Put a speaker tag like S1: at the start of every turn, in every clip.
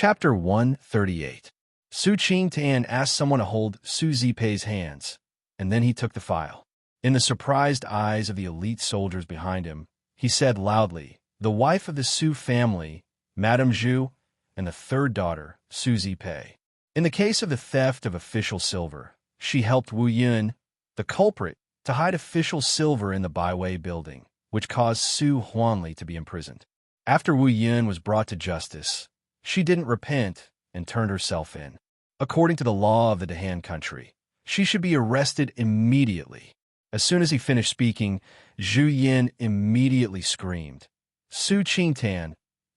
S1: Chapter 138. Su Qingtan asked someone to hold Su Zipei's hands, and then he took the file. In the surprised eyes of the elite soldiers behind him, he said loudly, "The wife of the Su family, Madame Zhu, and the third daughter, Su Zipei. In the case of the theft of official silver, she helped Wu Yun, the culprit, to hide official silver in the Baiwei building, which caused Su Huanli to be imprisoned. After Wu Yun was brought to justice, she didn't repent and turned herself in. According to the law of the Dahan country, she should be arrested immediately." As soon as he finished speaking, Zhu Yin immediately screamed, "Su Qingtan,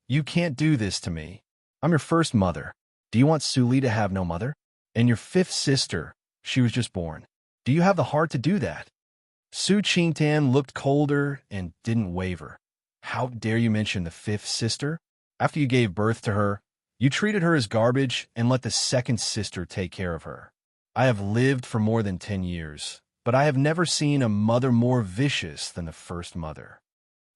S1: you can't do this to me. I'm your first mother. Do you want Su Li to have no mother? And your fifth sister, she was just born. Do you have the heart to do that?" Su Qingtan looked colder and didn't waver. "How dare you mention the fifth sister? After you gave birth to her, you treated her as garbage and let the second sister take care of her. I have lived for more than 10 years, but I have never seen a mother more vicious than the first mother."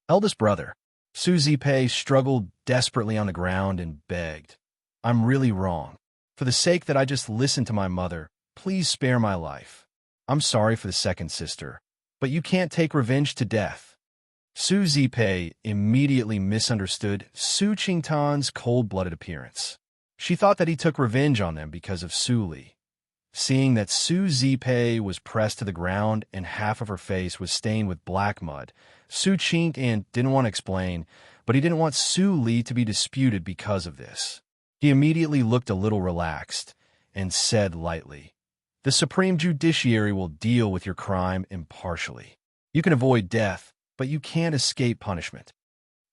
S1: Eldest brother, Su Zipei struggled desperately on the ground and begged, "I'm really wrong. For the sake that I just listened to my mother, please spare my life. I'm sorry for the second sister, but you can't take revenge to death." Su Zipei immediately misunderstood Su Qingtan's cold-blooded appearance. She thought that he took revenge on them because of Su Li. Seeing that Su Zipei was pressed to the ground and half of her face was stained with black mud, Su Qingtan didn't want to explain, but he didn't want Su Li to be disputed because of this. He immediately looked a little relaxed and said lightly, "The Supreme Judiciary will deal with your crime impartially. You can avoid death, but you can't escape punishment."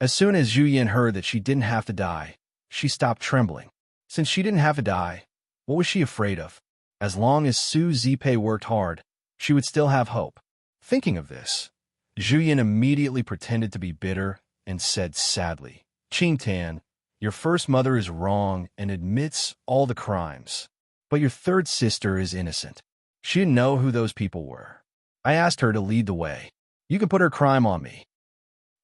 S1: As soon as Zhu Yin heard that she didn't have to die, she stopped trembling. Since she didn't have to die, what was she afraid of? As long as Su Zipei worked hard, she would still have hope. Thinking of this, Zhu Yin immediately pretended to be bitter and said sadly, "Qingtan, your first mother is wrong and admits all the crimes, but your third sister is innocent. She didn't know who those people were. I asked her to lead the way. You can put her crime on me."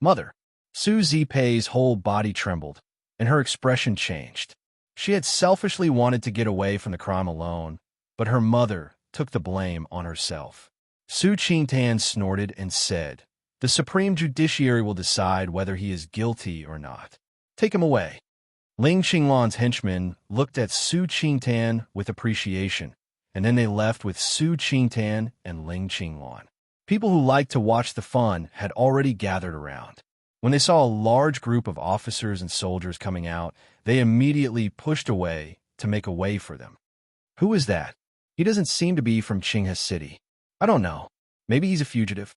S1: "Mother." Su Zipei's whole body trembled, and her expression changed. She had selfishly wanted to get away from the crime alone, but her mother took the blame on herself. Su Qingtan snorted and said, "The Supreme Judiciary will decide whether he is guilty or not. Take him away." Ling Qinglan's henchmen looked at Su Qingtan with appreciation, and then they left with Su Qingtan and Ling Qinglan. People who liked to watch the fun had already gathered around. When they saw a large group of officers and soldiers coming out, they immediately pushed away to make a way for them. "Who is that? He doesn't seem to be from Qinghe City. I don't know. Maybe he's a fugitive."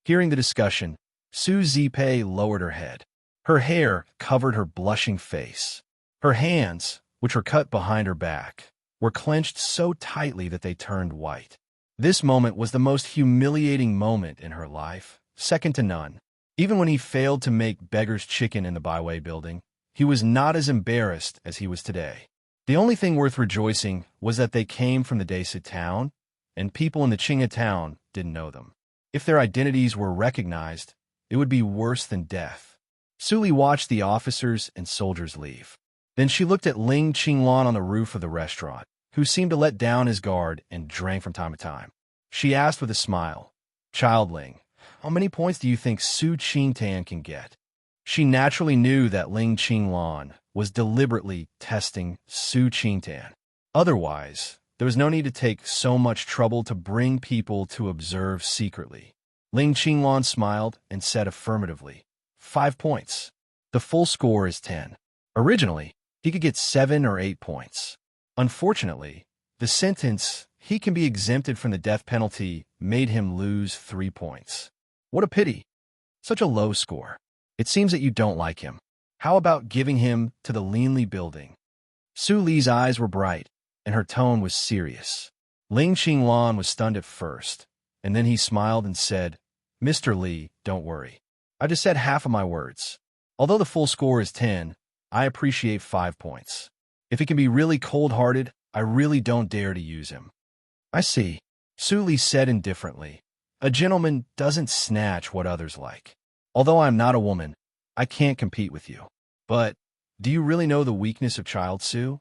S1: Hearing the discussion, Su Zipei lowered her head. Her hair covered her blushing face. Her hands, which were cut behind her back, were clenched so tightly that they turned white. This moment was the most humiliating moment in her life, second to none. Even when he failed to make beggar's chicken in the Baiwei building, he was not as embarrassed as he was today. The only thing worth rejoicing was that they came from the Desa town, and people in the Qinghe town didn't know them. If their identities were recognized, it would be worse than death. Su Li watched the officers and soldiers leave. Then she looked at Ling Qinglan on the roof of the restaurant, who seemed to let down his guard and drank from time to time. She asked with a smile, "Child Ling, how many points do you think Su Qingtan can get?" She naturally knew that Ling Qinglan was deliberately testing Su Qingtan. Otherwise, there was no need to take so much trouble to bring people to observe secretly. Ling Qinglan smiled and said affirmatively, 5 points. The full score is 10. Originally, he could get 7 or 8 points. Unfortunately, the sentence, he can be exempted from the death penalty, made him lose 3 points. What a pity. Such a low score. It seems that you don't like him. How about giving him to the Linli building? Su Li's eyes were bright, and her tone was serious. Ling Qinglan was stunned at first, and then he smiled and said, "Mr. Li, don't worry. I just said half of my words. Although the full score is 10, I appreciate 5 points. If he can be really cold-hearted, I really don't dare to use him." "I see," Su Li said indifferently. "A gentleman doesn't snatch what others like. Although I am not a woman, I can't compete with you. But Do you really know the weakness of child Su?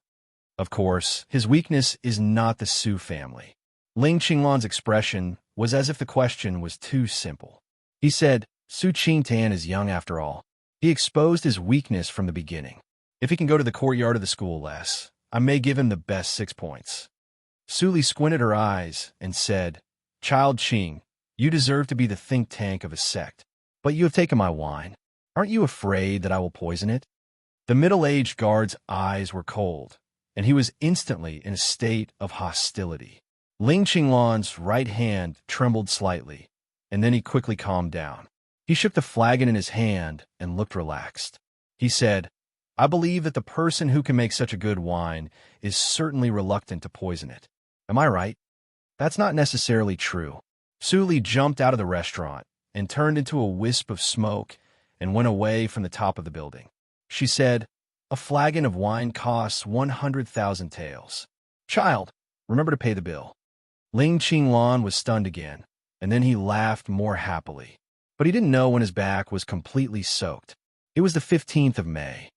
S1: Of course, his weakness is not the Su family. Ling Qinglan's expression was as if the question was too simple. He said, Su Qingtan is young after all. He exposed his weakness from the beginning. If he can go to the courtyard of the school less, I may give him the best 6 points. Su Li squinted her eyes and said, Child Qing, you deserve to be the think tank of a sect, but you have taken my wine. Aren't you afraid that I will poison it? The middle-aged guard's eyes were cold, and he was instantly in a state of hostility. Ling Qinglan's right hand trembled slightly, and then he quickly calmed down. He shook the flagon in his hand and looked relaxed. He said, I believe that the person who can make such a good wine is certainly reluctant to poison it. Am I right? That's not necessarily true. Su Li jumped out of the restaurant and turned into a wisp of smoke and went away from the top of the building. She said, a flagon of wine costs 100,000 taels. Child, remember to pay the bill. Ling Qinglan was stunned again, and then he laughed more happily. But he didn't know when his back was completely soaked. It was the 15th of May.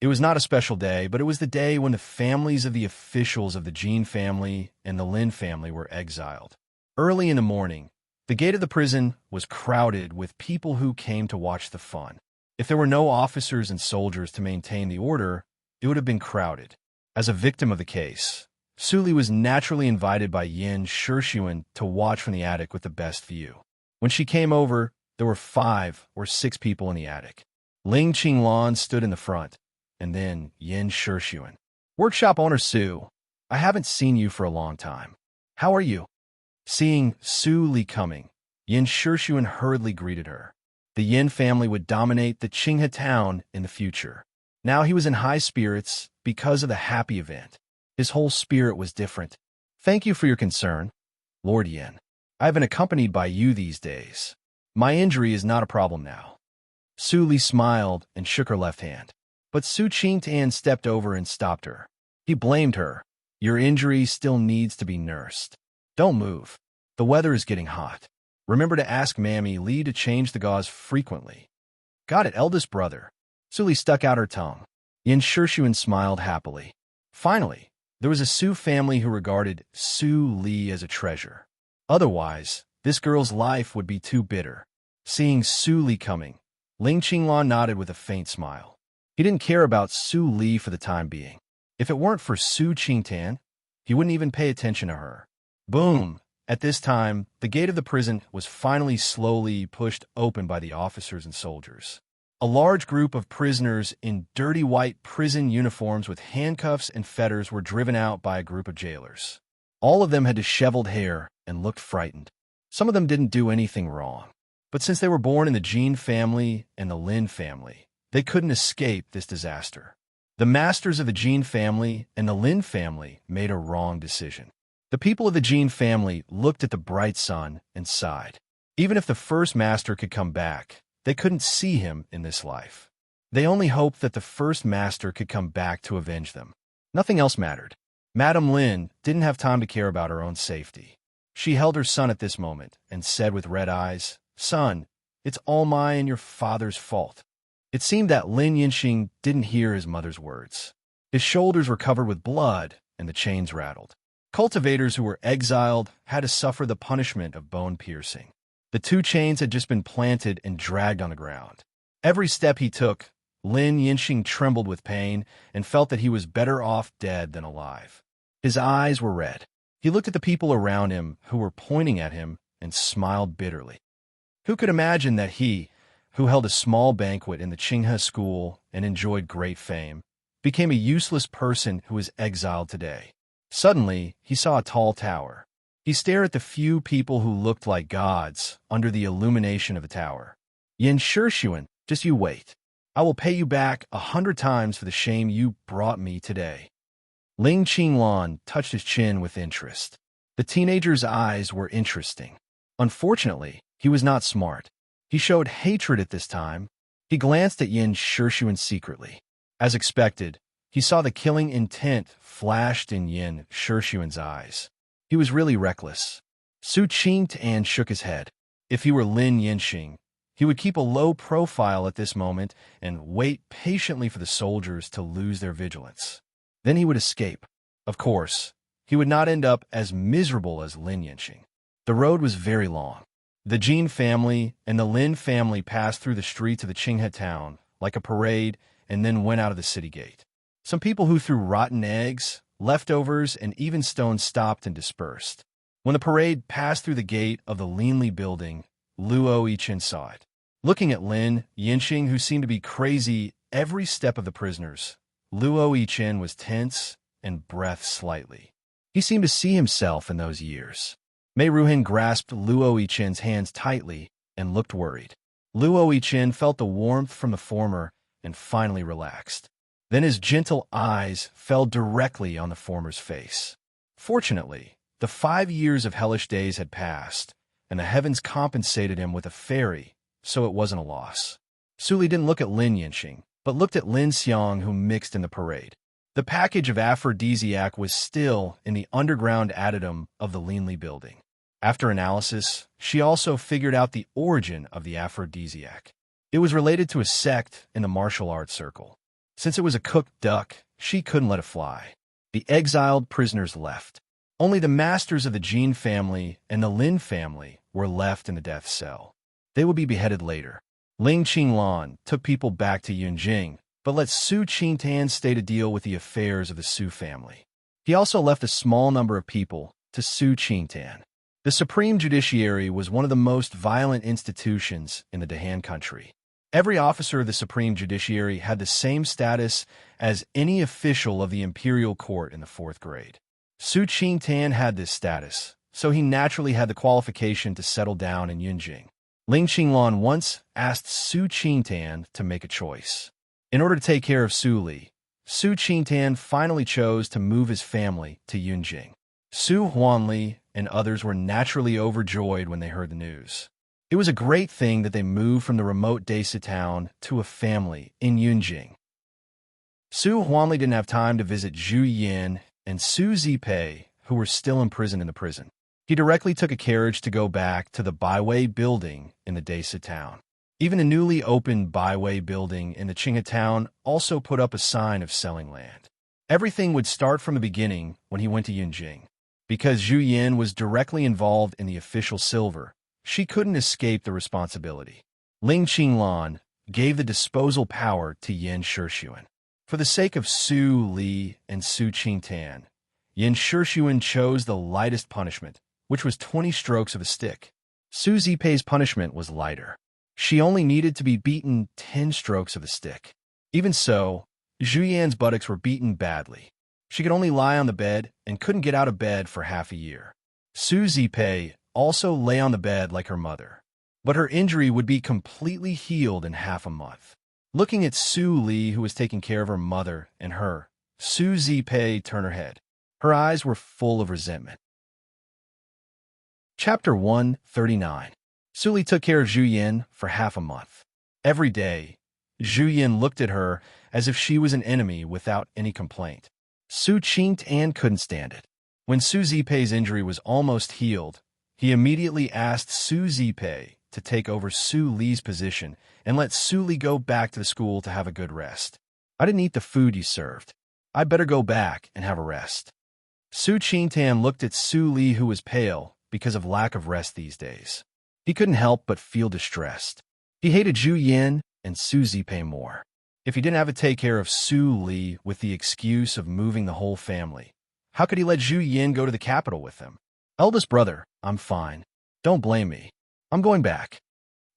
S1: It was not a special day, but it was the day when the families of the officials of the Jin family and the Lin family were exiled. Early in the morning, the gate of the prison was crowded with people who came to watch the fun. If there were no officers and soldiers to maintain the order, it would have been crowded. As a victim of the case, Su Li was naturally invited by Yin Shixuan to watch from the attic with the best view. When she came over, there were 5 or 6 people in the attic. Ling Qinglan stood in the front, and then Yin Shixuan. Workshop owner Su, I haven't seen you for a long time. How are you? Seeing Su Li coming, Yin Shixuan hurriedly greeted her. The Yin family would dominate the Qinghe town in the future. Now he was in high spirits because of the happy event. His whole spirit was different. Thank you for your concern, Lord Yin. I have been accompanied by you these days. My injury is not a problem now. Su Li smiled and shook her left hand. But Su Qingtan stepped over and stopped her. He blamed her. Your injury still needs to be nursed. Don't move. The weather is getting hot. Remember to ask Mammy Li to change the gauze frequently. Got it, eldest brother. Su Li stuck out her tongue. Yin Shixuan smiled happily. Finally, there was a Su family who regarded Su Li as a treasure. Otherwise, this girl's life would be too bitter. Seeing Su Li coming, Ling Qinglan nodded with a faint smile. He didn't care about Su Li for the time being. If it weren't for Su Qingtan, he wouldn't even pay attention to her. Boom! At this time, the gate of the prison was finally slowly pushed open by the officers and soldiers. A large group of prisoners in dirty white prison uniforms with handcuffs and fetters were driven out by a group of jailers. All of them had disheveled hair and looked frightened. Some of them didn't do anything wrong. But since they were born in the Jin family and the Lin family, they couldn't escape this disaster. The masters of the Jin family and the Lin family made a wrong decision. The people of the Jin family looked at the bright sun and sighed. Even if the first master could come back, they couldn't see him in this life. They only hoped that the first master could come back to avenge them. Nothing else mattered. Madame Lin didn't have time to care about her own safety. She held her son at this moment and said with red eyes, Son, it's all my and your father's fault. It seemed that Lin Yinxing didn't hear his mother's words. His shoulders were covered with blood and the chains rattled. Cultivators who were exiled had to suffer the punishment of bone piercing. The 2 chains had just been planted and dragged on the ground. Every step he took, Lin Yinxing trembled with pain and felt that he was better off dead than alive. His eyes were red. He looked at the people around him who were pointing at him and smiled bitterly. Who could imagine that he, who held a small banquet in the Qinghe school and enjoyed great fame, became a useless person who was exiled today? Suddenly, he saw a tall tower. He stared at the few people who looked like gods under the illumination of the tower. Yin Shixuan, just you wait. I will pay you back 100 times for the shame you brought me today. Ling Qinglan touched his chin with interest. The teenager's eyes were interesting. Unfortunately, he was not smart. He showed hatred at this time. He glanced at Yin Shixuan secretly. As expected, he saw the killing intent flashed in Yin Shixuan's eyes. He was really reckless. Su Qingtan shook his head. If he were Lin Yinxing, He would keep a low profile at this moment and wait patiently for the soldiers to lose their vigilance. Then he would escape. Of course, he would not end up as miserable as Lin Yanqing. The road was very long. The Jin family and the Lin family passed through the streets of the Qinghe town like a parade and then went out of the city gate. Some people who threw rotten eggs, leftovers, and even stones stopped and dispersed. When the parade passed through the gate of the Linli building, Luo Yichen saw it. Looking at Lin Yanqing, who seemed to be crazy every step of the prisoners, Luo Yichen was tense and breathed slightly. He seemed to see himself in those years. Mei Ruhan grasped Luo Yichen's hands tightly and looked worried. Luo Yichen felt the warmth from the former and finally relaxed. Then his gentle eyes fell directly on the former's face. Fortunately, the 5 years of hellish days had passed, and the heavens compensated him with a fairy, so it wasn't a loss. Su Li didn't look at Lin Yanqing, but looked at Lin Xiang, who mixed in the parade. The package of aphrodisiac was still in the underground addendum of the Linli building. After analysis, she also figured out the origin of the aphrodisiac. It was related to a sect in the martial arts circle. Since it was a cooked duck, she couldn't let it fly. The exiled prisoners left. Only the masters of the Jin family and the Lin family were left in the death cell. They would be beheaded later. Ling Qinglan took people back to Yunjing, but let Su Qingtan stay to deal with the affairs of the Su family. He also left a small number of people to Su Qingtan. The Supreme Judiciary was one of the most violent institutions in the Dahan country. Every officer of the Supreme Judiciary had the same status as any official of the imperial court in the 4th grade. Su Qingtan had this status, so he naturally had the qualification to settle down in Yunjing. Ling Qinglan once asked Su Qingtan to make a choice. In order to take care of Su Li, Su Qingtan finally chose to move his family to Yunjing. Su Huanli and others were naturally overjoyed when they heard the news. It was a great thing that they moved from the remote Desa town to a family in Yunjing. Su Huanli didn't have time to visit Zhu Yin and Su Zipei, who were still imprisoned in the prison. He directly took a carriage to go back to the Baiwei building in the Desa town. Even the newly opened Baiwei building in the Qinghe town also put up a sign of selling land. Everything would start from the beginning when he went to Yunjing. Because Zhu Yin was directly involved in the official silver, she couldn't escape the responsibility. Ling Qinglan gave the disposal power to Yin Shixuan. For the sake of Su Li and Su Qingtan, Yin Shixuan chose the lightest punishment, which was 20 strokes of a stick. Su Zipei's punishment was lighter. She only needed to be beaten 10 strokes of a stick. Even so, Zhu Yan's buttocks were beaten badly. She could only lie on the bed and couldn't get out of bed for half a year. Su Zipei also lay on the bed like her mother, but her injury would be completely healed in half a month. Looking at Su Li, who was taking care of her mother and her, Su Zipei turned her head. Her eyes were full of resentment. Chapter 139. Su Li took care of Zhu Yin for half a month. Every day, Zhu Yin looked at her as if she was an enemy without any complaint. Su Qingtan couldn't stand it. When Su Zipei's injury was almost healed, he immediately asked Su Zipei to take over Su Li's position and let Su Li go back to the school to have a good rest. I didn't eat the food you served. I'd better go back and have a rest. Su Qingtan looked at Su Li, who was pale because of lack of rest these days. He couldn't help but feel distressed. He hated Zhu Yin and Su Zipei more. If he didn't have to take care of Su Li with the excuse of moving the whole family, how could he let Zhu Yin go to the capital with him? Eldest brother, I'm fine. Don't blame me. I'm going back.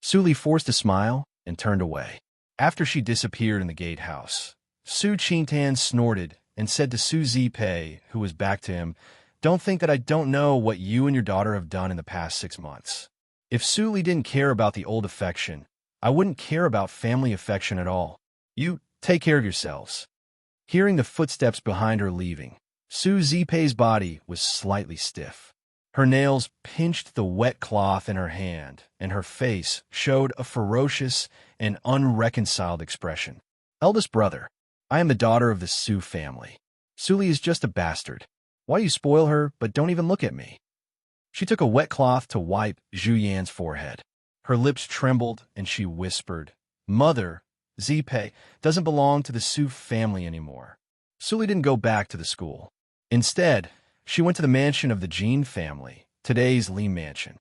S1: Su Li forced a smile and turned away. After she disappeared in the gatehouse, Su Qingtan snorted and said to Su Zipei, who was back to him, "Don't think that I don't know what you and your daughter have done in the past 6 months. If Su Li didn't care about the old affection, I wouldn't care about family affection at all. You take care of yourselves." Hearing the footsteps behind her leaving, Su Zipei's body was slightly stiff. Her nails pinched the wet cloth in her hand, and her face showed a ferocious and unreconciled expression. Eldest brother, I am the daughter of the Su family. Su Li is just a bastard. Why you spoil her, but don't even look at me? She took a wet cloth to wipe Zhu Yan's forehead. Her lips trembled, and she whispered, "Mother, Zipei doesn't belong to the Su family anymore." Suli didn't go back to the school. Instead, she went to the mansion of the Jean family, today's Li Mansion.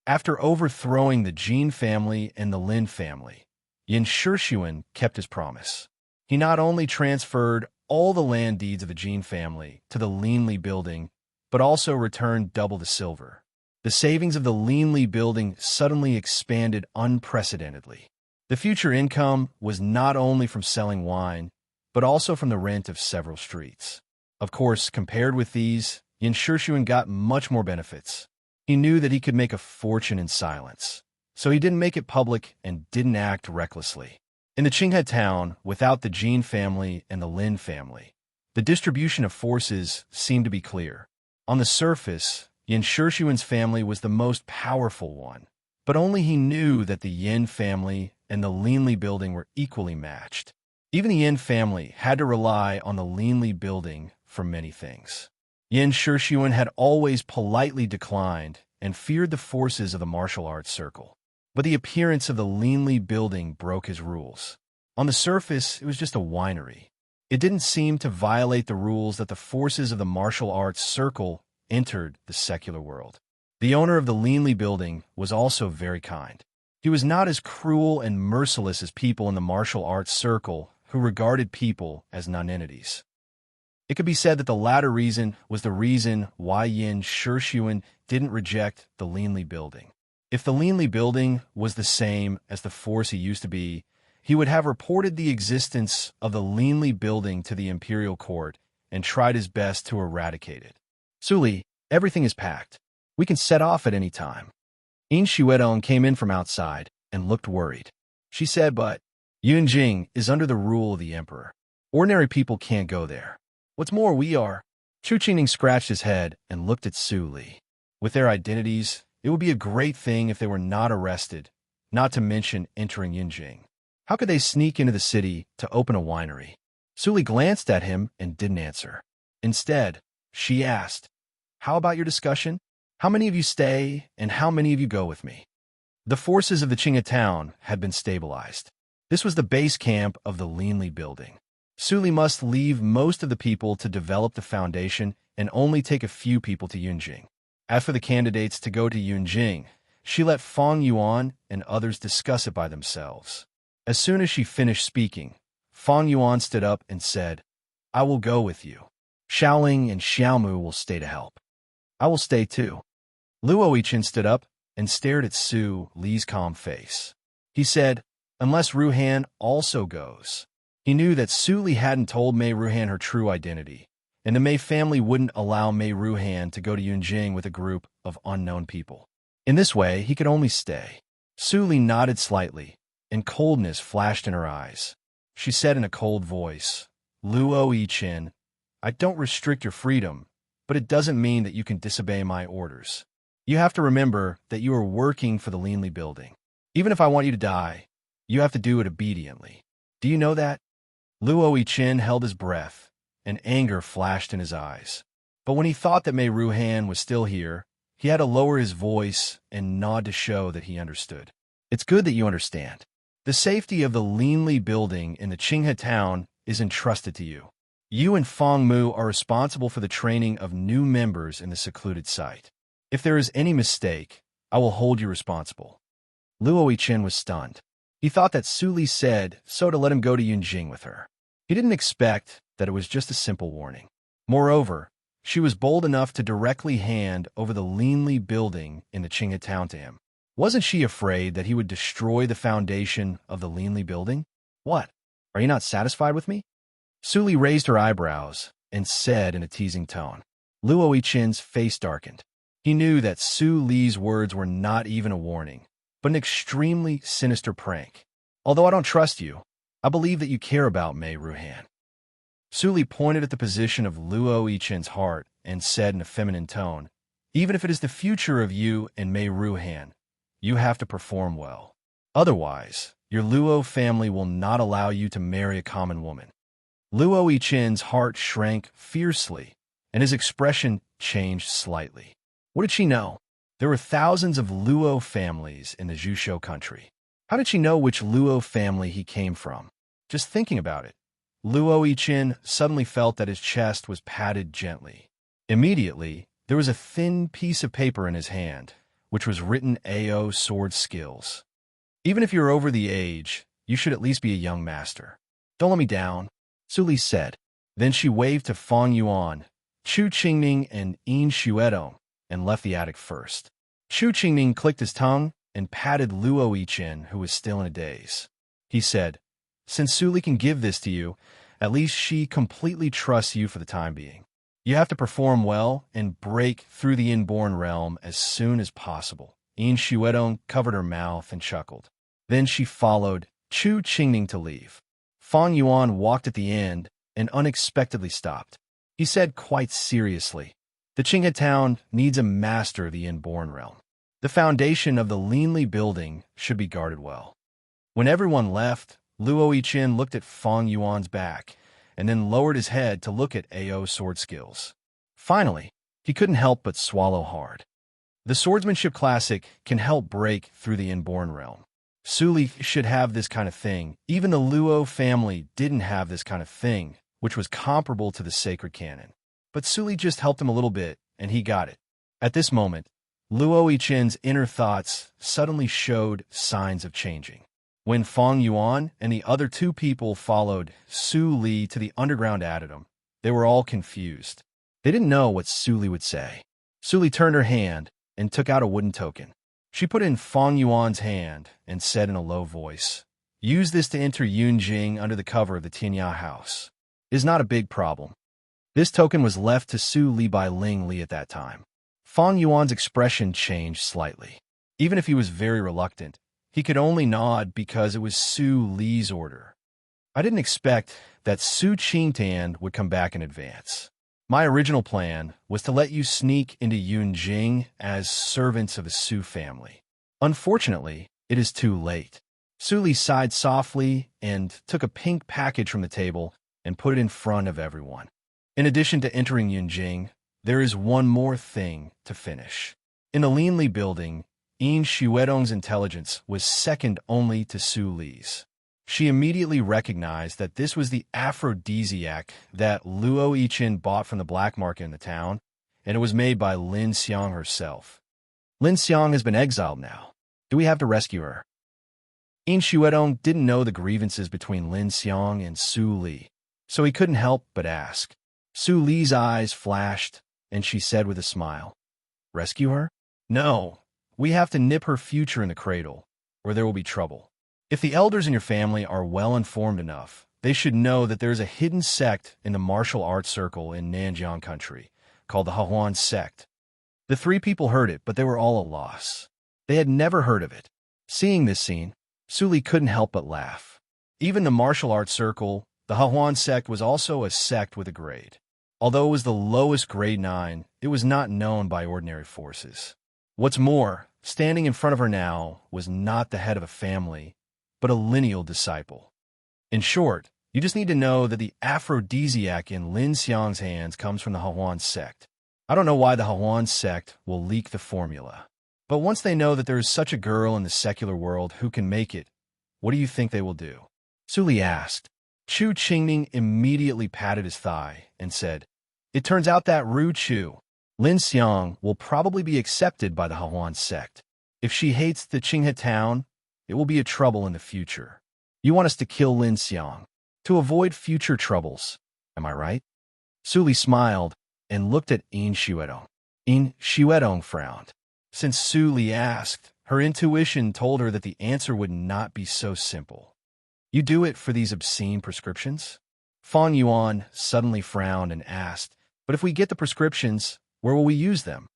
S1: After overthrowing the Jean family and the Lin family, Yin Shixuan kept his promise. He not only transferred all the land deeds of the Jean family to the Linli building, but also returned double the silver. The savings of the Linli building suddenly expanded unprecedentedly. The future income was not only from selling wine, but also from the rent of several streets. Of course, compared with these, Yin Shixuan got much more benefits. He knew that he could make a fortune in silence, so he didn't make it public and didn't act recklessly. In the Qinghe town, without the Jean family and the Lin family, the distribution of forces seemed to be clear. On the surface, Yin Shixuan's family was the most powerful one, but only he knew that the Yin family and the Linli building were equally matched. Even the Yin family had to rely on the Linli building for many things. Yin Shixuan had always politely declined and feared the forces of the martial arts circle. But the appearance of the Linli building broke his rules. On the surface, it was just a winery. It didn't seem to violate the rules that the forces of the martial arts circle entered the secular world. The owner of the Linli building was also very kind. He was not as cruel and merciless as people in the martial arts circle who regarded people as nonentities. It could be said that the latter reason was the reason why Yin Shixuan didn't reject the Linli building. If the Linli building was the same as the force he used to be, he would have reported the existence of the Linli building to the imperial court and tried his best to eradicate it. "Suli, everything is packed. We can set off at any time." Yin Xuedong came in from outside and looked worried. She said, "But Yunjing is under the rule of the emperor. Ordinary people can't go there. What's more, we are." Chu Qingning scratched his head and looked at Su Li. With their identities, it would be a great thing if they were not arrested, not to mention entering Yunjing. How could they sneak into the city to open a winery? Su Li glanced at him and didn't answer. Instead, she asked, "How about your discussion? How many of you stay, and how many of you go with me?" The forces of the Qinghe town had been stabilized. This was the base camp of the Linli building. Su Li must leave most of the people to develop the foundation and only take a few people to Yunjing. As for the candidates to go to Yunjing, she let Fang Yuan and others discuss it by themselves. As soon as she finished speaking, Fang Yuan stood up and said, "I will go with you. Xiaoling and Xiaomu will stay to help." "I will stay too." Luo Yichen stood up and stared at Su Li's calm face. He said, "Unless Ruhan also goes." He knew that Su Li hadn't told Mei Ruhan her true identity, and the Mei family wouldn't allow Mei Ruhan to go to Yunjing with a group of unknown people. In this way, he could only stay. Su Li nodded slightly, and coldness flashed in her eyes. She said in a cold voice, "Luo Yichen, I don't restrict your freedom, but it doesn't mean that you can disobey my orders. You have to remember that you are working for the Linli building. Even if I want you to die, you have to do it obediently. Do you know that?" Luo Yichen held his breath, and anger flashed in his eyes. But when he thought that Mei Ruhan was still here, he had to lower his voice and nod to show that he understood. "It's good that you understand. The safety of the Linli building in the Qinghe town is entrusted to you. You and Fang Mu are responsible for the training of new members in the secluded site. If there is any mistake, I will hold you responsible." Luo Yichen was stunned. He thought that Su Li said so to let him go to Yunjing with her. He didn't expect that it was just a simple warning. Moreover, she was bold enough to directly hand over the Linli building in the Qinghe town to him. Wasn't she afraid that he would destroy the foundation of the Linli building? "What? Are you not satisfied with me?" Su Li raised her eyebrows and said in a teasing tone. Luo Yichen's face darkened. He knew that Su Li's words were not even a warning, but an extremely sinister prank. "Although I don't trust you, I believe that you care about Mei Ruhan." Su Li pointed at the position of Luo Yichen's heart and said in a feminine tone, "Even if it is the future of you and Mei Ruhan, you have to perform well. Otherwise, your Luo family will not allow you to marry a common woman." Luo Yichen's heart shrank fiercely, and his expression changed slightly. What did she know? There were thousands of Luo families in the Jusho country. How did she know which Luo family he came from? Just thinking about it, Luo Yichin suddenly felt that his chest was patted gently. Immediately, there was a thin piece of paper in his hand, which was written AO Sword Skills. Even if you're over the age, you should at least be a young master. Don't let me down, Su Li said. Then she waved to Fang Yuan, Chu Qingning, and Yin Xuedong, and left the attic first. Chu Qingning clicked his tongue and patted Luo Yichin, who was still in a daze. He said, "Since Su Li can give this to you, at least she completely trusts you for the time being. You have to perform well and break through the inborn realm as soon as possible." Yin Xuedong covered her mouth and chuckled. Then she followed Chu Qingning to leave. Fang Yuan walked at the end and unexpectedly stopped. He said quite seriously, "The Qinghe town needs a master of the inborn realm. The foundation of the Linli building should be guarded well." When everyone left, Luo Yichin looked at Fang Yuan's back and then lowered his head to look at AO Sword Skills. Finally, he couldn't help but swallow hard. The Swordsmanship Classic can help break through the inborn realm. Su Li should have this kind of thing. Even the Luo family didn't have this kind of thing, which was comparable to the Sacred Canon. But Su Li just helped him a little bit, and he got it. At this moment, Luo Yichin's inner thoughts suddenly showed signs of changing. When Fang Yuan and the other two people followed Su Li to the underground adytum, they were all confused. They didn't know what Su Li would say. Su Li turned her hand and took out a wooden token. She put it in Fang Yuan's hand and said in a low voice, "Use this to enter Yunjing under the cover of the Tianya house. It is not a big problem." This token was left to Su Li by Ling Li at that time. Fang Yuan's expression changed slightly. Even if he was very reluctant, he could only nod because it was Su Li's order. "I didn't expect that Su Qingtan would come back in advance. My original plan was to let you sneak into Yunjing as servants of the Su family. Unfortunately, it is too late." Su Li sighed softly and took a pink package from the table and put it in front of everyone. "In addition to entering Yunjing, there is one more thing to finish. In the Linli building, Yin Xuedong's intelligence was second only to Su Li's. She immediately recognized that this was the aphrodisiac that Luo Yichin bought from the black market in the town, and it was made by Lin Xiang herself. Lin Xiang has been exiled now. Do we have to rescue her?" Yin Xuedong didn't know the grievances between Lin Xiang and Su Li, so he couldn't help but ask. Su Li's eyes flashed, and she said with a smile, "Rescue her? No, we have to nip her future in the cradle, or there will be trouble. If the elders in your family are well informed enough, they should know that there is a hidden sect in the martial arts circle in Nanjiang country, called the Hahuan sect." The three people heard it, but they were all at a loss. They had never heard of it. Seeing this scene, Su Li couldn't help but laugh. Even the martial arts circle, the Hahuan sect was also a sect with a grade. Although it was the lowest grade 9, it was not known by ordinary forces. What's more, standing in front of her now was not the head of a family, but a lineal disciple. In short, you just need to know that the aphrodisiac in Lin Xiang's hands comes from the Hahuan sect. I don't know why the Hahuan sect will leak the formula. But once they know that there is such a girl in the secular world who can make it, what do you think they will do? Su Li asked. Chu Qingning immediately patted his thigh and said, "It turns out that Ru Chu, Lin Xiang, will probably be accepted by the Hahuan sect. If she hates the Qinghe town, it will be a trouble in the future. You want us to kill Lin Xiang to avoid future troubles, am I right?" Su Li smiled and looked at Yin Xuedong. Yin Xuedong frowned. Since Su Li asked, her intuition told her that the answer would not be so simple. "You do it for these obscene prescriptions?" Fang Yuan suddenly frowned and asked, "But if we get the prescriptions, where will we use them?"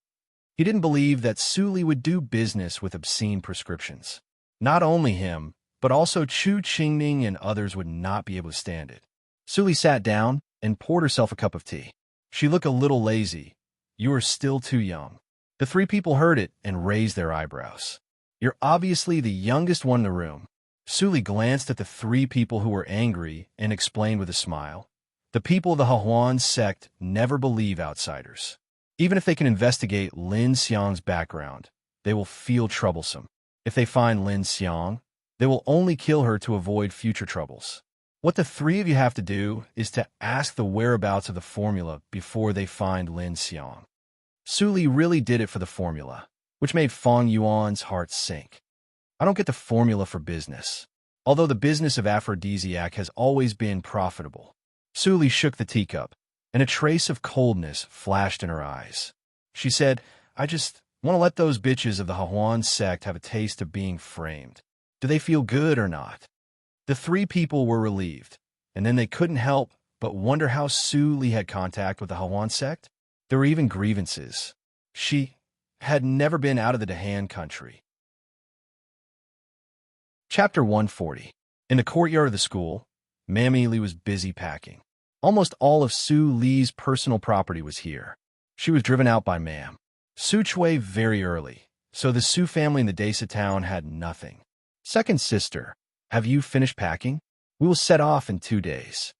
S1: He didn't believe that Su Li would do business with obscene prescriptions. Not only him, but also Chu Qingning and others would not be able to stand it. Su Li sat down and poured herself a cup of tea. She looked a little lazy. "You are still too young." The three people heard it and raised their eyebrows. "You're obviously the youngest one in the room." Su Li glanced at the three people who were angry and explained with a smile, "The people of the Hahuan sect never believe outsiders. Even if they can investigate Lin Xiang's background, they will feel troublesome. If they find Lin Xiang, they will only kill her to avoid future troubles. What the three of you have to do is to ask the whereabouts of the formula before they find Lin Xiang. Su Li really did it for the formula, which made Feng Yuan's heart sink. I don't get the formula for business, although the business of aphrodisiac has always been profitable. Su Li shook the teacup, and a trace of coldness flashed in her eyes. She said, I just want to let those bitches of the Hahuan sect have a taste of being framed. Do they feel good or not? The three people were relieved, and then they couldn't help but wonder how Su Li had contact with the Hahuan sect. There were even grievances. She had never been out of the Dahan country. Chapter 140. In the courtyard of the school, Mammy Li was busy packing. Almost all of Su Li's personal property was here. She was driven out by Mam Su Chui very early, so the Su family in the Desa town had nothing. Second sister, have you finished packing? We will set off in 2 days.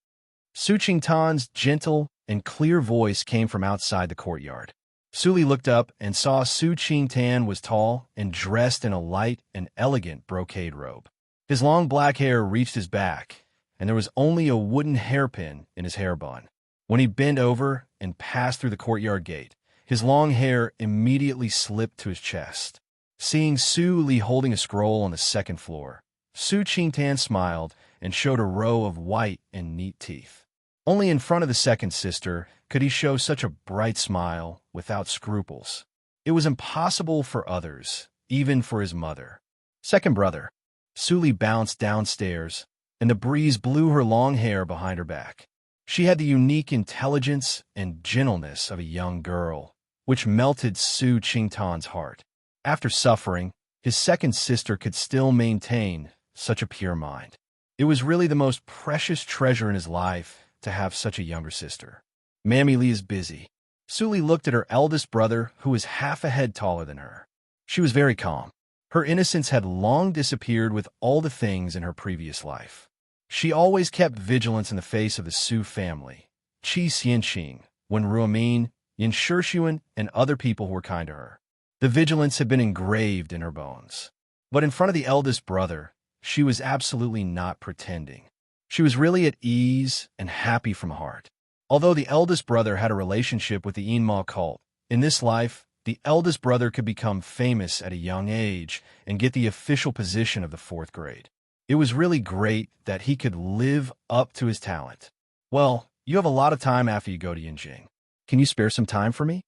S1: Su Qingtan's gentle and clear voice came from outside the courtyard. Su Li looked up and saw Su Qingtan was tall and dressed in a light and elegant brocade robe. His long black hair reached his back, and there was only a wooden hairpin in his hair bun. When he bent over and passed through the courtyard gate, his long hair immediately slipped to his chest. Seeing Su Li holding a scroll on the second floor, Su Qingtan smiled and showed a row of white and neat teeth. Only in front of the second sister could he show such a bright smile without scruples. It was impossible for others, even for his mother. Second brother, Su Li bounced downstairs, and the breeze blew her long hair behind her back. She had the unique intelligence and gentleness of a young girl, which melted Su Qingtan's heart. After suffering, his second sister could still maintain such a pure mind. It was really the most precious treasure in his life to have such a younger sister. Mammy Li is busy. Su Li looked at her eldest brother, who was half a head taller than her. She was very calm. Her innocence had long disappeared with all the things in her previous life. She always kept vigilance in the face of the Su family, Qi Xianqing, Wen Ruomin, Yin Shixuan, and other people who were kind to her. The vigilance had been engraved in her bones. But in front of the eldest brother, she was absolutely not pretending. She was really at ease and happy from heart. Although the eldest brother had a relationship with the Yinma cult, in this life, the eldest brother could become famous at a young age and get the official position of the 4th grade. It was really great that he could live up to his talent. Well, you have a lot of time after you go to Yinjing. Can you spare some time for me?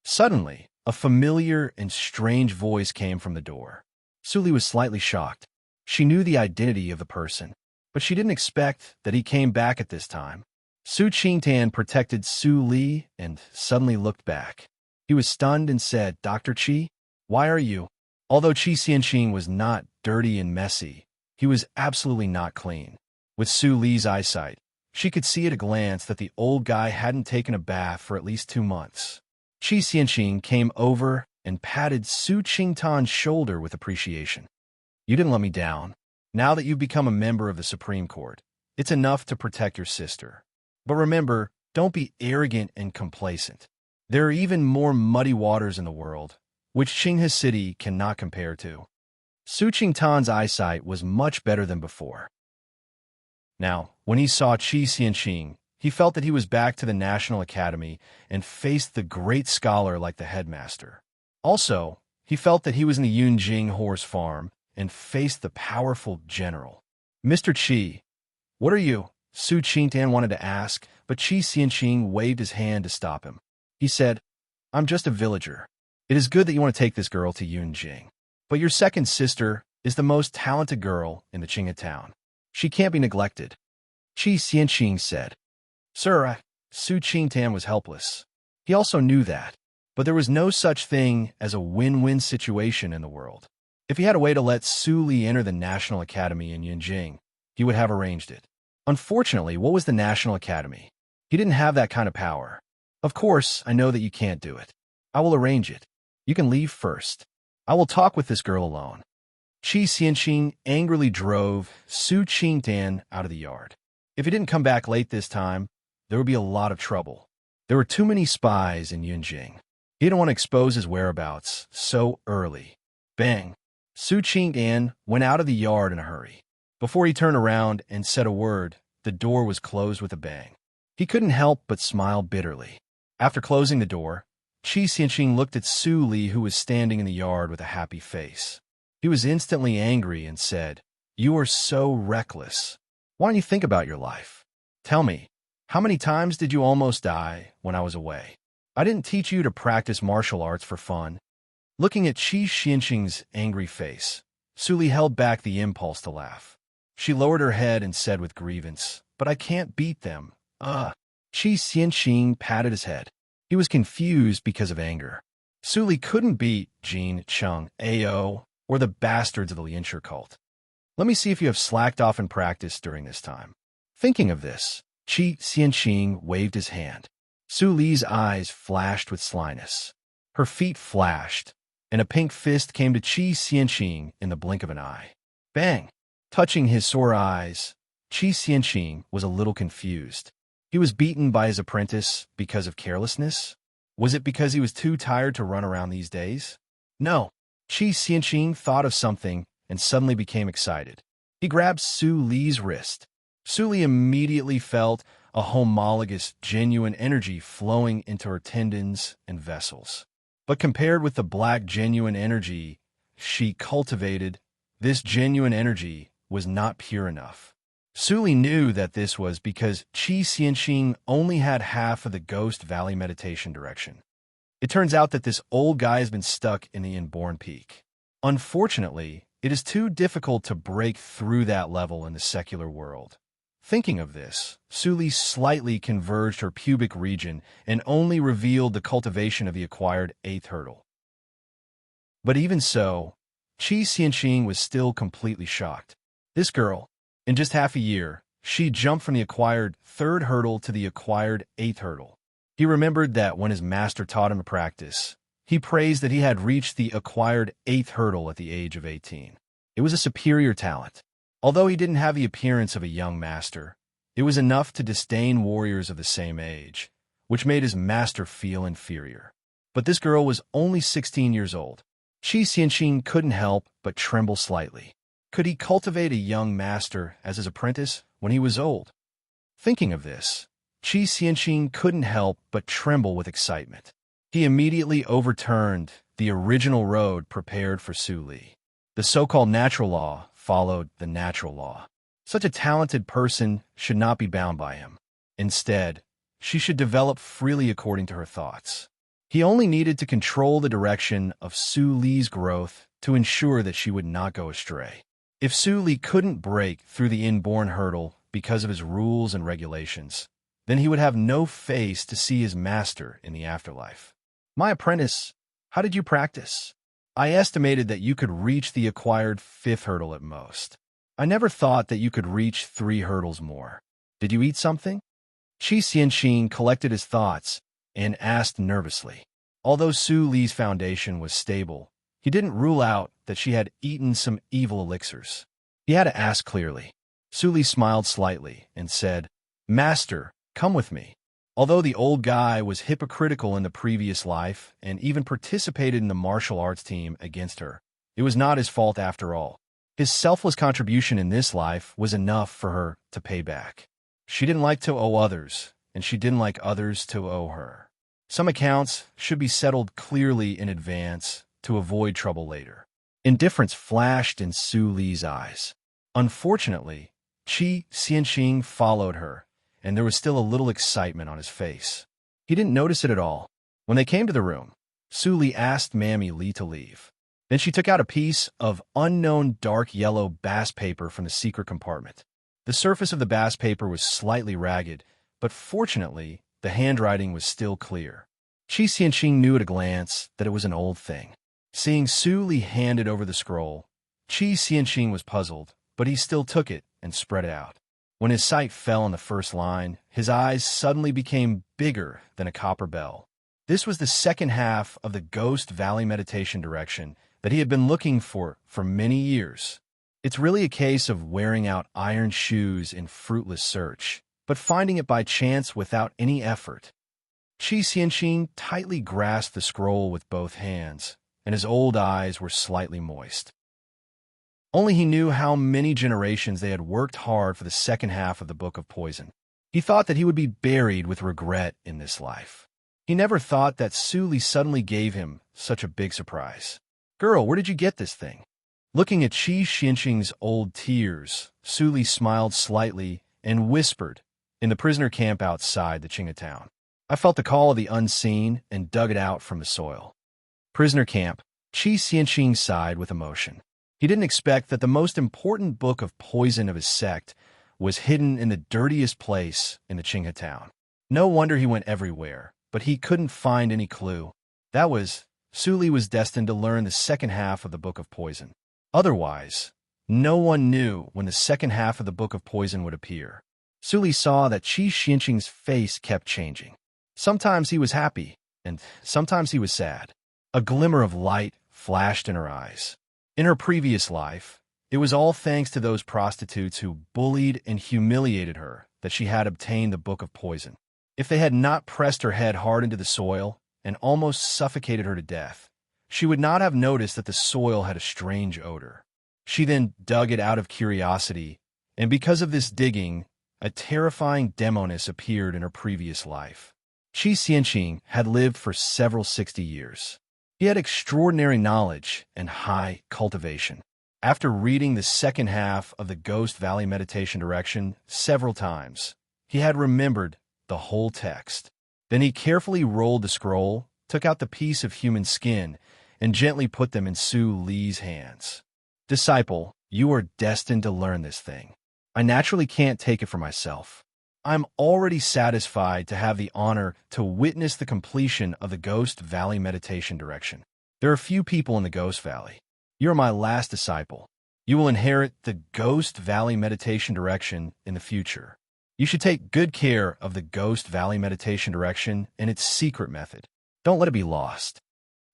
S1: Suddenly, a familiar and strange voice came from the door. Su Li was slightly shocked. She knew the identity of the person, but she didn't expect that he came back at this time. Su Qingtan protected Su Li and suddenly looked back. He was stunned and said, Dr. Qi, why are you? Although Qi Xianqing was not dirty and messy, he was absolutely not clean. With Su Li's eyesight, she could see at a glance that the old guy hadn't taken a bath for at least 2 months. Qi Xianqing came over and patted Su Qingtan's shoulder with appreciation. You didn't let me down. Now that you've become a member of the Supreme Court, it's enough to protect your sister. But remember, don't be arrogant and complacent. There are even more muddy waters in the world, which Qinghe City cannot compare to. Su Qingtan's eyesight was much better than before. Now, when he saw Qi Xianqing, he felt that he was back to the National Academy and faced the great scholar like the headmaster. Also, he felt that he was in the Yunjing horse farm and faced the powerful general. Mr. Qi, what are you? Su Qingtan wanted to ask, but Qi Xianqing waved his hand to stop him. He said, I'm just a villager. It is good that you want to take this girl to Yunjing. But your second sister is the most talented girl in the Qinghe town. She can't be neglected. Qi Xianqing said. Sir, Su Qingtan was helpless. He also knew that. But there was no such thing as a win-win situation in the world. If he had a way to let Su Li enter the National Academy in Yunjing, he would have arranged it. Unfortunately, what was the National Academy? He didn't have that kind of power. Of course, I know that you can't do it. I will arrange it. You can leave first. I will talk with this girl alone. Qi Xianqing angrily drove Su Qingtan out of the yard. If he didn't come back late this time, there would be a lot of trouble. There were too many spies in Yunjing. He didn't want to expose his whereabouts so early. Bang! Su Qingdan went out of the yard in a hurry. Before he turned around and said a word, the door was closed with a bang. He couldn't help but smile bitterly. After closing the door, Qi Xianqing looked at Su Li, who was standing in the yard with a happy face. He was instantly angry and said, "You are so reckless. Why don't you think about your life? Tell me, how many times did you almost die when I was away? I didn't teach you to practice martial arts for fun." Looking at Qi Xianqing's angry face, Su Li held back the impulse to laugh. She lowered her head and said with grievance, "But I can't beat them. Ugh." Qi Xianqing patted his head. He was confused because of anger. Su Li couldn't beat Jin, Cheng, Ao, or the bastards of the Lianshi cult. Let me see if you have slacked off in practice during this time. Thinking of this, Qi Xianqing waved his hand. Su Li's eyes flashed with slyness. Her feet flashed, and a pink fist came to Qi Xianqing in the blink of an eye. Bang! Touching his sore eyes, Qi Xianqing was a little confused. He was beaten by his apprentice because of carelessness? Was it because he was too tired to run around these days? No. Qi Xianqing thought of something and suddenly became excited. He grabbed Su Li's wrist. Su Li immediately felt a homologous, genuine energy flowing into her tendons and vessels. But compared with the black, genuine energy she cultivated, this genuine energy was not pure enough. Su Li knew that this was because Qi Xianqing only had half of the Ghost Valley meditation direction. It turns out that this old guy has been stuck in the inborn peak. Unfortunately, it is too difficult to break through that level in the secular world. Thinking of this, Su Li slightly converged her pubic region and only revealed the cultivation of the acquired 8th hurdle. But even so, Qi Xianqing was still completely shocked. This girl, in just half a year, she jumped from the acquired 3rd hurdle to the acquired 8th hurdle. He remembered that when his master taught him to practice, he praised that he had reached the acquired 8th hurdle at the age of 18. It was a superior talent. Although he didn't have the appearance of a young master, it was enough to disdain warriors of the same age, which made his master feel inferior. But this girl was only 16 years old. Qi Xianqing couldn't help but tremble slightly. Could he cultivate a young master as his apprentice when he was old? Thinking of this, Qi Xianqing couldn't help but tremble with excitement. He immediately overturned the original road prepared for Su Li. The so-called natural law followed the natural law. Such a talented person should not be bound by him. Instead, she should develop freely according to her thoughts. He only needed to control the direction of Su Li's growth to ensure that she would not go astray. If Su Li couldn't break through the inborn hurdle because of his rules and regulations, then he would have no face to see his master in the afterlife. "My apprentice, how did you practice? I estimated that you could reach the acquired 5th hurdle at most. I never thought that you could reach 3 hurdles more. Did you eat something?" Qi Xianqing collected his thoughts and asked nervously. Although Su Li's foundation was stable, he didn't rule out that she had eaten some evil elixirs. He had to ask clearly. Su Li smiled slightly and said, "Master, come with me." Although the old guy was hypocritical in the previous life and even participated in the martial arts team against her, it was not his fault after all. His selfless contribution in this life was enough for her to pay back. She didn't like to owe others, and she didn't like others to owe her. Some accounts should be settled clearly in advance to avoid trouble later. Indifference flashed in Su Li's eyes. Unfortunately, Qi Xianqing followed her, and there was still a little excitement on his face. He didn't notice it at all. When they came to the room, Su Li asked Mammy Li to leave. Then she took out a piece of unknown dark yellow bass paper from the secret compartment. The surface of the bass paper was slightly ragged, but fortunately, the handwriting was still clear. Qi Xianqing knew at a glance that it was an old thing. Seeing Su Li handed over the scroll, Qi Xianqing was puzzled, but he still took it and spread it out. When his sight fell on the first line, his eyes suddenly became bigger than a copper bell. This was the second half of the Ghost Valley meditation direction that he had been looking for many years. It's really a case of wearing out iron shoes in fruitless search, but finding it by chance without any effort. Qi Xianqing tightly grasped the scroll with both hands, and his old eyes were slightly moist. Only he knew how many generations they had worked hard for the second half of the Book of Poison. He thought that he would be buried with regret in this life. He never thought that Su Li suddenly gave him such a big surprise. "Girl, where did you get this thing?" Looking at Qi Xianqing's old tears, Su Li smiled slightly and whispered, "In the prisoner camp outside the Qinghe town. I felt the call of the unseen and dug it out from the soil." Prisoner camp. Qi Xianqing sighed with emotion. He didn't expect that the most important book of poison of his sect was hidden in the dirtiest place in the Qinghe town. No wonder he went everywhere, but he couldn't find any clue. That was, Su Li was destined to learn the second half of the Book of Poison. Otherwise, no one knew when the second half of the Book of Poison would appear. Su Li saw that Qi Xianqing's face kept changing. Sometimes he was happy, and sometimes he was sad. A glimmer of light flashed in her eyes. In her previous life, it was all thanks to those prostitutes who bullied and humiliated her that she had obtained the Book of Poison. If they had not pressed her head hard into the soil and almost suffocated her to death, she would not have noticed that the soil had a strange odor. She then dug it out of curiosity, and because of this digging, a terrifying demoness appeared in her previous life. Qi Xianqing had lived for several 60 years. He had extraordinary knowledge and high cultivation. After reading the second half of the Ghost Valley Meditation Direction several times, he had remembered the whole text. Then he carefully rolled the scroll, took out the piece of human skin, and gently put them in Su Li's hands. "Disciple, you are destined to learn this thing. I naturally can't take it for myself. I'm already satisfied to have the honor to witness the completion of the Ghost Valley Meditation Direction. There are few people in the Ghost Valley. You are my last disciple. You will inherit the Ghost Valley Meditation Direction in the future. You should take good care of the Ghost Valley Meditation Direction and its secret method. Don't let it be lost."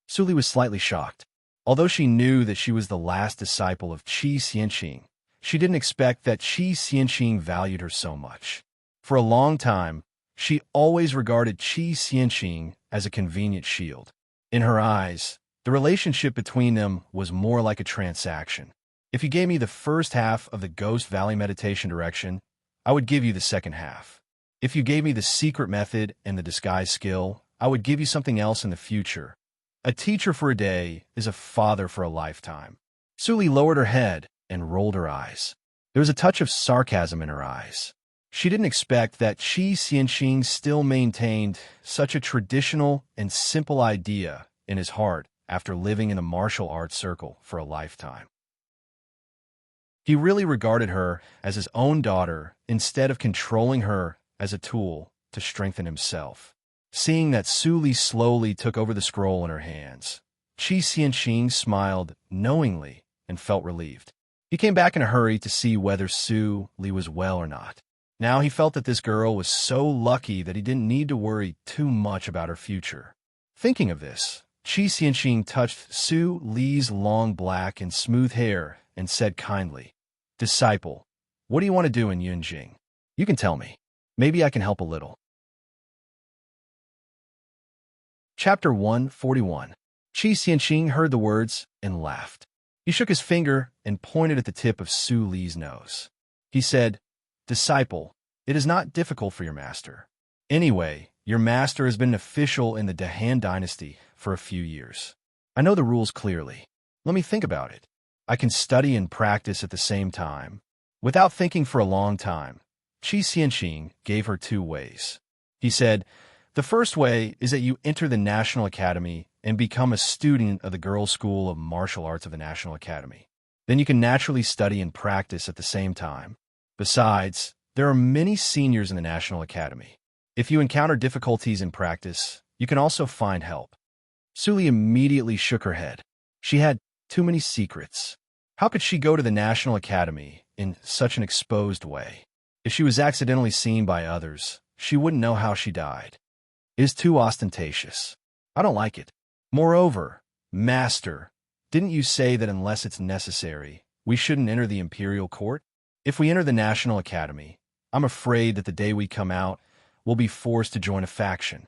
S1: Su Li was slightly shocked. Although she knew that she was the last disciple of Qi Xianqing, she didn't expect that Qi Xianqing valued her so much. For a long time, she always regarded Qi Xianqing as a convenient shield. In her eyes, the relationship between them was more like a transaction. "If you gave me the first half of the Ghost Valley Meditation Direction, I would give you the second half. If you gave me the secret method and the disguise skill, I would give you something else in the future. A teacher for a day is a father for a lifetime." Su Li lowered her head and rolled her eyes. There was a touch of sarcasm in her eyes. She didn't expect that Qi Xianqing still maintained such a traditional and simple idea in his heart after living in a martial arts circle for a lifetime. He really regarded her as his own daughter instead of controlling her as a tool to strengthen himself. Seeing that Su Li slowly took over the scroll in her hands, Qi Xianqing smiled knowingly and felt relieved. He came back in a hurry to see whether Su Li was well or not. Now he felt that this girl was so lucky that he didn't need to worry too much about her future. Thinking of this, Qi Xianqing touched Su Li's long black and smooth hair and said kindly, "Disciple, what do you want to do in Yunjing? You can tell me. Maybe I can help a little." Chapter 141. Qi Xianqing heard the words and laughed. He shook his finger and pointed at the tip of Su Li's nose. He said, "Disciple, it is not difficult for your master. Anyway, your master has been an official in the Han dynasty for a few years. I know the rules clearly. Let me think about it. I can study and practice at the same time." Without thinking for a long time, Qi Xianqing gave her 2 ways. He said, "The first way is that you enter the National Academy and become a student of the Girls' School of Martial Arts of the National Academy. Then you can naturally study and practice at the same time. Besides, there are many seniors in the National Academy. If you encounter difficulties in practice, you can also find help." Su Li immediately shook her head. She had too many secrets. How could she go to the National Academy in such an exposed way? If she was accidentally seen by others, she wouldn't know how she died. It is too ostentatious. I don't like it. Moreover, Master, didn't you say that unless it's necessary, we shouldn't enter the imperial court? If we enter the National Academy, I'm afraid that the day we come out, we'll be forced to join a faction.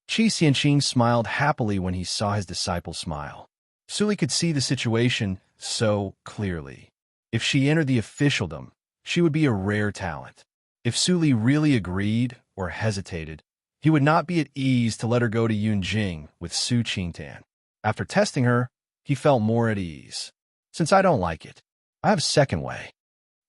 S1: Qi Xianqing smiled happily when he saw his disciple smile. Suli could see the situation so clearly. If she entered the officialdom, she would be a rare talent. If Suli really agreed or hesitated, he would not be at ease to let her go to Yunjing with Su Qingtan. After testing her, he felt more at ease. Since I don't like it, I have a second way.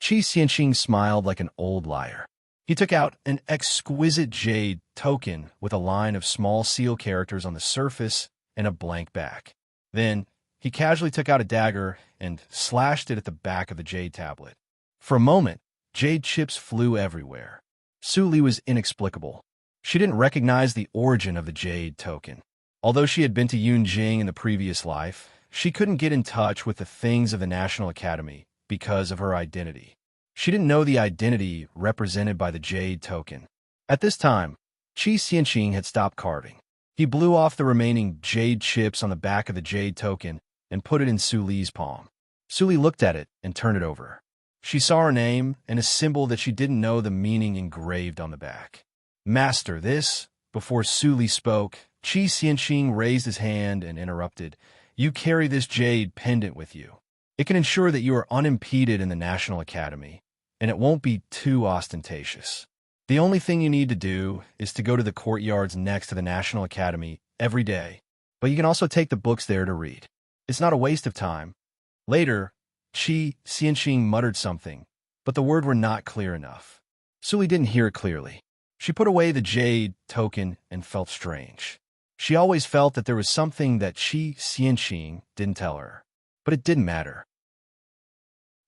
S1: Qi Xianqing smiled like an old liar. He took out an exquisite jade token with a line of small seal characters on the surface and a blank back. Then, he casually took out a dagger and slashed it at the back of the jade tablet. For a moment, jade chips flew everywhere. Suli was inexplicable. She didn't recognize the origin of the jade token. Although she had been to Yunjing in the previous life, she couldn't get in touch with the things of the National Academy because of her identity. She didn't know the identity represented by the jade token. At this time, Qi Xianqing had stopped carving. He blew off the remaining jade chips on the back of the jade token and put it in Suli's palm. Suli looked at it and turned it over. She saw her name and a symbol that she didn't know the meaning engraved on the back. Master, this. Before Suli spoke, Qi Xianqing raised his hand and interrupted. You carry this jade pendant with you. It can ensure that you are unimpeded in the National Academy, and it won't be too ostentatious. The only thing you need to do is to go to the courtyards next to the National Academy every day, but you can also take the books there to read. It's not a waste of time. Later, Qi Xianqing muttered something, but the words were not clear enough. Suli didn't hear it clearly. She put away the jade token and felt strange. She always felt that there was something that Qi Xianqing didn't tell her, but it didn't matter.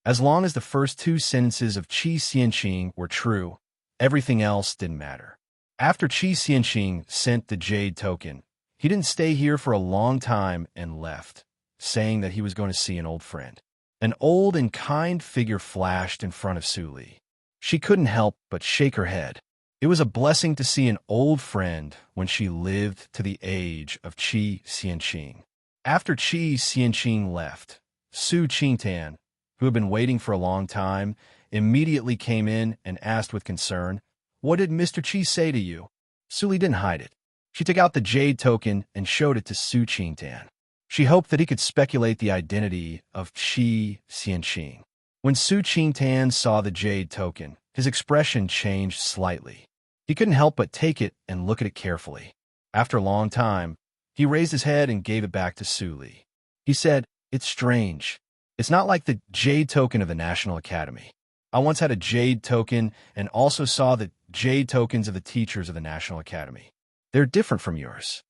S1: As long as the first two sentences of Qi Xianqing were true, everything else didn't matter. After Qi Xianqing sent the jade token, he didn't stay here for a long time and left, saying that he was going to see an old friend. An old and kind figure flashed in front of Suli. She couldn't help but shake her head. It was a blessing to see an old friend when she lived to the age of Qi Xianqing. After Qi Xianqing left, Su Qingtan, who had been waiting for a long time, immediately came in and asked with concern, "What did Mr. Qi say to you?" Suli didn't hide it. She took out the jade token and showed it to Su Qingtan. She hoped that he could speculate the identity of Qi Xianqing. When Su Qingtan saw the jade token, his expression changed slightly. He couldn't help but take it and look at it carefully. After a long time, he raised his head and gave it back to Suli. He said, "It's strange. It's not like the jade token of the National Academy. I once had a jade token and also saw the jade tokens of the teachers of the National Academy. They're different from yours."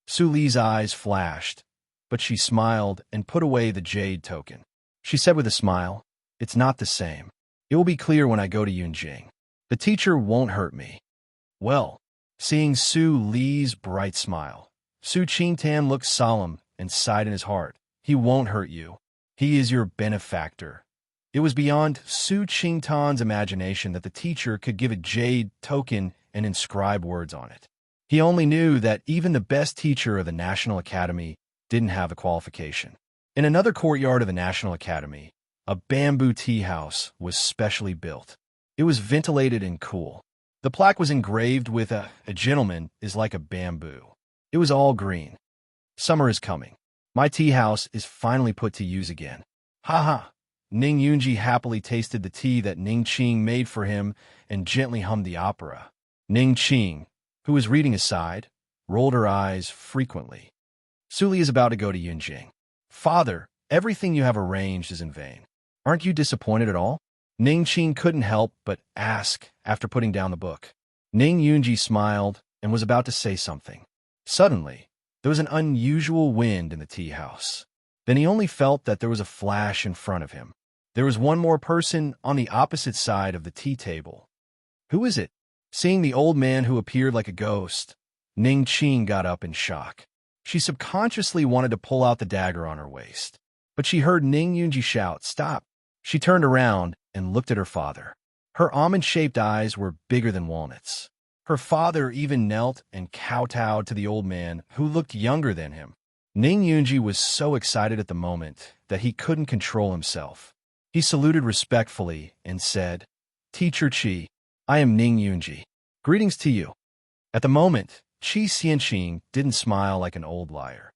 S1: Suli's eyes flashed, but she smiled and put away the jade token. She said with a smile, "It's not the same. It will be clear when I go to Yunjing. The teacher won't hurt me." Well, seeing Su Li's bright smile, Su Qingtan looked solemn and sighed in his heart. "He won't hurt you. He is your benefactor." It was beyond Su Qingtan's imagination that the teacher could give a jade token and inscribe words on it. He only knew that even the best teacher of the National Academy didn't have the qualification. In another courtyard of the National Academy, a bamboo tea house was specially built. It was ventilated and cool. The plaque was engraved with a gentleman is like a bamboo. It was all green. Summer is coming. My tea house is finally put to use again. Ha ha! Ning Yunji happily tasted the tea that Ning Qing made for him and gently hummed the opera. Ning Qing, who was reading aside, rolled her eyes frequently. Suli is about to go to Yunjing. "Father, everything you have arranged is in vain. Aren't you disappointed at all?" Ning Qing couldn't help but ask after putting down the book. Ning Yunji smiled and was about to say something. Suddenly, there was an unusual wind in the tea house. Then he only felt that there was a flash in front of him. There was one more person on the opposite side of the tea table. "Who is it?" Seeing the old man who appeared like a ghost, Ning Qing got up in shock. She subconsciously wanted to pull out the dagger on her waist, but she heard Ning Yunji shout, "Stop!" She turned around and looked at her father. Her almond-shaped eyes were bigger than walnuts. Her father even knelt and kowtowed to the old man, who looked younger than him. Ning Yunji was so excited at the moment that he couldn't control himself. He saluted respectfully and said, "Teacher Qi, I am Ning Yunji. Greetings to you." At the moment, Qi Xianqing didn't smile like an old liar.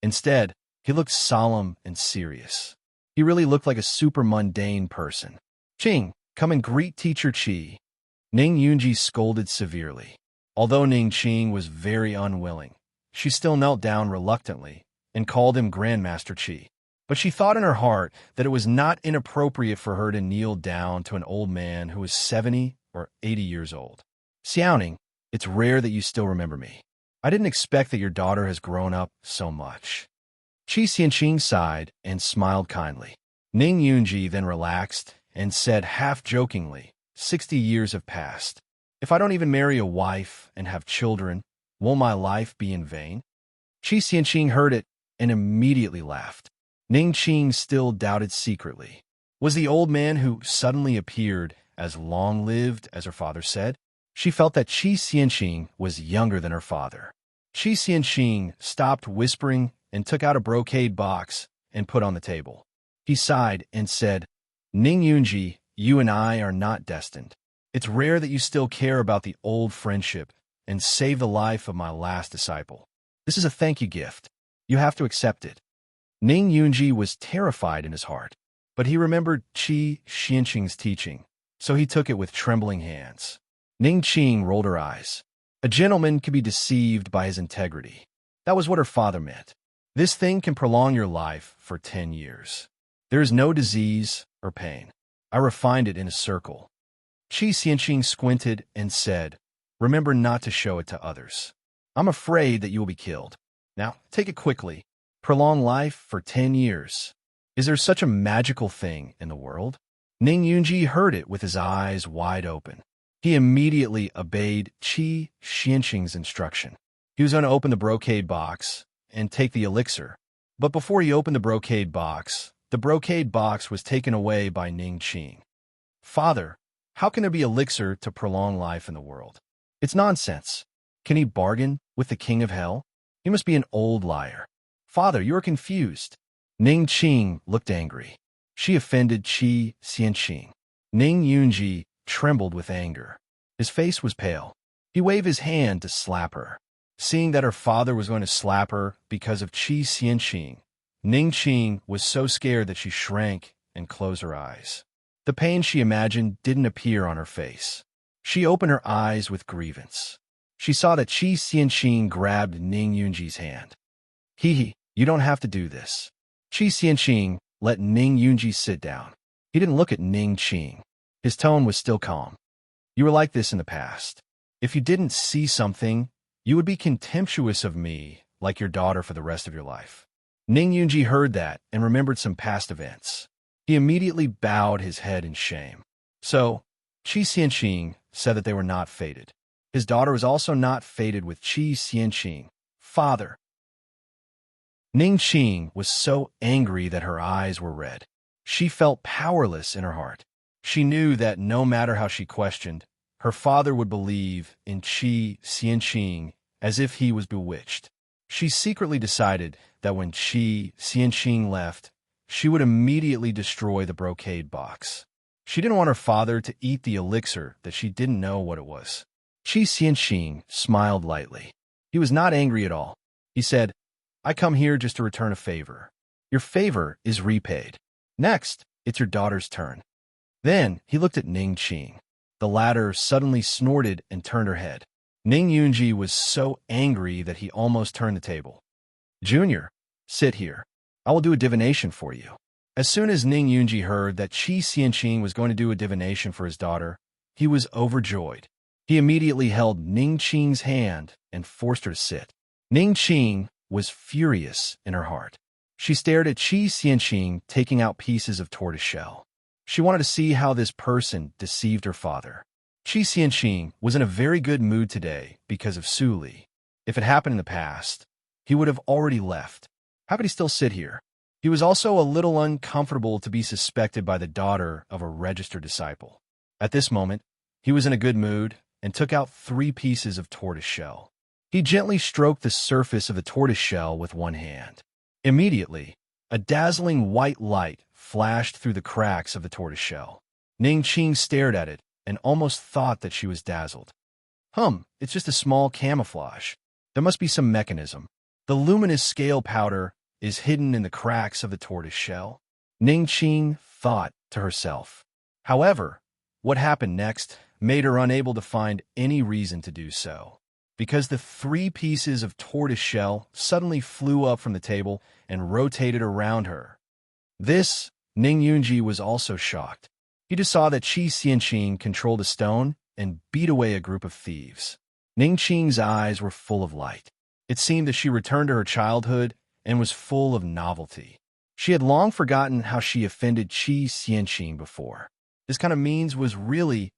S1: Instead, he looked solemn and serious. He really looked like a super mundane person. "Qing, come and greet Teacher Qi." Ning Yunji scolded severely. Although Ning Qing was very unwilling, she still knelt down reluctantly and called him Grandmaster Qi. But she thought in her heart that it was not inappropriate for her to kneel down to an old man who was 70 or 80 years old. "Xiaoning, it's rare that you still remember me. I didn't expect that your daughter has grown up so much." Qi Xianqing sighed and smiled kindly. Ning Yunji then relaxed and said half-jokingly, 60 years have passed. If I don't even marry a wife and have children, won't my life be in vain?" Qi Xianqing heard it and immediately laughed. Ning Qing still doubted secretly. Was the old man who suddenly appeared as long-lived as her father said? She felt that Qi Xianqing was younger than her father. Qi Xianqing stopped whispering and took out a brocade box and put on the table. He sighed and said, "Ning Yunji, you and I are not destined. It's rare that you still care about the old friendship and save the life of my last disciple. This is a thank you gift. You have to accept it." Ning Yunji was terrified in his heart, but he remembered Qi Xianqing's teaching, so he took it with trembling hands. Ning Qing rolled her eyes. A gentleman can be deceived by his integrity. That was what her father meant. This thing can prolong your life for 10 years. There is no disease or pain. I refined it in a circle. Qi Xianqing squinted and said, "Remember not to show it to others. I'm afraid that you will be killed. Now, take it quickly. Prolong life for 10 years. Is there such a magical thing in the world?" Ning Yunji heard it with his eyes wide open. He immediately obeyed Qi Xianqing's instruction. He was going to open the brocade box and take the elixir. But before he opened the brocade box was taken away by Ning Qing. "Father, how can there be elixir to prolong life in the world? It's nonsense. Can he bargain with the king of hell? He must be an old liar. Father, you are confused." Ning Qing looked angry. She offended Qi Xianqing. Ning Yunji trembled with anger. His face was pale. He waved his hand to slap her. Seeing that her father was going to slap her because of Qi Xianqing, Ning Qing was so scared that she shrank and closed her eyes. The pain she imagined didn't appear on her face. She opened her eyes with grievance. She saw that Qi Xianqing grabbed Ning Yunji's hand. "Hee, you don't have to do this." Qi Xianqing let Ning Yunji sit down. He didn't look at Ning Qing. His tone was still calm. "You were like this in the past. If you didn't see something, you would be contemptuous of me like your daughter for the rest of your life." Ning Yunji heard that and remembered some past events. He immediately bowed his head in shame. So, Qi Xianqing said that they were not fated. His daughter was also not fated with Qi Xianqing. "Father." Ning Qing was so angry that her eyes were red. She felt powerless in her heart. She knew that no matter how she questioned, her father would believe in Qi Xianqing as if he was bewitched. She secretly decided that when Qi Xianqing left, she would immediately destroy the brocade box. She didn't want her father to eat the elixir that she didn't know what it was. Qi Xianqing smiled lightly. He was not angry at all. He said, "I come here just to return a favor. Your favor is repaid. Next, it's your daughter's turn." Then he looked at Ning Qing. The latter suddenly snorted and turned her head. Ning Yunji was so angry that he almost turned the table. "Junior, sit here. I will do a divination for you." As soon as Ning Yunji heard that Qi Xianqing was going to do a divination for his daughter, he was overjoyed. He immediately held Ning Qing's hand and forced her to sit. Ning Qing was furious in her heart. She stared at Qi Xianqing taking out pieces of tortoiseshell. She wanted to see how this person deceived her father. Qi Xianqing was in a very good mood today because of Su Li. If it happened in the past, he would have already left. How could he still sit here? He was also a little uncomfortable to be suspected by the daughter of a registered disciple. At this moment, he was in a good mood and took out 3 pieces of tortoiseshell. He gently stroked the surface of the tortoiseshell with one hand. Immediately, a dazzling white light flashed through the cracks of the tortoiseshell. Ning Qing stared at it and almost thought that she was dazzled. It's just a small camouflage. There must be some mechanism. The luminous scale powder is hidden in the cracks of the tortoise shell, Ning Qing thought to herself. However, what happened next made her unable to find any reason to do so, because the 3 pieces of tortoise shell suddenly flew up from the table and rotated around her. This, Ning Yunji was also shocked. He just saw that Qi Xianqing controlled a stone and beat away a group of thieves. Ning Qing's eyes were full of light. It seemed that she returned to her childhood and was full of novelty. She had long forgotten how she offended Qi Xianqing before. This kind of means was really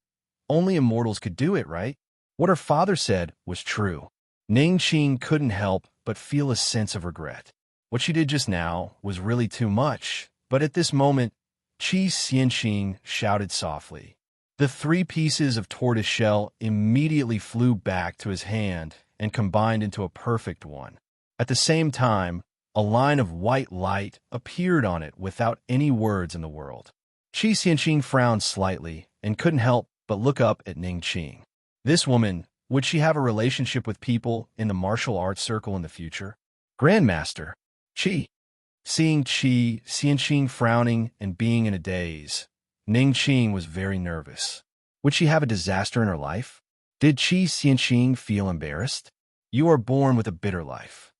S1: only immortals could do it, right? What her father said was true. Ning Qing couldn't help but feel a sense of regret. What she did just now was really too much, but at this moment, Qi Xianqing shouted softly. The 3 pieces of tortoise shell immediately flew back to his hand and combined into a perfect one. At the same time, a line of white light appeared on it without any words in the world. Qi Xianqing frowned slightly and couldn't help but look up at Ning Qing. This woman, would she have a relationship with people in the martial arts circle in the future? Grandmaster, Qi. Seeing Qi Xianqing frowning and being in a daze, Ning Qing was very nervous. Would she have a disaster in her life? Did Qi Xianqing feel embarrassed? You are born with a bitter life.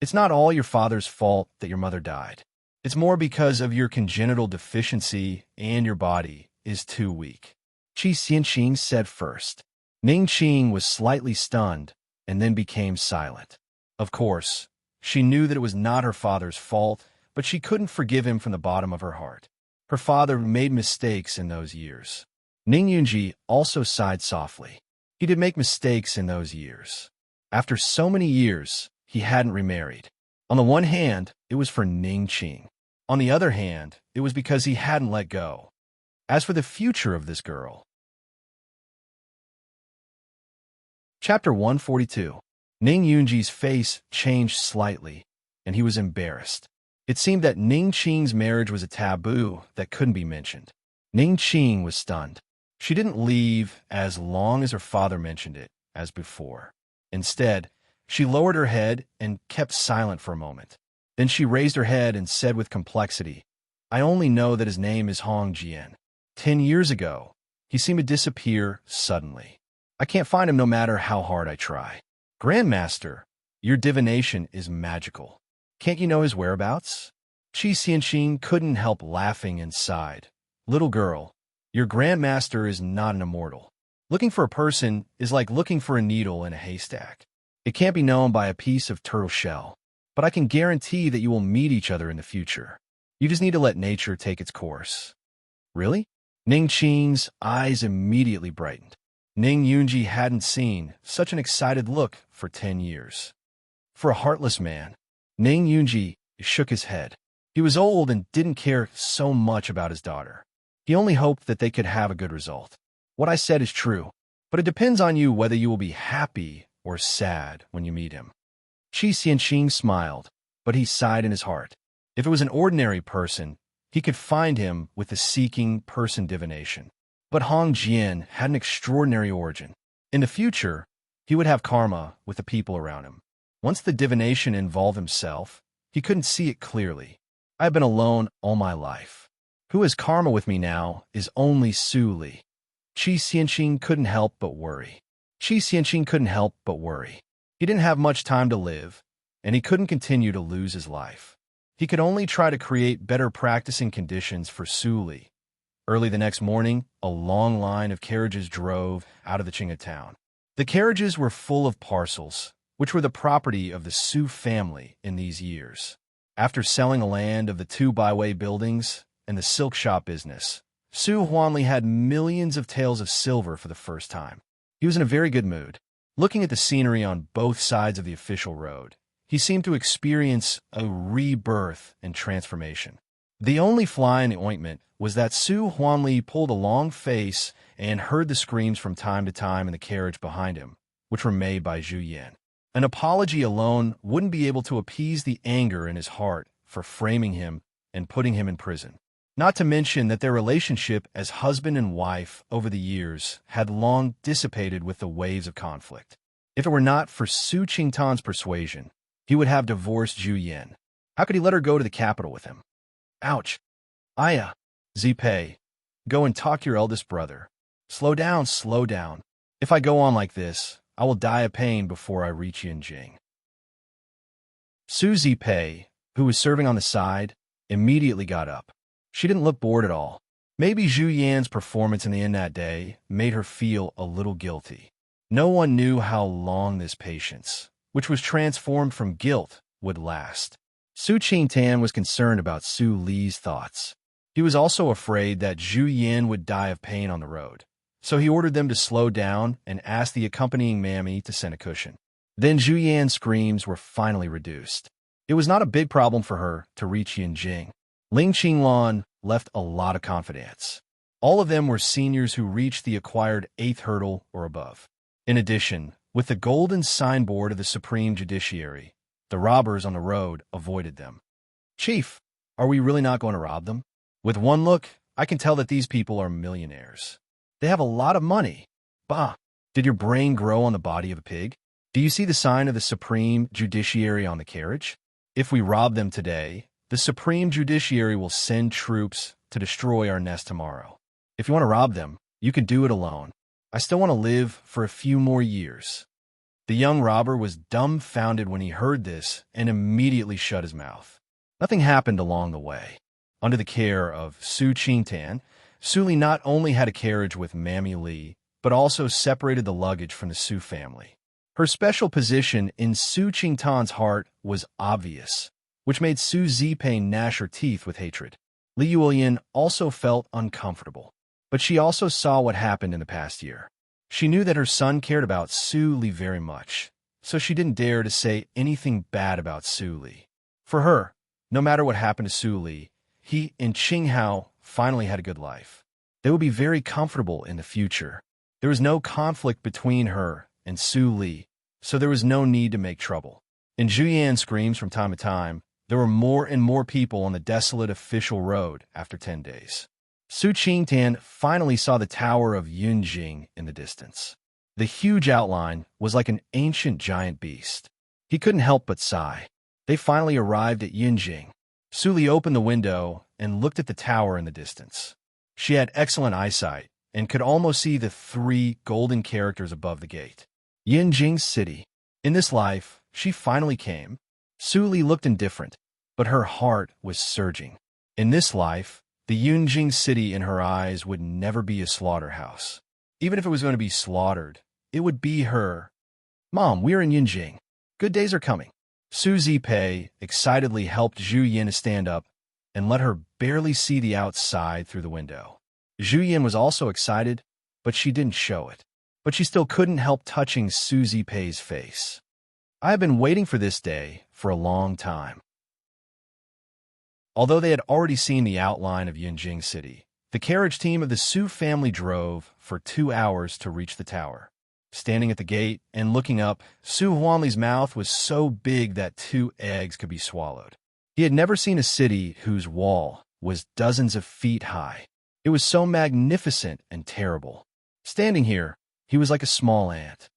S1: It's not all your father's fault that your mother died. It's more because of your congenital deficiency and your body is too weak. Qi Xianqing said first. Ning Qing was slightly stunned and then became silent. Of course, she knew that it was not her father's fault, but she couldn't forgive him from the bottom of her heart. Her father made mistakes in those years. Ning Yunji also sighed softly. He did make mistakes in those years. After so many years, he hadn't remarried. On the one hand, it was for Ning Qing. On the other hand, it was because he hadn't let go. As for the future of this girl. Chapter 142. Ning Yunji's face changed slightly, and he was embarrassed. It seemed that Ning Qing's marriage was a taboo that couldn't be mentioned. Ning Qing was stunned. She didn't leave as long as her father mentioned it, as before. Instead, she lowered her head and kept silent for a moment. Then she raised her head and said with complexity, I only know that his name is Hong Jian. 10 years ago, he seemed to disappear suddenly. I can't find him no matter how hard I try. Grandmaster, your divination is magical. Can't you know his whereabouts? Qi Xianqing couldn't help laughing and sighed. Little girl, your grandmaster is not an immortal. Looking for a person is like looking for a needle in a haystack. It can't be known by a piece of turtle shell. But I can guarantee that you will meet each other in the future. You just need to let nature take its course. Really? Ning Qing's eyes immediately brightened. Ning Yunji hadn't seen such an excited look for 10 years. For a heartless man, Ning Yunji shook his head. He was old and didn't care so much about his daughter. He only hoped that they could have a good result. What I said is true, but it depends on you whether you will be happy or sad when you meet him. Qi Xianqing smiled, but he sighed in his heart. If it was an ordinary person, he could find him with the seeking person divination. But Hong Jian had an extraordinary origin. In the future, he would have karma with the people around him. Once the divination involved himself, he couldn't see it clearly. I have been alone all my life. Who has karma with me now is only Su Li. Qi Xianqing couldn't help but worry. Qi Xianqing couldn't help but worry. He didn't have much time to live, and he couldn't continue to lose his life. He could only try to create better practicing conditions for Su Li. Early the next morning, a long line of carriages drove out of the Qinghe town. The carriages were full of parcels, which were the property of the Su family in these years. After selling the land of the 2 byway buildings and the silk shop business, Su Huanli had millions of taels of silver for the first time. He was in a very good mood. Looking at the scenery on both sides of the official road, he seemed to experience a rebirth and transformation. The only fly in the ointment was that Su Huanli pulled a long face and heard the screams from time to time in the carriage behind him, which were made by Zhu Yan. An apology alone wouldn't be able to appease the anger in his heart for framing him and putting him in prison. Not to mention that their relationship as husband and wife over the years had long dissipated with the waves of conflict. If it were not for Su Qingtan's persuasion, he would have divorced Zhu Yan. How could he let her go to the capital with him? Ouch. Aya, Zipei, go and talk to your eldest brother. Slow down, slow down. If I go on like this, I will die of pain before I reach Yinjing. Su Zipei, who was serving on the side, immediately got up. She didn't look bored at all. Maybe Zhu Yan's performance in the inn that day made her feel a little guilty. No one knew how long this patience, which was transformed from guilt, would last. Su Qingtan was concerned about Su Li's thoughts. He was also afraid that Zhu Yan would die of pain on the road, so he ordered them to slow down and asked the accompanying mammy to send a cushion. Then Zhu Yan's screams were finally reduced. It was not a big problem for her to reach Yinjing. Ling Qinglan left a lot of confidence. All of them were seniors who reached the acquired 8th hurdle or above. In addition, with the golden signboard of the Supreme Judiciary, the robbers on the road avoided them. Chief, are we really not going to rob them? With one look, I can tell that these people are millionaires. They have a lot of money. Bah, did your brain grow on the body of a pig? Do you see the sign of the Supreme Judiciary on the carriage? If we rob them today, the Supreme Judiciary will send troops to destroy our nest tomorrow. If you want to rob them, you can do it alone. I still want to live for a few more years. The young robber was dumbfounded when he heard this and immediately shut his mouth. Nothing happened along the way. Under the care of Su Qingtan, Su Li not only had a carriage with Mammy Li, but also separated the luggage from the Su family. Her special position in Su Qingtan's heart was obvious, which made Su Zipei gnash her teeth with hatred. Li Yulian also felt uncomfortable, but she also saw what happened in the past year. She knew that her son cared about Su Li very much, so she didn't dare to say anything bad about Su Li. For her, no matter what happened to Su Li, he and Qinghao finally had a good life. They would be very comfortable in the future. There was no conflict between her and Su Li, so there was no need to make trouble. In Zhu Yan's screams from time to time, there were more and more people on the desolate official road after 10 days. Su Qingtan finally saw the tower of Yunjing in the distance. The huge outline was like an ancient giant beast. He couldn't help but sigh. They finally arrived at Yunjing. Su Li opened the window and looked at the tower in the distance. She had excellent eyesight and could almost see the 3 golden characters above the gate. Yunjing City. In this life, she finally came. Su Li looked indifferent, but her heart was surging. In this life, the Yunjing City in her eyes would never be a slaughterhouse. Even if it was going to be slaughtered, it would be her. Mom, we're in Yunjing. Good days are coming. Su Zipei excitedly helped Zhu Yan to stand up and let her barely see the outside through the window. Zhu Yan was also excited, but she didn't show it. But she still couldn't help touching Su Zipei's face. I have been waiting for this day for a long time. Although they had already seen the outline of Yunjing City, the carriage team of the Su family drove for 2 hours to reach the tower. Standing at the gate and looking up, Su Huanli's mouth was so big that 2 eggs could be swallowed. He had never seen a city whose wall was dozens of feet high. It was so magnificent and terrible. Standing here, he was like a small ant.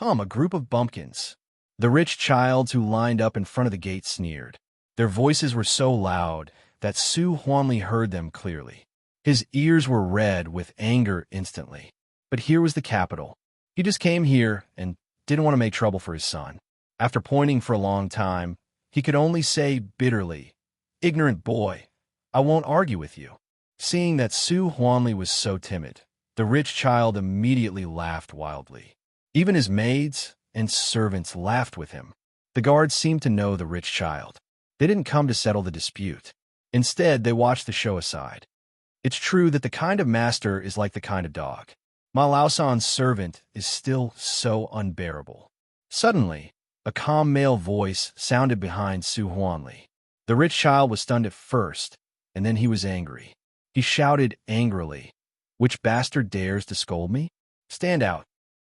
S1: A group of bumpkins. The rich childs who lined up in front of the gate sneered. Their voices were so loud that Su Huanli heard them clearly. His ears were red with anger instantly. But here was the capital. He just came here and didn't want to make trouble for his son. After pointing for a long time, he could only say bitterly, "Ignorant boy, I won't argue with you." Seeing that Su Huanli was so timid, the rich child immediately laughed wildly. Even his maids and servants laughed with him. The guards seemed to know the rich child. They didn't come to settle the dispute. Instead, they watched the show aside. It's true that the kind of master is like the kind of dog. Ma Laosan's servant is still so unbearable. Suddenly, a calm male voice sounded behind Su Huanli. The rich child was stunned at first, and then he was angry. He shouted angrily, "Which bastard dares to scold me? Stand out."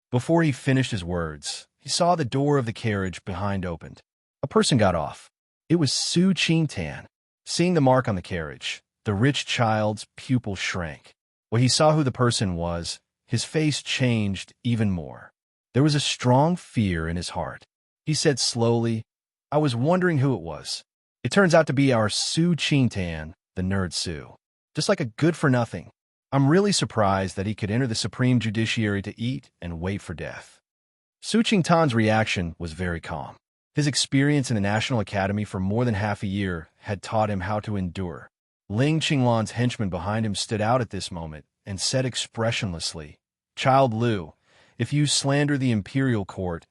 S1: Before he finished his words, he saw the door of the carriage behind opened. A person got off. It was Su Qingtan. Seeing the mark on the carriage, The rich child's pupil shrank. When he saw who the person was, his face changed even more. There was a strong fear in his heart. He said slowly, "I was wondering who it was. It turns out to be our Su Qingtan, the nerd Su. Just like a good-for-nothing. I'm really surprised that he could enter the Supreme Judiciary to eat and wait for death." Su Qingtan's reaction was very calm. His experience in the National Academy for more than half a year had taught him how to endure. Ling Qinglan's henchman behind him stood out at this moment and said expressionlessly, "Child Lu, if you slander the imperial court,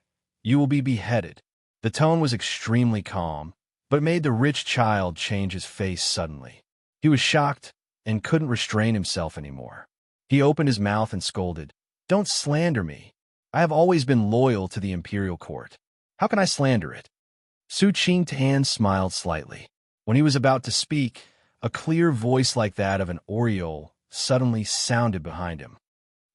S1: you will be beheaded." The tone was extremely calm, but made the rich child change his face suddenly. He was shocked and couldn't restrain himself anymore. He opened his mouth and scolded, "Don't slander me. I have always been loyal to the imperial court. How can I slander it?" Su Qingtan smiled slightly. When he was about to speak, a clear voice like that of an oriole suddenly sounded behind him.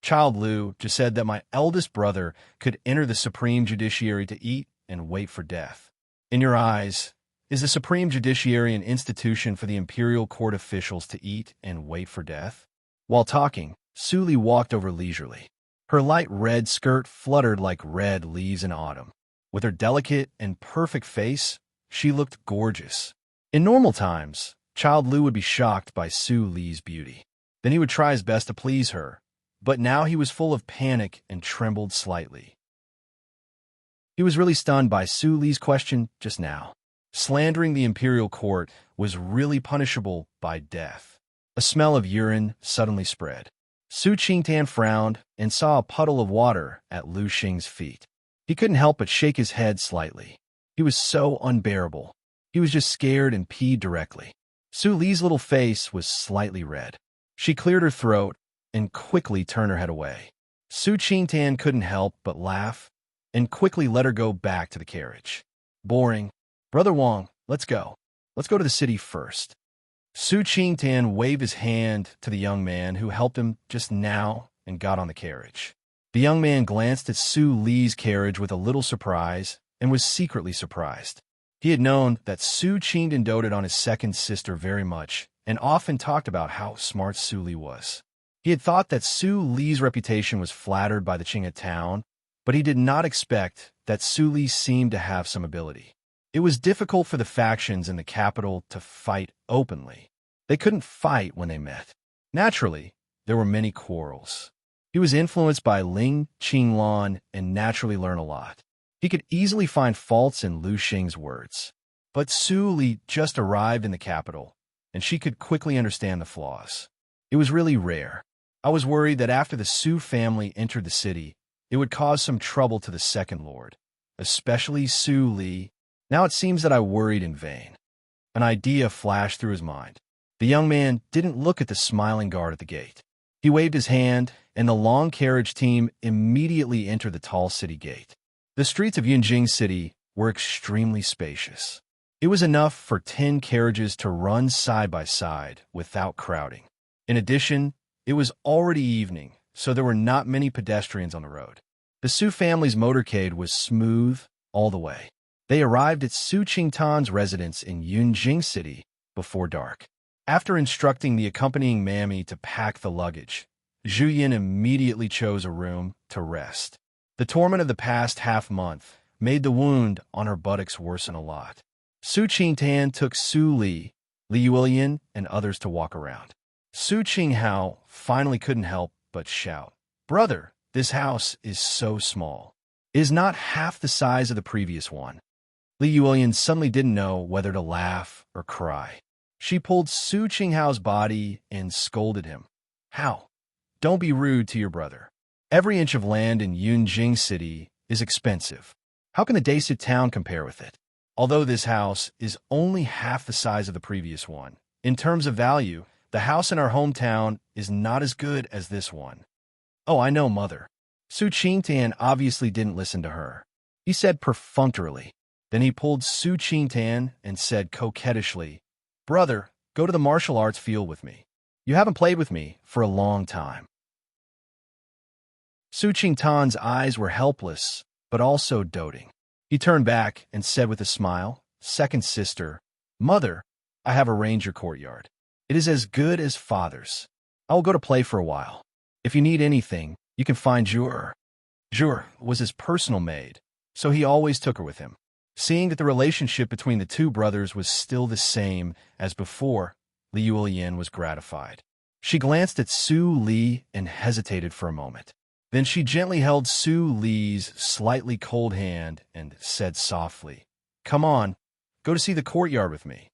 S1: "Child Lu just said that my eldest brother could enter the Supreme Judiciary to eat and wait for death. In your eyes, is the Supreme Judiciary an institution for the imperial court officials to eat and wait for death?" While talking, Su Li walked over leisurely. Her light red skirt fluttered like red leaves in autumn. With her delicate and perfect face, she looked gorgeous. In normal times, Child Lu would be shocked by Su Li's beauty. Then he would try his best to please her, but now he was full of panic and trembled slightly. He was really stunned by Su Li's question just now. Slandering the imperial court was really punishable by death. A smell of urine suddenly spread. Su Qingtan frowned and saw a puddle of water at Lu Xing's feet. He couldn't help but shake his head slightly. He was so unbearable. He was just scared and peed directly. Su Li's little face was slightly red. She cleared her throat and quickly turned her head away. Su Qingtan couldn't help but laugh and quickly let her go back to the carriage. "Boring. Brother Wang, let's go. Let's go to the city first." Su Qingtan waved his hand to the young man who helped him just now and got on the carriage. The young man glanced at Su Li's carriage with a little surprise and was secretly surprised. He had known that Su Qingtan doted on his second sister very much and often talked about how smart Su Li was. He had thought that Su Li's reputation was flattered by the Qinghe town, but he did not expect that Su Li seemed to have some ability. It was difficult for the factions in the capital to fight openly. They couldn't fight when they met. Naturally, there were many quarrels. He was influenced by Ling Qinglan and naturally learned a lot. He could easily find faults in Lu Xing's words. But Su Li just arrived in the capital, and she could quickly understand the flaws. It was really rare. I was worried that after the Su family entered the city, it would cause some trouble to the second lord, especially Su Li. Now it seems that I worried in vain. An idea flashed through his mind. The young man didn't look at the smiling guard at the gate. He waved his hand, and the long carriage team immediately entered the tall city gate. The streets of Yunjing City were extremely spacious. It was enough for 10 carriages to run side by side without crowding. In addition, it was already evening, so there were not many pedestrians on the road. The Su family's motorcade was smooth all the way. They arrived at Su Qingtan's residence in Yunjing City before dark. After instructing the accompanying mammy to pack the luggage, Zhu Yin immediately chose a room to rest. The torment of the past half-month made the wound on her buttocks worsen a lot. Su Qingtan took Su Li, Li Yulian, and others to walk around. Su Qinghao finally couldn't help but shout, "Brother, this house is so small. It is not half the size of the previous one." Li Yulian suddenly didn't know whether to laugh or cry. She pulled Su Qinghao's body and scolded him. "How? Don't be rude to your brother. Every inch of land in Yunjing City is expensive. How can the Dasit town compare with it? Although this house is only half the size of the previous one, in terms of value, the house in our hometown is not as good as this one." "Oh, I know, mother." Su Qingtan obviously didn't listen to her. He said perfunctorily. Then he pulled Su Qingtan and said coquettishly, "Brother, go to the martial arts field with me. You haven't played with me for a long time." Su Qingtan's eyes were helpless, but also doting. He turned back and said with a smile, "Second sister, mother, I have arranged your courtyard. It is as good as father's. I will go to play for a while. If you need anything, you can find Jur. Jur was his personal maid, so he always took her with him. Seeing that the relationship between the two brothers was still the same as before, Liu Yin was gratified. She glanced at Su Li and hesitated for a moment. Then she gently held Su Li's slightly cold hand and said softly, "Come on, go to see the courtyard with me."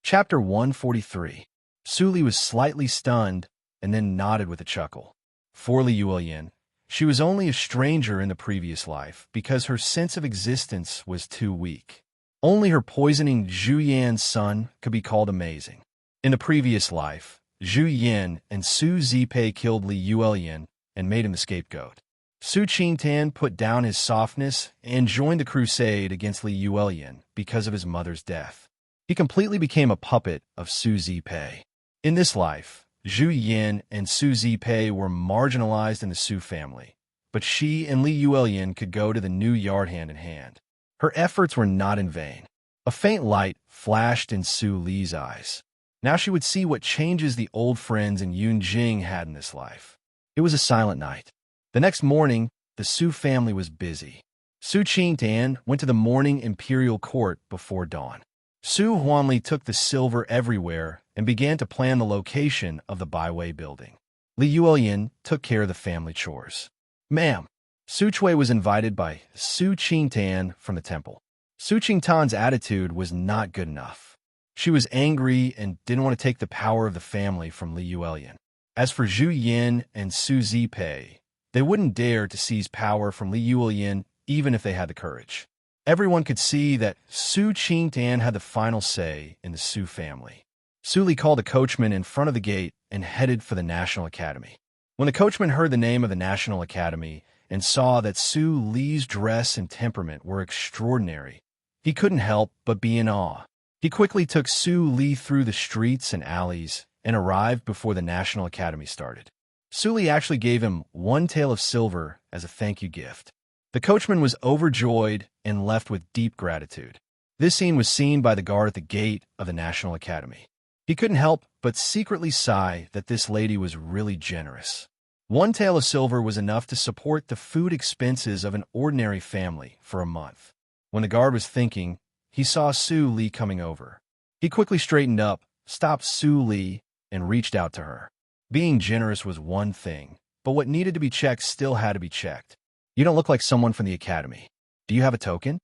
S1: Chapter 143. Su Li was slightly stunned and then nodded with a chuckle. For Liu Yin, she was only a stranger in the previous life because her sense of existence was too weak. Only her poisoning Zhu Yan's son could be called amazing. In the previous life, Zhu Yan and Su Zipei killed Liu Yin and made him the scapegoat. Su Qingtan put down his softness and joined the crusade against Liu Yin because of his mother's death. He completely became a puppet of Su Zipei. In this life, Zhu Yan and Su Zipei were marginalized in the Su family, but she and Liu Yin could go to the new yard hand in hand. Her efforts were not in vain. A faint light flashed in Su Li's eyes. Now she would see what changes the old friends in Yunjing had in this life. It was a silent night. The next morning, the Su family was busy. Su Qingtan went to the morning imperial court before dawn. Su Huanli took the silver everywhere and began to plan the location of the Baiwei building. Liu Yin took care of the family chores. "Ma'am." Su Chui was invited by Su Qingtan from the temple. Su Qingtan's attitude was not good enough. She was angry and didn't want to take the power of the family from Liu Yin. As for Zhu Yin and Su Zipei, they wouldn't dare to seize power from Liu Yin even if they had the courage. Everyone could see that Su Qingtan had the final say in the Su family. Su Li called a coachman in front of the gate and headed for the National Academy. When the coachman heard the name of the National Academy and saw that Su Li's dress and temperament were extraordinary, he couldn't help but be in awe. He quickly took Su Li through the streets and alleys and arrived before the National Academy started. Su Li actually gave him one tael of silver as a thank you gift. The coachman was overjoyed and left with deep gratitude. This scene was seen by the guard at the gate of the National Academy. He couldn't help but secretly sigh that this lady was really generous. One tael of silver was enough to support the food expenses of an ordinary family for a month. When the guard was thinking, he saw Su Li coming over. He quickly straightened up, stopped Su Li, and reached out to her. Being generous was one thing, but what needed to be checked still had to be checked. "You don't look like someone from the academy. Do you have a token?"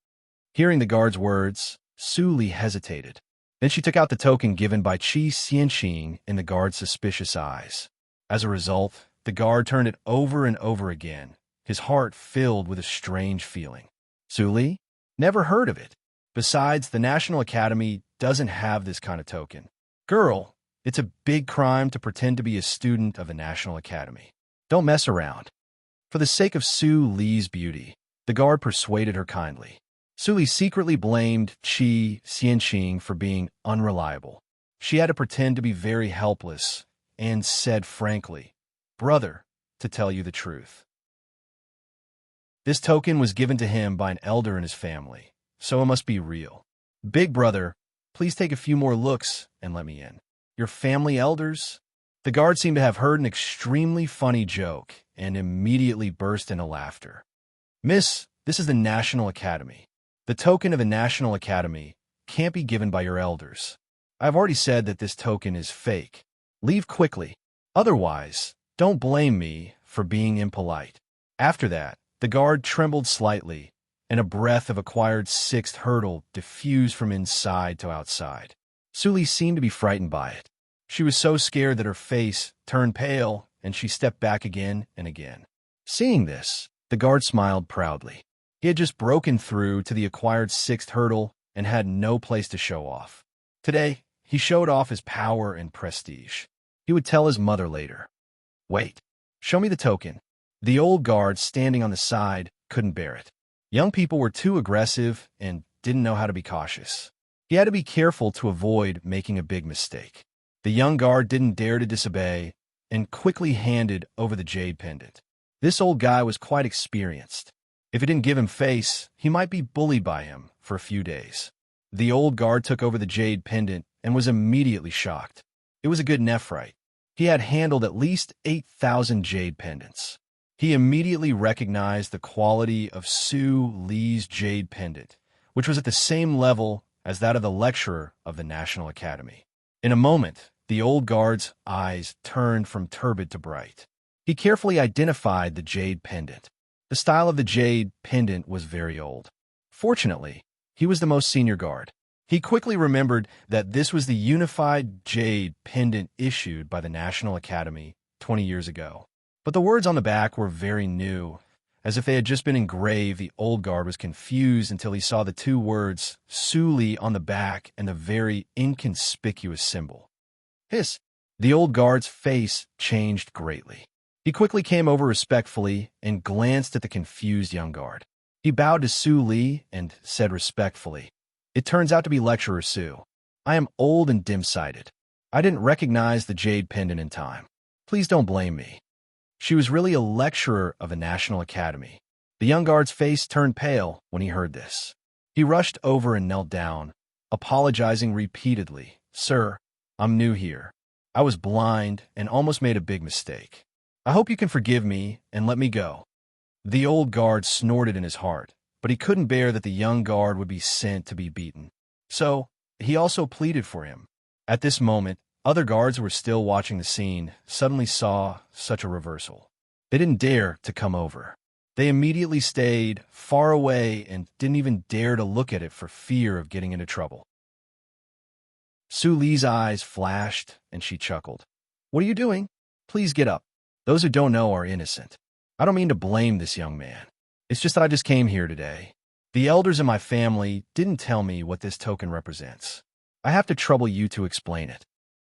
S1: Hearing the guard's words, Su Li hesitated. Then she took out the token given by Qi Xianqing in the guard's suspicious eyes. As a result, the guard turned it over and over again, his heart filled with a strange feeling. Su Li? Never heard of it. Besides, the National Academy doesn't have this kind of token. Girl, it's a big crime to pretend to be a student of the National Academy. Don't mess around. For the sake of Su Li's beauty, the guard persuaded her kindly. Su Li secretly blamed Qi Xianqing for being unreliable. She had to pretend to be very helpless and said frankly, "Brother, to tell you the truth. This token was given to him by an elder in his family, so it must be real. Big brother, please take a few more looks and let me in." "Your family elders?" The guard seemed to have heard an extremely funny joke and immediately burst into laughter. "Miss, this is the National Academy. The token of the National Academy can't be given by your elders. I've already said that this token is fake. Leave quickly. Otherwise, don't blame me for being impolite." After that, the guard trembled slightly, and a breath of acquired sixth hurdle diffused from inside to outside. Su Li seemed to be frightened by it. She was so scared that her face turned pale, and she stepped back again and again. Seeing this, the guard smiled proudly. He had just broken through to the acquired sixth hurdle and had no place to show off. Today, he showed off his power and prestige. He would tell his mother later. "Wait, show me the token." The old guard standing on the side couldn't bear it. Young people were too aggressive and didn't know how to be cautious. He had to be careful to avoid making a big mistake. The young guard didn't dare to disobey and quickly handed over the jade pendant. This old guy was quite experienced. If he didn't give him face, he might be bullied by him for a few days. The old guard took over the jade pendant and was immediately shocked. It was a good nephrite. He had handled at least 8,000 jade pendants. He immediately recognized the quality of Su Li's jade pendant, which was at the same level as that of the lecturer of the National Academy. In a moment, the old guard's eyes turned from turbid to bright. He carefully identified the jade pendant. The style of the jade pendant was very old. Fortunately, he was the most senior guard. He quickly remembered that this was the unified jade pendant issued by the National Academy 20 years ago. But the words on the back were very new. As if they had just been engraved, the old guard was confused until he saw the two words Su Li on the back and the very inconspicuous symbol. The old guard's face changed greatly. He quickly came over respectfully and glanced at the confused young guard. He bowed to Su Li and said respectfully, "It turns out to be Lecturer Su. I am old and dim-sighted. I didn't recognize the jade pendant in time. Please don't blame me." She was really a lecturer of a National Academy. The young guard's face turned pale when he heard this. He rushed over and knelt down, apologizing repeatedly. "Sir, I'm new here. I was blind and almost made a big mistake. I hope you can forgive me and let me go." The old guard snorted in his heart, but he couldn't bear that the young guard would be sent to be beaten. So, he also pleaded for him. At this moment, other guards who were still watching the scene suddenly saw such a reversal. They didn't dare to come over. They immediately stayed far away and didn't even dare to look at it for fear of getting into trouble. Su Li's eyes flashed and she chuckled. "What are you doing? Please get up. Those who don't know are innocent. I don't mean to blame this young man. It's just that I just came here today. The elders in my family didn't tell me what this token represents. I have to trouble you to explain it."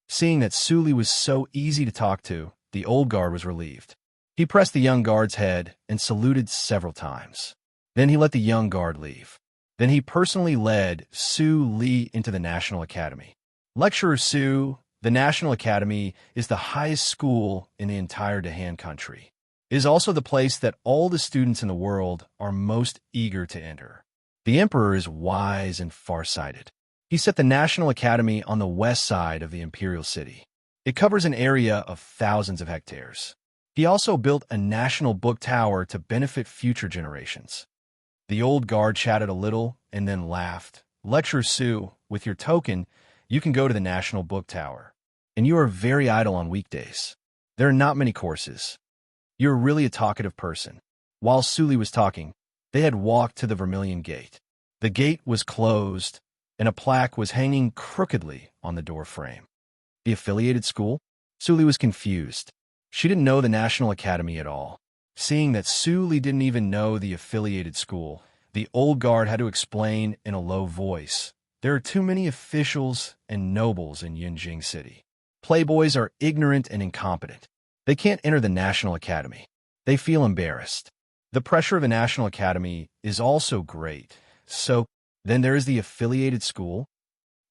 S1: Seeing that Su Li was so easy to talk to, the old guard was relieved. He pressed the young guard's head and saluted several times. Then he let the young guard leave. Then he personally led Su Li into the National Academy. Lecturer Su, the National Academy is the highest school in the entire Dahan country. It is also the place that all the students in the world are most eager to enter. The emperor is wise and farsighted. He set the National Academy on the west side of the imperial city. It covers an area of thousands of hectares. He also built a national book tower to benefit future generations. The old guard chatted a little and then laughed. "Lecturer Su, with your token, you can go to the National Book Tower. And you are very idle on weekdays. There are not many courses. You're really a talkative person." While Su Li was talking, they had walked to the Vermilion Gate. The gate was closed, and a plaque was hanging crookedly on the door frame. The affiliated school? Su Li was confused. She didn't know the National Academy at all. Seeing that Su Li didn't even know the affiliated school, the old guard had to explain in a low voice, "There are too many officials and nobles in Yunjing City. Playboys are ignorant and incompetent. They can't enter the National Academy. They feel embarrassed. The pressure of the National Academy is also great. So, then there is the affiliated school?"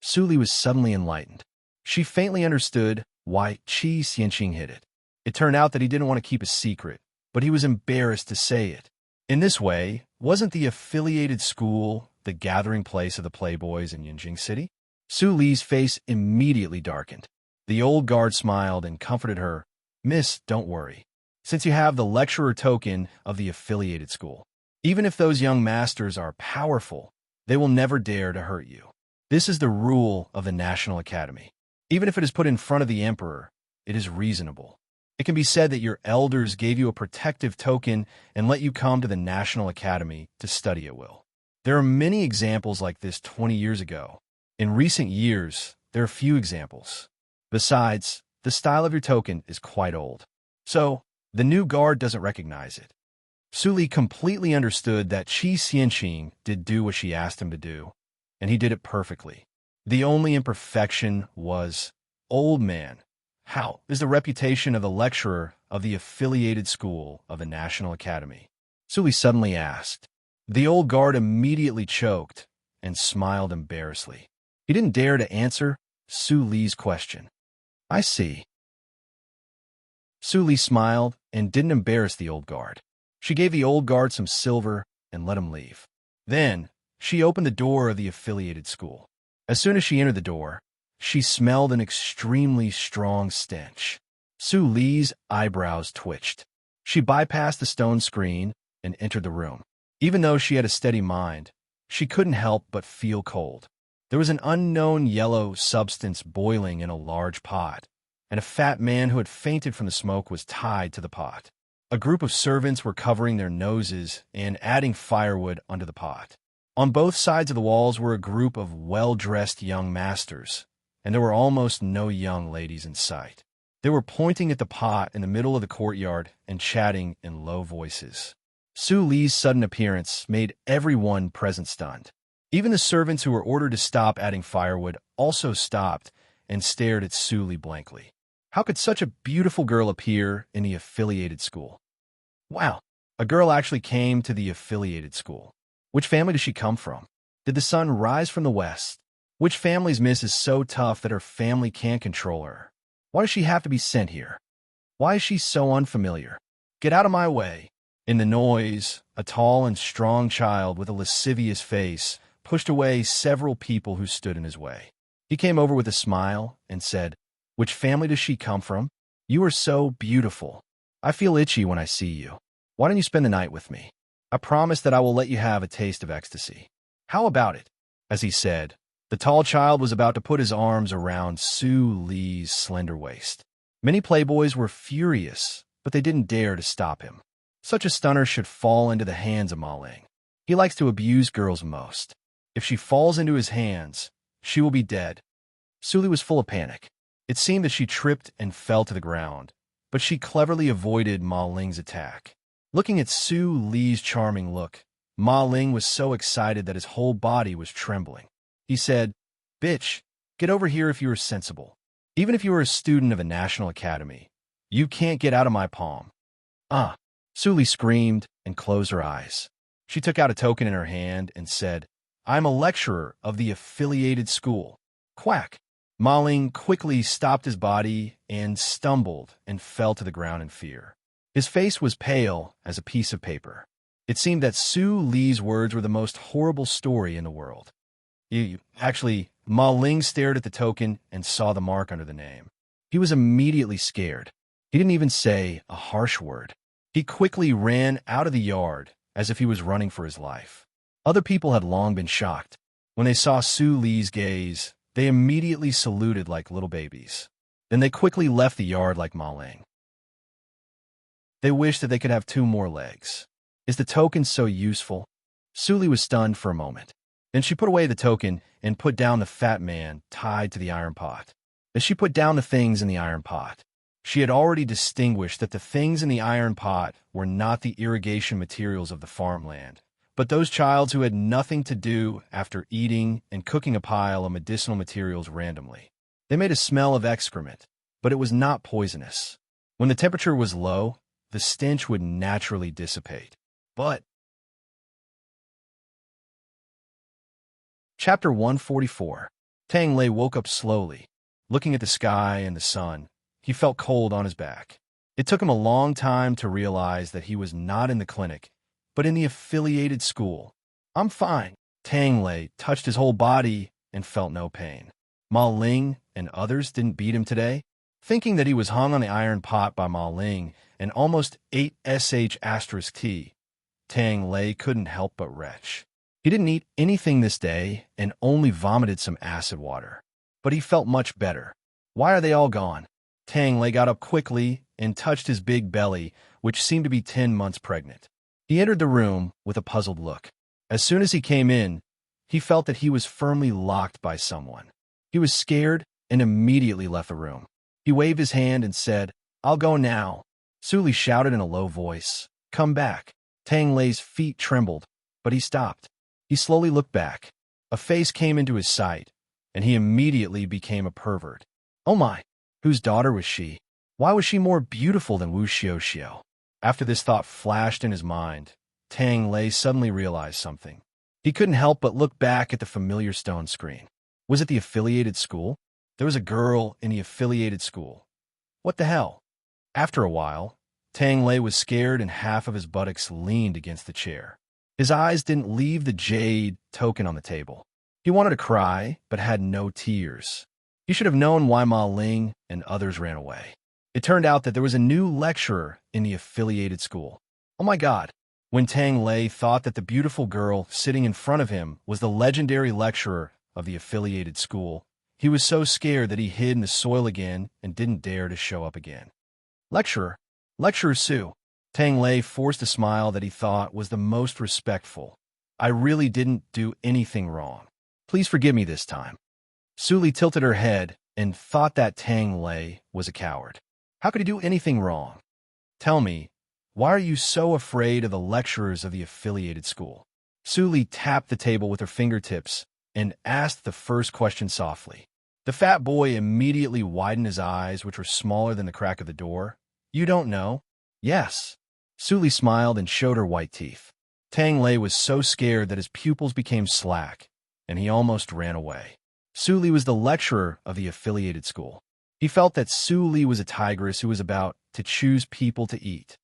S1: Su Li was suddenly enlightened. She faintly understood why Qi Xianqing hid it. It turned out that he didn't want to keep a secret, but he was embarrassed to say it. In this way, wasn't the affiliated school the gathering place of the playboys in Yunjing City? Su Li's face immediately darkened. The old guard smiled and comforted her. "Miss, don't worry. Since you have the lecturer token of the affiliated school, even if those young masters are powerful, they will never dare to hurt you. This is the rule of the National Academy. Even if it is put in front of the emperor, it is reasonable. It can be said that your elders gave you a protective token and let you come to the National Academy to study at will. There are many examples like this 20 years ago. In recent years, there are few examples. Besides, the style of your token is quite old. So, the new guard doesn't recognize it." Su Li completely understood that Qi Xianqing did do what she asked him to do, and he did it perfectly. The only imperfection was, "Old man, how is the reputation of the lecturer of the affiliated school of the National Academy?" Su Li suddenly asked. The old guard immediately choked and smiled embarrassedly. He didn't dare to answer Su Li's question. "I see." Su Li smiled and didn't embarrass the old guard. She gave the old guard some silver and let him leave. Then, She opened the door of the affiliated school. As soon as she entered the door, she smelled an extremely strong stench. Su Li's eyebrows twitched. She bypassed the stone screen and entered the room. Even though she had a steady mind, she couldn't help but feel cold. There was an unknown yellow substance boiling in a large pot, and a fat man who had fainted from the smoke was tied to the pot. A group of servants were covering their noses and adding firewood under the pot. On both sides of the walls were a group of well-dressed young masters, and there were almost no young ladies in sight. They were pointing at the pot in the middle of the courtyard and chatting in low voices. Su Li's sudden appearance made everyone present stunned. Even the servants who were ordered to stop adding firewood also stopped and stared at Su Li blankly. How could such a beautiful girl appear in the affiliated school? Wow, a girl actually came to the affiliated school. Which family does she come from? Did the sun rise from the west? Which family's miss is so tough that her family can't control her? Why does she have to be sent here? Why is she so unfamiliar? Get out of my way. In the noise, a tall and strong child with a lascivious face pushed away several people who stood in his way. He came over with a smile and said, "Which family does she come from? You are so beautiful. I feel itchy when I see you. Why don't you spend the night with me? I promise that I will let you have a taste of ecstasy. How about it?" As he said, the tall child was about to put his arms around Su Li's slender waist. Many playboys were furious, but they didn't dare to stop him. Such a stunner should fall into the hands of Ma Ling. He likes to abuse girls most. If she falls into his hands, she will be dead. Su Li was full of panic. It seemed that she tripped and fell to the ground, but she cleverly avoided Ma Ling's attack. Looking at Su Li's charming look, Ma Ling was so excited that his whole body was trembling. He said, "Bitch, get over here if you are sensible. Even if you are a student of a national academy, you can't get out of my palm." "Ah!" Su Li screamed and closed her eyes. She took out a token in her hand and said, "I'm a lecturer of the affiliated school." Quack! Ma Ling quickly stopped his body and stumbled and fell to the ground in fear. His face was pale as a piece of paper. It seemed that Su Li's words were the most horrible story in the world. Ma Ling stared at the token and saw the mark under the name. He was immediately scared. He didn't even say a harsh word. He quickly ran out of the yard as if he was running for his life. Other people had long been shocked. When they saw Su Li's gaze, they immediately saluted like little babies. Then they quickly left the yard like Ma Ling. They wished that they could have 2 more legs. Is the token so useful? Su Li was stunned for a moment. Then she put away the token and put down the fat man tied to the iron pot. As she put down the things in the iron pot, she had already distinguished that the things in the iron pot were not the irrigation materials of the farmland, but those childs who had nothing to do after eating and cooking a pile of medicinal materials randomly. They made a smell of excrement, but it was not poisonous. When the temperature was low, the stench would naturally dissipate. But Chapter 144. Tang Lei woke up slowly. Looking at the sky and the sun, he felt cold on his back. It took him a long time to realize that he was not in the clinic, but in the affiliated school. "I'm fine." Tang Lei touched his whole body and felt no pain. Ma Ling and others didn't beat him today. Thinking that he was hung on the iron pot by Ma Ling and almost ate *T, Tang Lei couldn't help but retch. He didn't eat anything this day and only vomited some acid water. But he felt much better. Why are they all gone? Tang Lei got up quickly and touched his big belly, which seemed to be 10 months pregnant. He entered the room with a puzzled look. As soon as he came in, he felt that he was firmly locked by someone. He was scared and immediately left the room. He waved his hand and said, "I'll go now." Su Li shouted in a low voice, "Come back." Tang Lei's feet trembled, but he stopped. He slowly looked back. A face came into his sight, and he immediately became a pervert. Oh my! Whose daughter was she? Why was she more beautiful than Wu Xiao? After this thought flashed in his mind, Tang Lei suddenly realized something. He couldn't help but look back at the familiar stone screen. Was it the affiliated school? There was a girl in the affiliated school. What the hell? After a while, Tang Lei was scared and half of his buttocks leaned against the chair. His eyes didn't leave the jade token on the table. He wanted to cry, but had no tears. He should have known why Ma Ling and others ran away. It turned out that there was a new lecturer in the affiliated school. Oh my God! When Tang Lei thought that the beautiful girl sitting in front of him was the legendary lecturer of the affiliated school, he was so scared that he hid in the soil again and didn't dare to show up again. Lecturer? Lecturer Su. Tang Lei forced a smile that he thought was the most respectful. I really didn't do anything wrong. Please forgive me this time. Su Li tilted her head and thought that Tang Lei was a coward. How could he do anything wrong? Tell me, why are you so afraid of the lecturers of the affiliated school? Su Li tapped the table with her fingertips and asked the first question softly. The fat boy immediately widened his eyes, which were smaller than the crack of the door. You don't know? Yes. Su Li smiled and showed her white teeth. Tang Lei was so scared that his pupils became slack, and he almost ran away. Su Li was the lecturer of the affiliated school. He felt that Su Li was a tigress who was about to choose people to eat.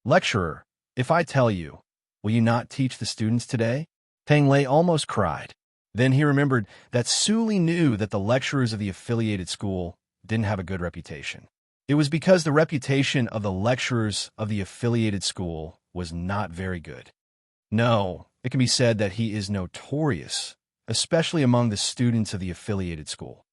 S1: Lecturer, if I tell you, will you not teach the students today? Tang Lei almost cried. Then he remembered that Su Li knew that the lecturers of the affiliated school didn't have a good reputation. It was because the reputation of the lecturers of the affiliated school was not very good. No, it can be said that he is notorious, especially among the students of the affiliated school.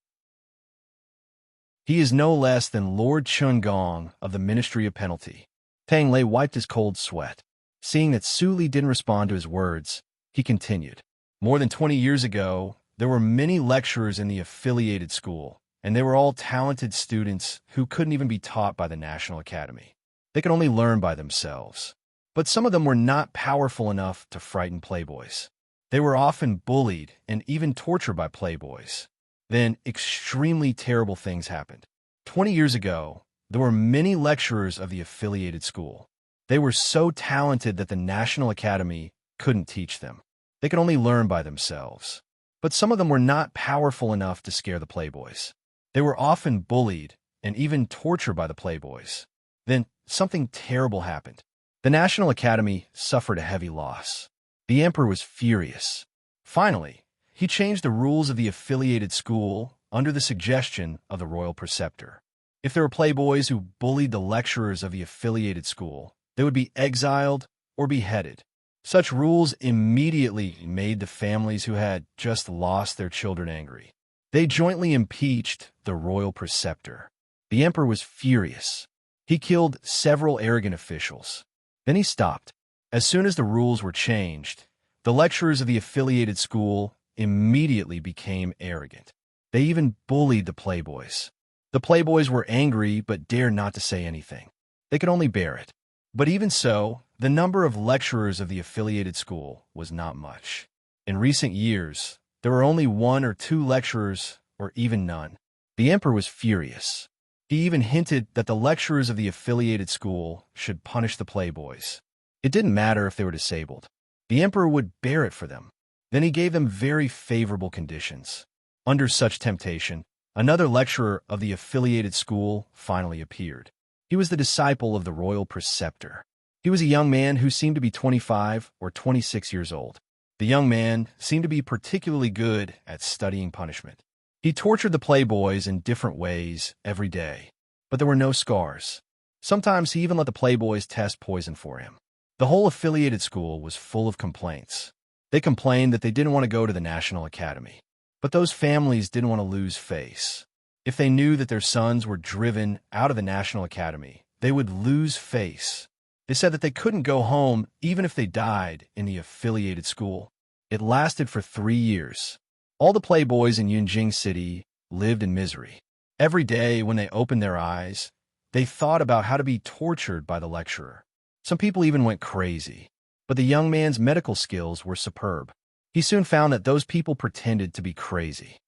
S1: He is no less than Lord Chun Gong of the Ministry of Penalty. Tang Lei wiped his cold sweat. Seeing that Su Li didn't respond to his words, he continued. More than 20 years ago, there were many lecturers in the affiliated school, and they were all talented students who couldn't even be taught by the National Academy. They could only learn by themselves. But some of them were not powerful enough to frighten playboys. They were often bullied and even tortured by playboys. Then extremely terrible things happened. 20 years ago, there were many lecturers of the affiliated school. They were so talented that the National Academy couldn't teach them. They could only learn by themselves. But some of them were not powerful enough to scare the playboys. They were often bullied and even tortured by the playboys. Then something terrible happened. The National Academy suffered a heavy loss. The emperor was furious. Finally, he changed the rules of the affiliated school under the suggestion of the royal preceptor. If there were playboys who bullied the lecturers of the affiliated school, they would be exiled or beheaded. Such rules immediately made the families who had just lost their children angry. They jointly impeached the royal preceptor. The emperor was furious. He killed several arrogant officials. Then he stopped. As soon as the rules were changed, the lecturers of the affiliated school immediately became arrogant. They even bullied the playboys. The playboys were angry but dared not to say anything. They could only bear it. But even so, the number of lecturers of the affiliated school was not much. In recent years, there were only 1 or 2 lecturers, or even none. The emperor was furious. He even hinted that the lecturers of the affiliated school should punish the playboys. It didn't matter if they were disabled. The emperor would bear it for them. Then he gave them very favorable conditions. Under such temptation, another lecturer of the affiliated school finally appeared. He was the disciple of the royal preceptor. He was a young man who seemed to be 25 or 26 years old. The young man seemed to be particularly good at studying punishment. He tortured the playboys in different ways every day, but there were no scars. Sometimes he even let the playboys test poison for him. The whole affiliated school was full of complaints. They complained that they didn't want to go to the National Academy. But those families didn't want to lose face. If they knew that their sons were driven out of the National Academy, they would lose face. They said that they couldn't go home even if they died in the affiliated school. It lasted for 3 years. All the playboys in Yunjing City lived in misery. Every day when they opened their eyes, they thought about how to be tortured by the lecturer. Some people even went crazy. But the young man's medical skills were superb. He soon found that those people pretended to be crazy.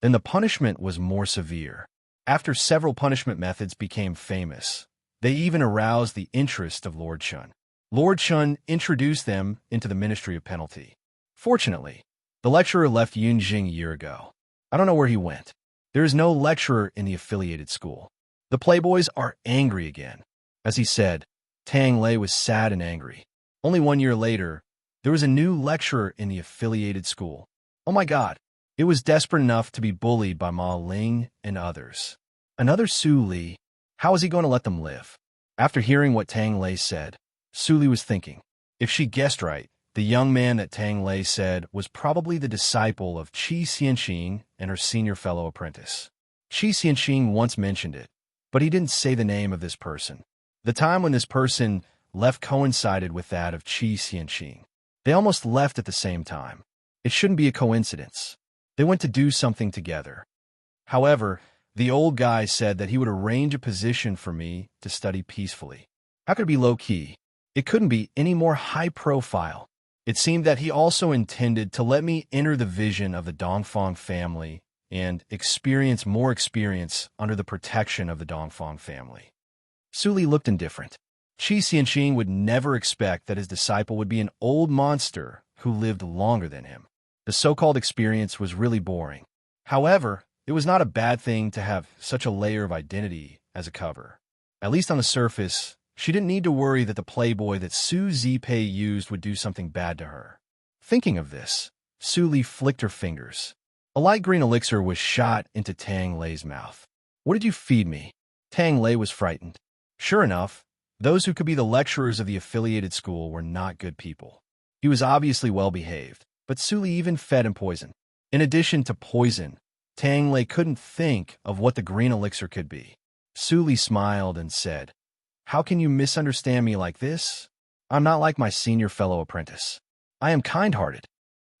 S1: Then the punishment was more severe. After several punishment methods became famous, they even aroused the interest of Lord Chun. Lord Chun introduced them into the Ministry of Penalty. Fortunately, the lecturer left Yunjing a year ago. I don't know where he went. There is no lecturer in the affiliated school. The playboys are angry again. As he said, Tang Lei was sad and angry. Only 1 year later, there was a new lecturer in the affiliated school. Oh my God! It was desperate enough to be bullied by Ma Ling and others. Another Su Li. How was he going to let them live? After hearing what Tang Lei said, Su Li was thinking, if she guessed right, the young man that Tang Lei said was probably the disciple of Qi Xianxing and her senior fellow apprentice. Qi Xianxing once mentioned it, but he didn't say the name of this person. The time when this person left coincided with that of Qi Xianxing. They almost left at the same time. It shouldn't be a coincidence. They went to do something together. However, the old guy said that he would arrange a position for me to study peacefully. How could it be low-key? It couldn't be any more high-profile. It seemed that he also intended to let me enter the vision of the Dongfang family and experience more experience under the protection of the Dongfang family. Su Li looked indifferent. Qi Xianxing would never expect that his disciple would be an old monster who lived longer than him. The so-called experience was really boring. However, it was not a bad thing to have such a layer of identity as a cover. At least on the surface, she didn't need to worry that the playboy that Su Zipei used would do something bad to her. Thinking of this, Su Li flicked her fingers. A light green elixir was shot into Tang Lei's mouth. What did you feed me? Tang Lei was frightened. Sure enough, those who could be the lecturers of the affiliated school were not good people. He was obviously well-behaved, but Su Li even fed him poison. In addition to poison, Tang Lei couldn't think of what the green elixir could be. Su Li smiled and said, "How can you misunderstand me like this? I'm not like my senior fellow apprentice. I am kind-hearted."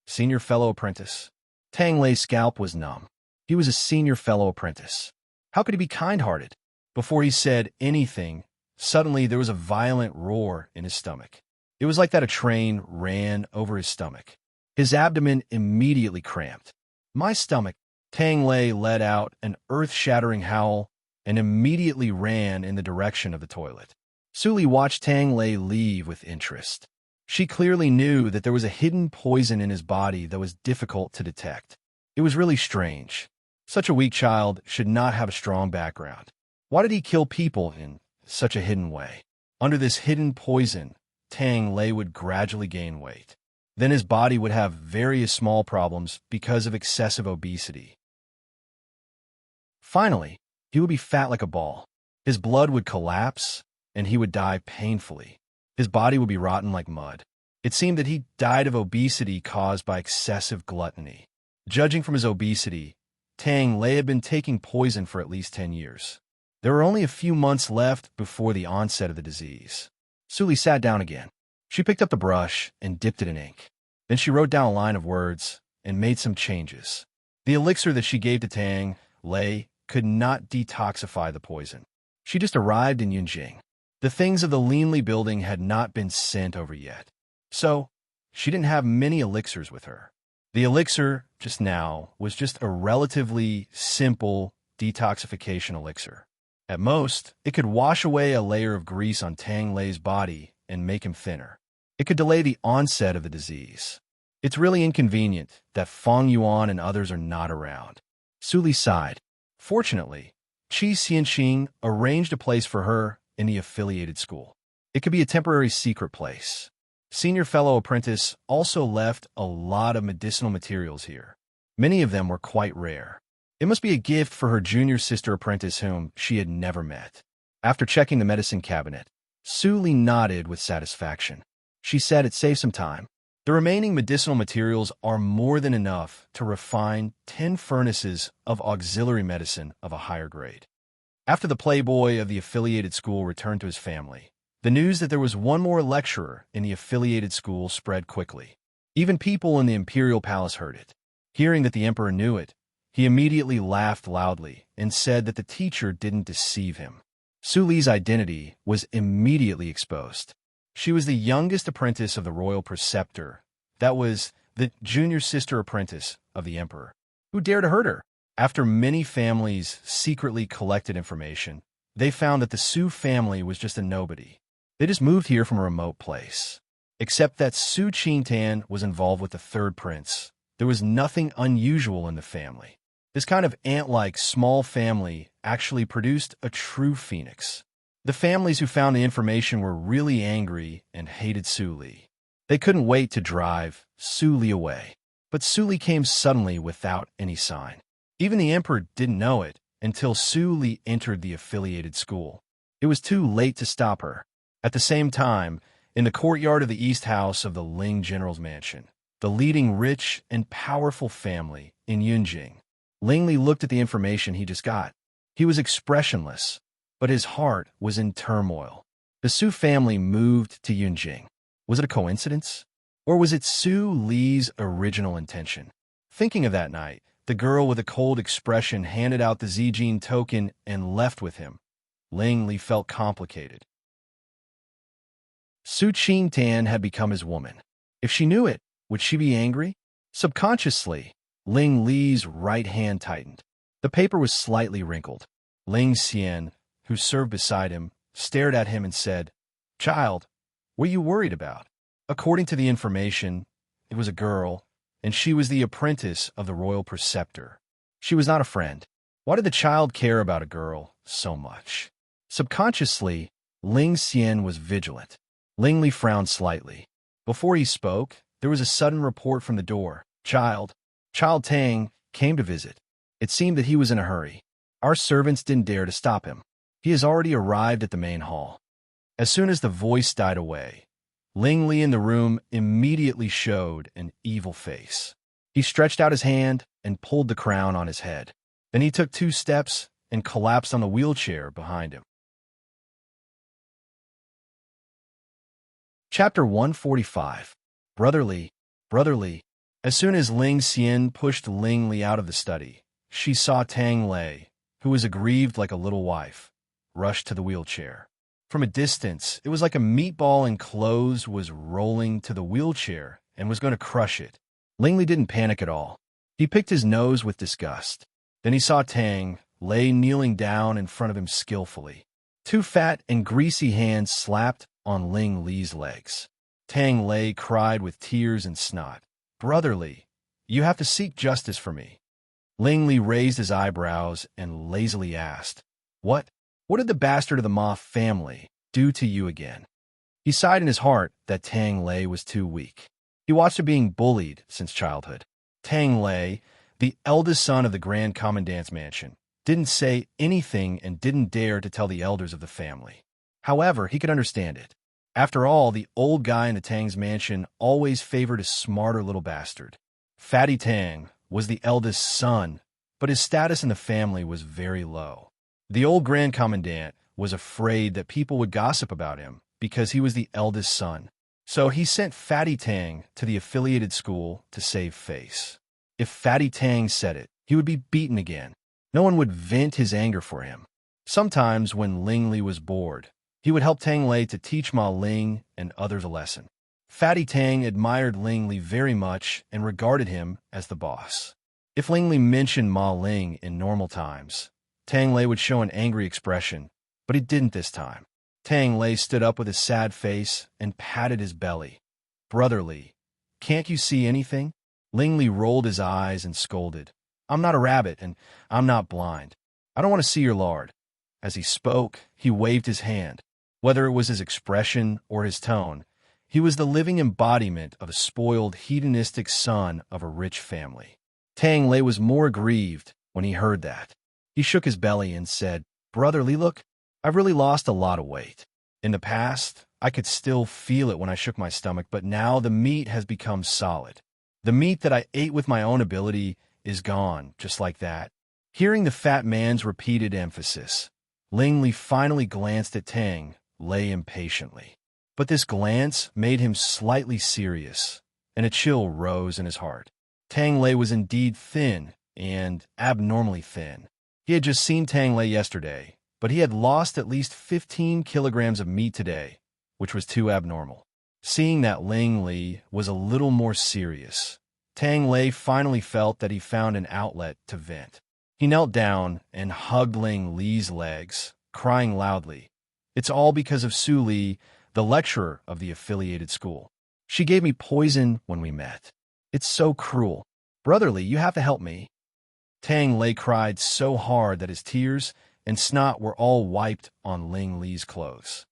S1: Senior fellow apprentice? Tang Lei's scalp was numb. He was a senior fellow apprentice. How could he be kind-hearted? Before he said anything, suddenly there was a violent roar in his stomach. It was like that a train ran over his stomach. His abdomen immediately cramped. My stomach. Tang Lei let out an earth-shattering howl and immediately ran in the direction of the toilet. Su Li watched Tang Lei leave with interest. She clearly knew that there was a hidden poison in his body that was difficult to detect. It was really strange. Such a weak child should not have a strong background. Why did he kill people in such a hidden way? Under this hidden poison, Tang Lei would gradually gain weight. Then his body would have various small problems because of excessive obesity. Finally, he would be fat like a ball. His blood would collapse, and he would die painfully. His body would be rotten like mud. It seemed that he died of obesity caused by excessive gluttony. Judging from his obesity, Tang Lei had been taking poison for at least 10 years. There were only a few months left before the onset of the disease. Su Li sat down again. She picked up the brush and dipped it in ink. Then she wrote down a line of words and made some changes. The elixir that she gave to Tang Lei could not detoxify the poison. She just arrived in Yunjing. The things of the Linli building had not been sent over yet. So, she didn't have many elixirs with her. The elixir, just now, was just a relatively simple detoxification elixir. At most, it could wash away a layer of grease on Tang Lei's body and make him thinner. It could delay the onset of the disease. It's really inconvenient that Feng Yuan and others are not around. Su Li sighed. Fortunately, Qi Xianxing arranged a place for her in the affiliated school. It could be a temporary secret place. Senior fellow apprentice also left a lot of medicinal materials here. Many of them were quite rare. It must be a gift for her junior sister apprentice whom she had never met. After checking the medicine cabinet, Su Li nodded with satisfaction. She said it saved some time. The remaining medicinal materials are more than enough to refine 10 furnaces of auxiliary medicine of a higher grade. After the playboy of the affiliated school returned to his family, the news that there was one more lecturer in the affiliated school spread quickly. Even people in the imperial palace heard it. Hearing that the emperor knew it, he immediately laughed loudly and said that the teacher didn't deceive him. Su Li's identity was immediately exposed. She was the youngest apprentice of the royal preceptor. That was the junior sister apprentice of the emperor. Who dared to hurt her? After many families secretly collected information, they found that the Su family was just a nobody. They just moved here from a remote place. Except that Su Qingtan was involved with the third prince. There was nothing unusual in the family. This kind of ant-like small family actually produced a true phoenix. The families who found the information were really angry and hated Su Li. They couldn't wait to drive Su Li away. But Su Li came suddenly without any sign. Even the emperor didn't know it until Su Li entered the affiliated school. It was too late to stop her. At the same time, in the courtyard of the East House of the Ling General's mansion, the leading rich and powerful family in Yunjing, Ling Li looked at the information he just got. He was expressionless, but his heart was in turmoil. The Su family moved to Yunjing. Was it a coincidence? Or was it Su Li's original intention? Thinking of that night, the girl with a cold expression handed out the Zijin token and left with him. Ling Li felt complicated. Su Qingtan had become his woman. If she knew it, would she be angry? Subconsciously, Ling Li's right hand tightened. The paper was slightly wrinkled. Ling Xian, who served beside him, stared at him and said, "Child, what are you worried about?" According to the information, it was a girl, and she was the apprentice of the royal preceptor. She was not a friend. Why did the child care about a girl so much? Subconsciously, Ling Xian was vigilant. Ling Li frowned slightly. Before he spoke, there was a sudden report from the door. Child Tang came to visit. It seemed that he was in a hurry. Our servants didn't dare to stop him. He has already arrived at the main hall. As soon as the voice died away, Ling Li in the room immediately showed an evil face. He stretched out his hand and pulled the crown on his head. Then he took 2 steps and collapsed on the wheelchair behind him. Chapter 145. Brotherly. As soon as Ling Xian pushed Ling Li out of the study, she saw Tang Lei, who was aggrieved like a little wife, rush to the wheelchair. From a distance, it was like a meatball in clothes was rolling to the wheelchair and was going to crush it. Ling Li didn't panic at all. He picked his nose with disgust. Then he saw Tang Lei kneeling down in front of him skillfully. 2 fat and greasy hands slapped on Ling Li's legs. Tang Lei cried with tears and snot. "Brotherly, you have to seek justice for me." Ling Li raised his eyebrows and lazily asked, What did the bastard of the Ma family do to you again?" He sighed in his heart that Tang Lei was too weak. He watched her being bullied since childhood. Tang Lei, the eldest son of the Grand Commandant's mansion, didn't say anything and didn't dare to tell the elders of the family. However, he could understand it. After all, the old guy in the Tang's mansion always favored a smarter little bastard. Fatty Tang was the eldest son, but his status in the family was very low. The old Grand Commandant was afraid that people would gossip about him because he was the eldest son. So he sent Fatty Tang to the affiliated school to save face. If Fatty Tang said it, he would be beaten again. No one would vent his anger for him. Sometimes when Ling Li was bored, he would help Tang Lei to teach Ma Ling and others a lesson. Fatty Tang admired Ling Li very much and regarded him as the boss. If Ling Li mentioned Ma Ling in normal times, Tang Lei would show an angry expression, but he didn't this time. Tang Lei stood up with a sad face and patted his belly. "Brotherly, can't you see anything?" Ling Li rolled his eyes and scolded. "I'm not a rabbit, and I'm not blind. I don't want to see your lard." As he spoke, he waved his hand. Whether it was his expression or his tone, he was the living embodiment of a spoiled, hedonistic son of a rich family. Tang Lei was more aggrieved when he heard that. He shook his belly and said, "Brotherly, look, I've really lost a lot of weight. In the past, I could still feel it when I shook my stomach, but now the meat has become solid. The meat that I ate with my own ability is gone, just like that." Hearing the fat man's repeated emphasis, Ling Li finally glanced at Tang Lei impatiently. But this glance made him slightly serious, and a chill rose in his heart. Tang Lei was indeed thin, and abnormally thin. He had just seen Tang Lei yesterday, but he had lost at least 15 kilograms of meat today, which was too abnormal. Seeing that Ling Li was a little more serious, Tang Lei finally felt that he found an outlet to vent. He knelt down and hugged Ling Li's legs, crying loudly. "It's all because of Su Li, the lecturer of the affiliated school. She gave me poison when we met. It's so cruel. Brotherly, you have to help me." Tang Lei cried so hard that his tears and snot were all wiped on Ling Li's clothes.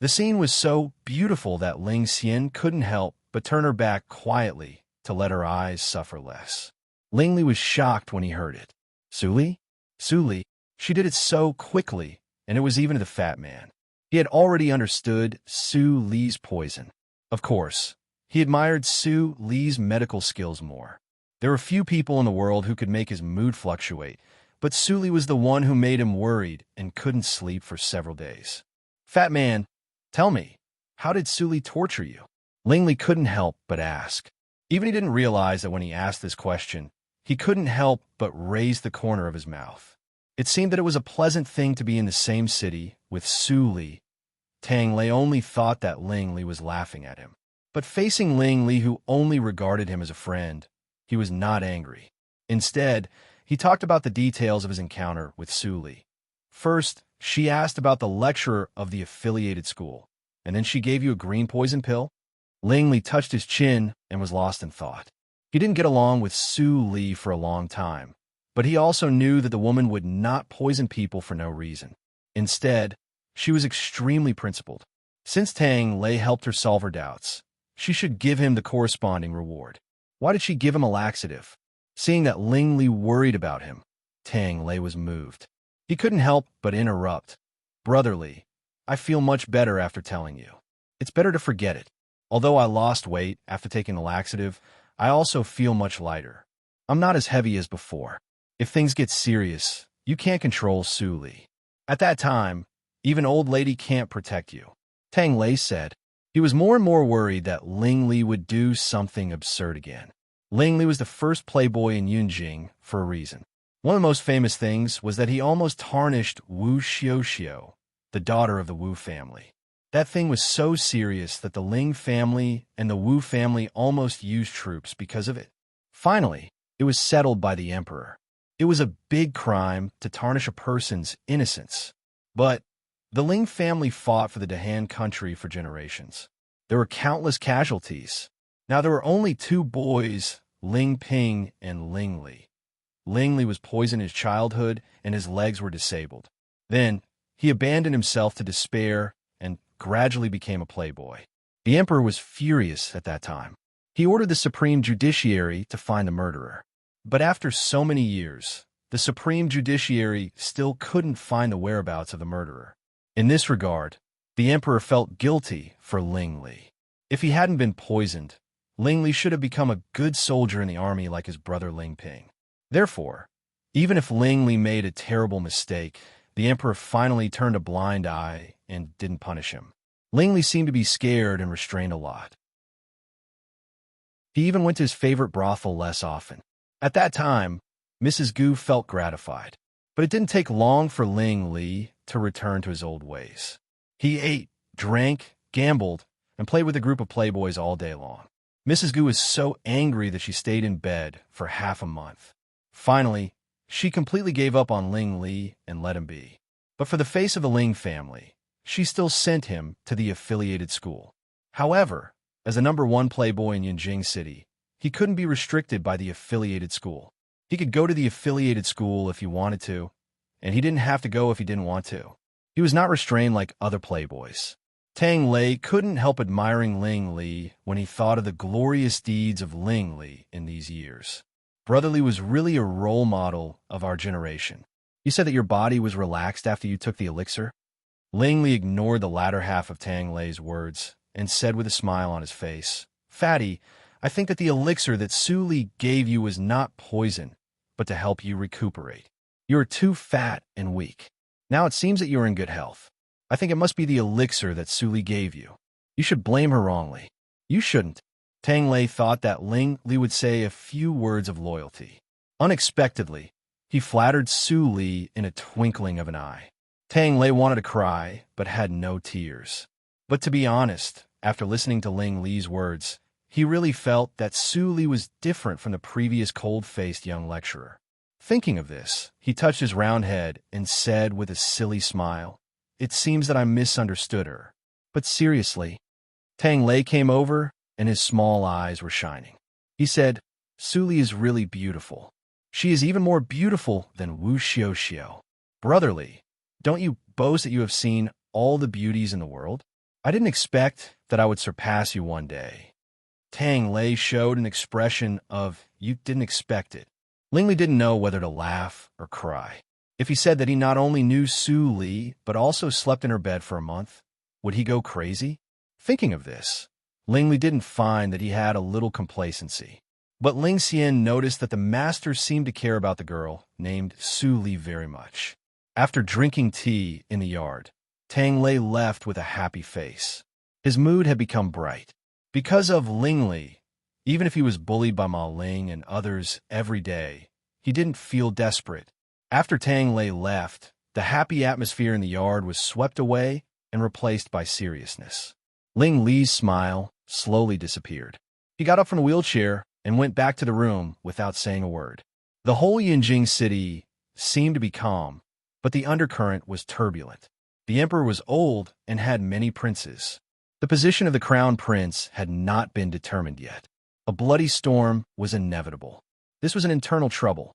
S1: The scene was so beautiful that Ling Xian couldn't help but turn her back quietly to let her eyes suffer less. Ling Li was shocked when he heard it. Su Li? Su Li? She did it so quickly, and it was even to the fat man. He had already understood Su Li's poison. Of course, he admired Su Li's medical skills more. There were few people in the world who could make his mood fluctuate, but Su Li was the one who made him worried and couldn't sleep for several days. Fat man, tell me, how did Su Li torture you? Ling Li couldn't help but ask. Even he didn't realize that when he asked this question, he couldn't help but raise the corner of his mouth. It seemed that it was a pleasant thing to be in the same city with Su Li. Tang Lei only thought that Ling Li was laughing at him. But facing Ling Li, who only regarded him as a friend, he was not angry. Instead, he talked about the details of his encounter with Su Li. First, she asked about the lecturer of the affiliated school, and then she gave you a green poison pill? Ling Li touched his chin and was lost in thought. He didn't get along with Su Li for a long time, but he also knew that the woman would not poison people for no reason. Instead, she was extremely principled. Since Tang Lei helped her solve her doubts, she should give him the corresponding reward. Why did she give him a laxative? Seeing that Ling Li worried about him, Tang Lei was moved. He couldn't help but interrupt. Brotherly, I feel much better after telling you. It's better to forget it. Although I lost weight after taking the laxative, I also feel much lighter. I'm not as heavy as before. If things get serious, you can't control Su Li. At that time, even old lady can't protect you. Tang Lei said. He was more and more worried that Ling Li would do something absurd again. Ling Li was the first playboy in Yunjing for a reason. One of the most famous things was that he almost tarnished Wu Xiuxiu, the daughter of the Wu family. That thing was so serious that the Ling family and the Wu family almost used troops because of it. Finally, it was settled by the emperor. It was a big crime to tarnish a person's innocence. But the Ling family fought for the Dahan country for generations. There were countless casualties. Now there were only two boys, Ling Ping and Ling Li. Ling Li was poisoned in his childhood and his legs were disabled. Then, he abandoned himself to despair and gradually became a playboy. The emperor was furious at that time. He ordered the supreme judiciary to find the murderer. But after so many years, the supreme judiciary still couldn't find the whereabouts of the murderer. In this regard, the emperor felt guilty for Ling Li. If he hadn't been poisoned, Ling Li should have become a good soldier in the army like his brother Ling Ping. Therefore, even if Ling Li made a terrible mistake, the emperor finally turned a blind eye and didn't punish him. Ling Li seemed to be scared and restrained a lot. He even went to his favorite brothel less often. At that time, Mrs. Gu felt gratified. But it didn't take long for Ling Li to return to his old ways. He ate, drank, gambled, and played with a group of playboys all day long. Mrs. Gu was so angry that she stayed in bed for half a month. Finally, she completely gave up on Ling Li and let him be. But for the face of the Ling family, she still sent him to the affiliated school. However, as the #1 playboy in Yunjing City, he couldn't be restricted by the affiliated school. He could go to the affiliated school if he wanted to, and he didn't have to go if he didn't want to. He was not restrained like other playboys. Tang Lei couldn't help admiring Ling Li when he thought of the glorious deeds of Ling Li in these years. Brotherly was really a role model of our generation. You said that your body was relaxed after you took the elixir? Ling Li ignored the latter half of Tang Lei's words and said with a smile on his face, Fatty, I think that the elixir that Su Li gave you was not poison, but to help you recuperate. You are too fat and weak. Now it seems that you are in good health. I think it must be the elixir that Su Li gave you. You should blame her wrongly. You shouldn't. Tang Lei thought that Ling Li would say a few words of loyalty. Unexpectedly, he flattered Su Li in a twinkling of an eye. Tang Lei wanted to cry, but had no tears. But to be honest, after listening to Ling Li's words, he really felt that Su Li was different from the previous cold-faced young lecturer. Thinking of this, he touched his round head and said with a silly smile, It seems that I misunderstood her. But seriously, Tang Lei came over, and his small eyes were shining. He said, Su Li is really beautiful. She is even more beautiful than Wu Xiao. Brotherly, don't you boast that you have seen all the beauties in the world? I didn't expect that I would surpass you one day. Tang Lei showed an expression of, you didn't expect it. Lingli didn't know whether to laugh or cry. If he said that he not only knew Su Li, but also slept in her bed for a month, would he go crazy? Thinking of this, Lingli didn't find that he had a little complacency. But Ling Xian noticed that the master seemed to care about the girl named Su Li very much. After drinking tea in the yard, Tang Lei left with a happy face. His mood had become bright. Because of Ling Li, even if he was bullied by Ma Ling and others every day, he didn't feel desperate. After Tang Lei left, the happy atmosphere in the yard was swept away and replaced by seriousness. Ling Li's smile slowly disappeared. He got up from the wheelchair and went back to the room without saying a word. The whole Yunjing city seemed to be calm, but the undercurrent was turbulent. The emperor was old and had many princes. The position of the crown prince had not been determined yet. A bloody storm was inevitable. This was an internal trouble.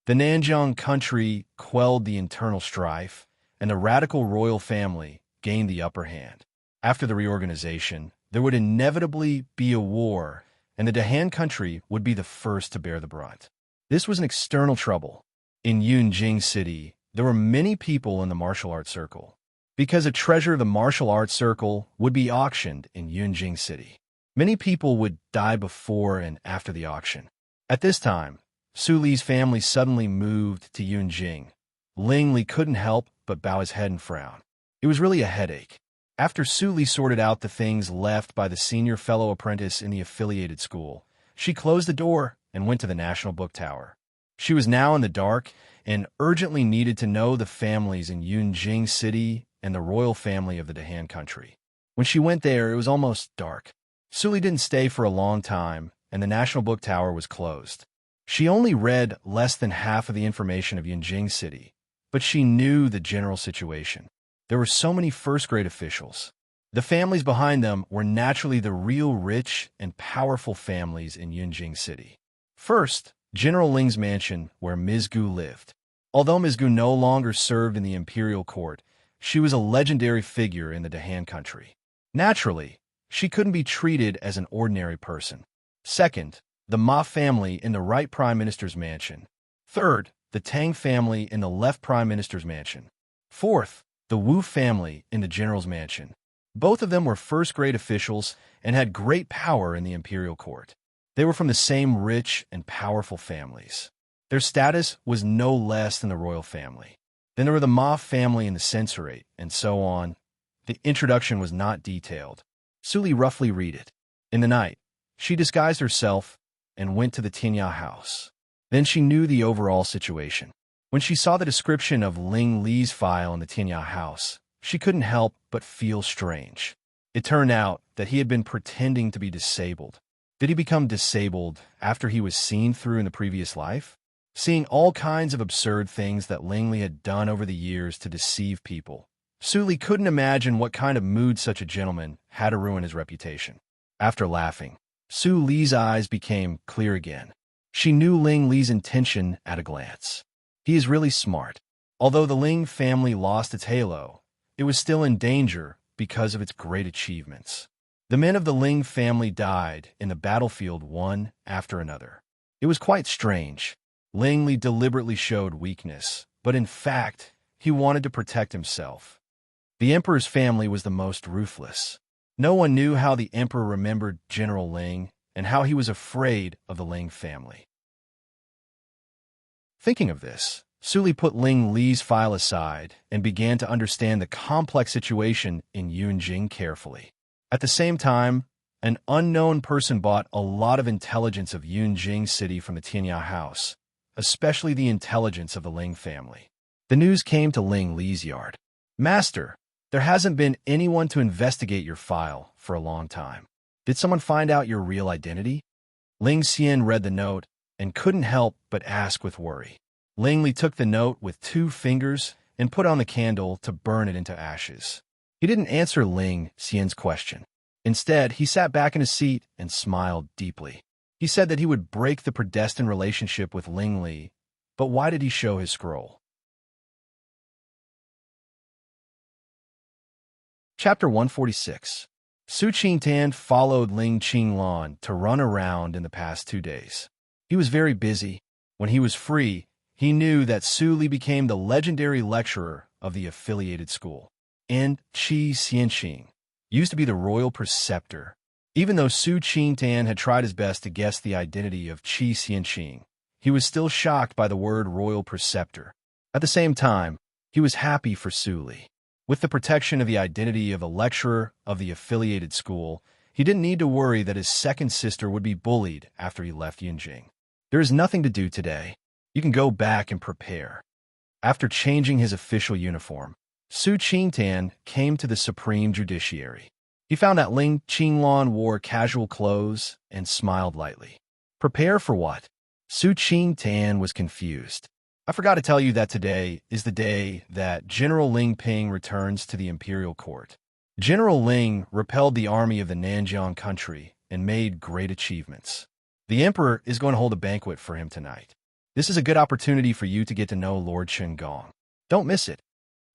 S1: The Nanjiang country quelled the internal strife, and the radical royal family gained the upper hand. After the reorganization, there would inevitably be a war, and the Dahan country would be the first to bear the brunt. This was an external trouble. In Yunjing City, there were many people in the martial arts circle, because a treasure of the martial arts circle would be auctioned in Yunjing City. Many people would die before and after the auction. At this time, Su Li's family suddenly moved to Yunjing. Ling Li couldn't help but bow his head and frown. It was really a headache. After Su Li sorted out the things left by the senior fellow apprentice in the affiliated school, she closed the door and went to the National Book Tower. She was now in the dark and urgently needed to know the families in Yunjing City and the royal family of the Dahan country. When she went there, it was almost dark. Su Li didn't stay for a long time, and the National Book Tower was closed. She only read less than half of the information of Yunjing City, but she knew the general situation. There were so many first-grade officials. The families behind them were naturally the real rich and powerful families in Yunjing City. First, General Ling's mansion, where Ms. Gu lived. Although Ms. Gu no longer served in the imperial court, she was a legendary figure in the Dahan country. Naturally, she couldn't be treated as an ordinary person. Second, the Ma family in the right prime minister's mansion. Third, the Tang family in the left prime minister's mansion. Fourth, the Wu family in the general's mansion. Both of them were first-grade officials and had great power in the imperial court. They were from the same rich and powerful families. Their status was no less than the royal family. Then there were the Ma family in the censorate, and so on. The introduction was not detailed. Su Li roughly read it. In the night, she disguised herself and went to the Tinya house. Then she knew the overall situation. When she saw the description of Ling Li's file in the Tinya house, she couldn't help but feel strange. It turned out that he had been pretending to be disabled. Did he become disabled after he was seen through in the previous life? Seeing all kinds of absurd things that Ling Li had done over the years to deceive people, Su Li couldn't imagine what kind of mood such a gentleman had to ruin his reputation. After laughing, Su Li's eyes became clear again. She knew Ling Li's intention at a glance. He is really smart. Although the Ling family lost its halo, it was still in danger because of its great achievements. The men of the Ling family died in the battlefield one after another. It was quite strange. Ling Li deliberately showed weakness, but in fact, he wanted to protect himself. The emperor's family was the most ruthless. No one knew how the emperor remembered General Ling and how he was afraid of the Ling family. Thinking of this, Su Li put Ling Li's file aside and began to understand the complex situation in Yunjing carefully. At the same time, an unknown person bought a lot of intelligence of Yunjing City from the Tianya house, especially the intelligence of the Ling family. The news came to Ling Li's yard. "Master, there hasn't been anyone to investigate your file for a long time. Did someone find out your real identity?" Ling Xian read the note and couldn't help but ask with worry. Ling Li took the note with 2 fingers and put on the candle to burn it into ashes. He didn't answer Ling Xian's question. Instead, he sat back in his seat and smiled deeply. He said that he would break the predestined relationship with Ling Li, but why did he show his scroll? Chapter 146. Su Qingtan followed Ling Qinglan to run around in the past 2 days. He was very busy. When he was free, he knew that Su Li became the legendary lecturer of the affiliated school. And Qi Xianqing used to be the royal preceptor. Even though Su Qingtan had tried his best to guess the identity of Qi Xianqing, he was still shocked by the word royal preceptor. At the same time, he was happy for Su Li. With the protection of the identity of the lecturer of the affiliated school, he didn't need to worry that his second sister would be bullied after he left Yunjing. There is nothing to do today. You can go back and prepare. After changing his official uniform, Su Qingtan came to the Supreme Judiciary. He found that Ling Qinglan wore casual clothes and smiled lightly. Prepare for what? Su Qingtan was confused. I forgot to tell you that today is the day that General Ling Ping returns to the imperial court. General Ling repelled the army of the Nanjiang country and made great achievements. The emperor is going to hold a banquet for him tonight. This is a good opportunity for you to get to know Lord Qinggong. Don't miss it.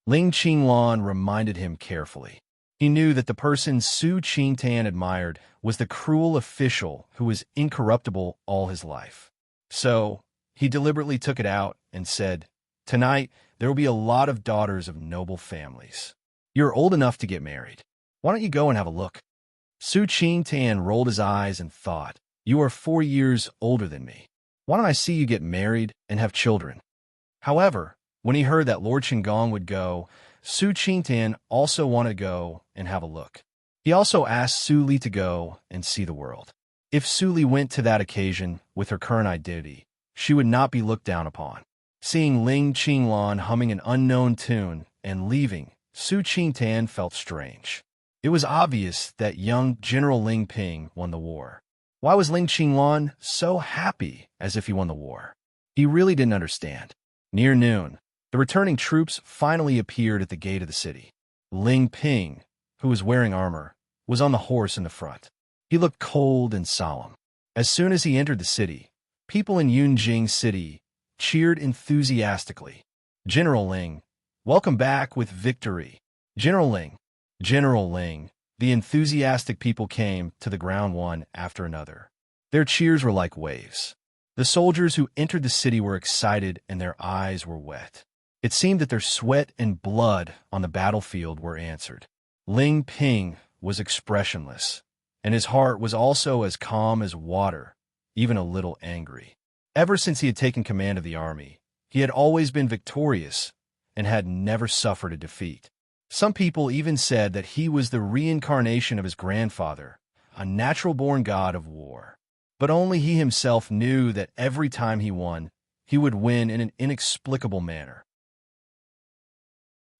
S1: Ling Qinglan reminded him carefully. He knew that the person Su Qingtan admired was the cruel official who was incorruptible all his life. So, he deliberately took it out and said, "Tonight, there will be a lot of daughters of noble families. You're old enough to get married. Why don't you go and have a look?" Su Qingtan rolled his eyes and thought, "You are 4 years older than me. Why don't I see you get married and have children?" However, when he heard that Lord Qinggong would go, Su Qingtan also wanted to go and have a look. He also asked Su Li to go and see the world. If Su Li went to that occasion with her current identity, she would not be looked down upon. Seeing Ling Qinglan humming an unknown tune and leaving, Su Qingtan felt strange. It was obvious that young General Ling Ping won the war. Why was Ling Qinglan so happy as if he won the war? He really didn't understand. Near noon, the returning troops finally appeared at the gate of the city. Ling Ping, who was wearing armor, was on the horse in the front. He looked cold and solemn. As soon as he entered the city, people in Yunjing City cheered enthusiastically. "General Ling, welcome back with victory. General Ling, General Ling." The enthusiastic people came to the ground one after another. Their cheers were like waves. The soldiers who entered the city were excited and their eyes were wet. It seemed that their sweat and blood on the battlefield were answered. Ling Ping was expressionless, and his heart was also as calm as water, even a little angry. Ever since he had taken command of the army, he had always been victorious and had never suffered a defeat. Some people even said that he was the reincarnation of his grandfather, a natural-born god of war. But only he himself knew that every time he won, he would win in an inexplicable manner.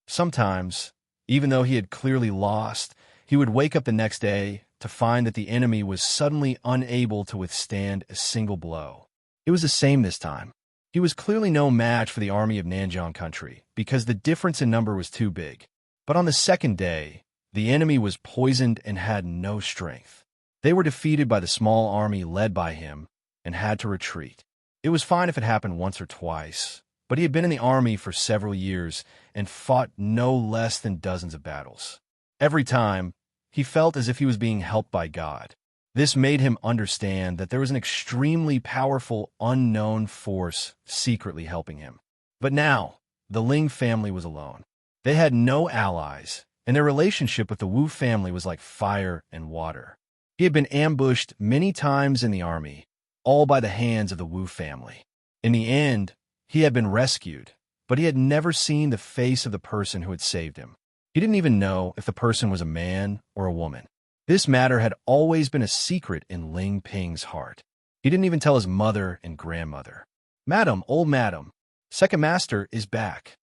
S1: Sometimes, even though he had clearly lost, he would wake up the next day to find that the enemy was suddenly unable to withstand a single blow. It was the same this time. He was clearly no match for the army of Nanjiang country because the difference in number was too big. But on the second day, the enemy was poisoned and had no strength. They were defeated by the small army led by him and had to retreat. It was fine if it happened once or twice, but he had been in the army for several years and fought no less than dozens of battles. Every time, he felt as if he was being helped by God. This made him understand that there was an extremely powerful, unknown force secretly helping him. But now, the Ling family was alone. They had no allies, and their relationship with the Wu family was like fire and water. He had been ambushed many times in the army, all by the hands of the Wu family. In the end, he had been rescued, but he had never seen the face of the person who had saved him. He didn't even know if the person was a man or a woman. This matter had always been a secret in Ling Ping's heart. He didn't even tell his mother and grandmother. "Madam, old madam, second master is back.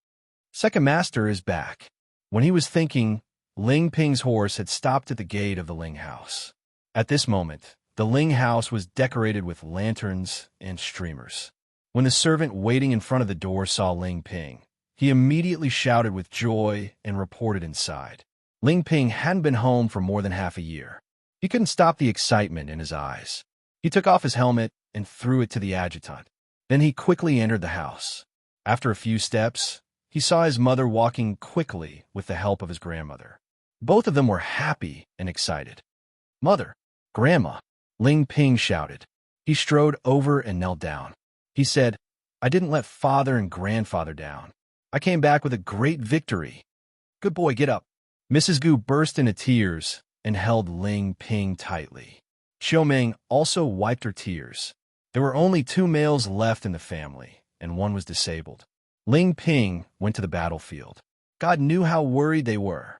S1: Second master is back." When he was thinking, Ling Ping's horse had stopped at the gate of the Ling house. At this moment, the Ling house was decorated with lanterns and streamers. When the servant waiting in front of the door saw Ling Ping, he immediately shouted with joy and reported inside. Ling Ping hadn't been home for more than half a year. He couldn't stop the excitement in his eyes. He took off his helmet and threw it to the adjutant. Then he quickly entered the house. After a few steps, he saw his mother walking quickly with the help of his grandmother. Both of them were happy and excited. "Mother! Grandma!" Ling Ping shouted. He strode over and knelt down. He said, "I didn't let father and grandfather down. I came back with a great victory." "Good boy, get up." Mrs. Gu burst into tears and held Ling Ping tightly. Xiao Ming also wiped her tears. There were only 2 males left in the family, and one was disabled. Ling Ping went to the battlefield. God knew how worried they were.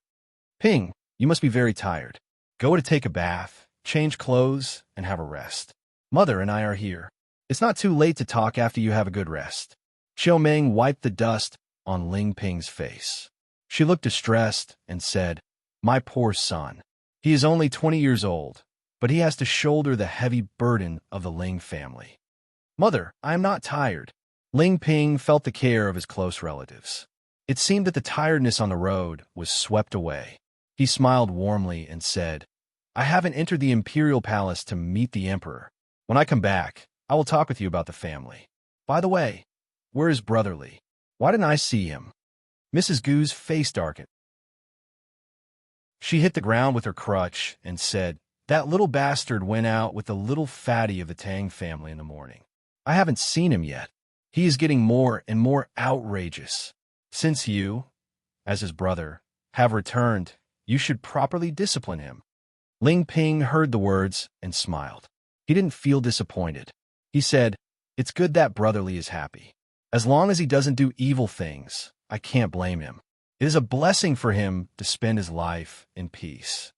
S1: "Ping, you must be very tired. Go to take a bath, change clothes, and have a rest. Mother and I are here. It's not too late to talk after you have a good rest." Xiao Ming wiped the dust on Ling Ping's face. She looked distressed and said, "My poor son. He is only 20 years old, but he has to shoulder the heavy burden of the Ling family." "Mother, I am not tired." Ling Ping felt the care of his close relatives. It seemed that the tiredness on the road was swept away. He smiled warmly and said, "I haven't entered the imperial palace to meet the emperor. When I come back, I will talk with you about the family. By the way, where is Brother Li? Why didn't I see him?" Mrs. Gu's face darkened. She hit the ground with her crutch and said, "That little bastard went out with the little fatty of the Tang family in the morning. I haven't seen him yet. He is getting more and more outrageous. Since you, as his brother, have returned, you should properly discipline him." Ling Ping heard the words and smiled. He didn't feel disappointed. He said, "It's good that Brother Li is happy. As long as he doesn't do evil things, I can't blame him. It is a blessing for him to spend his life in peace."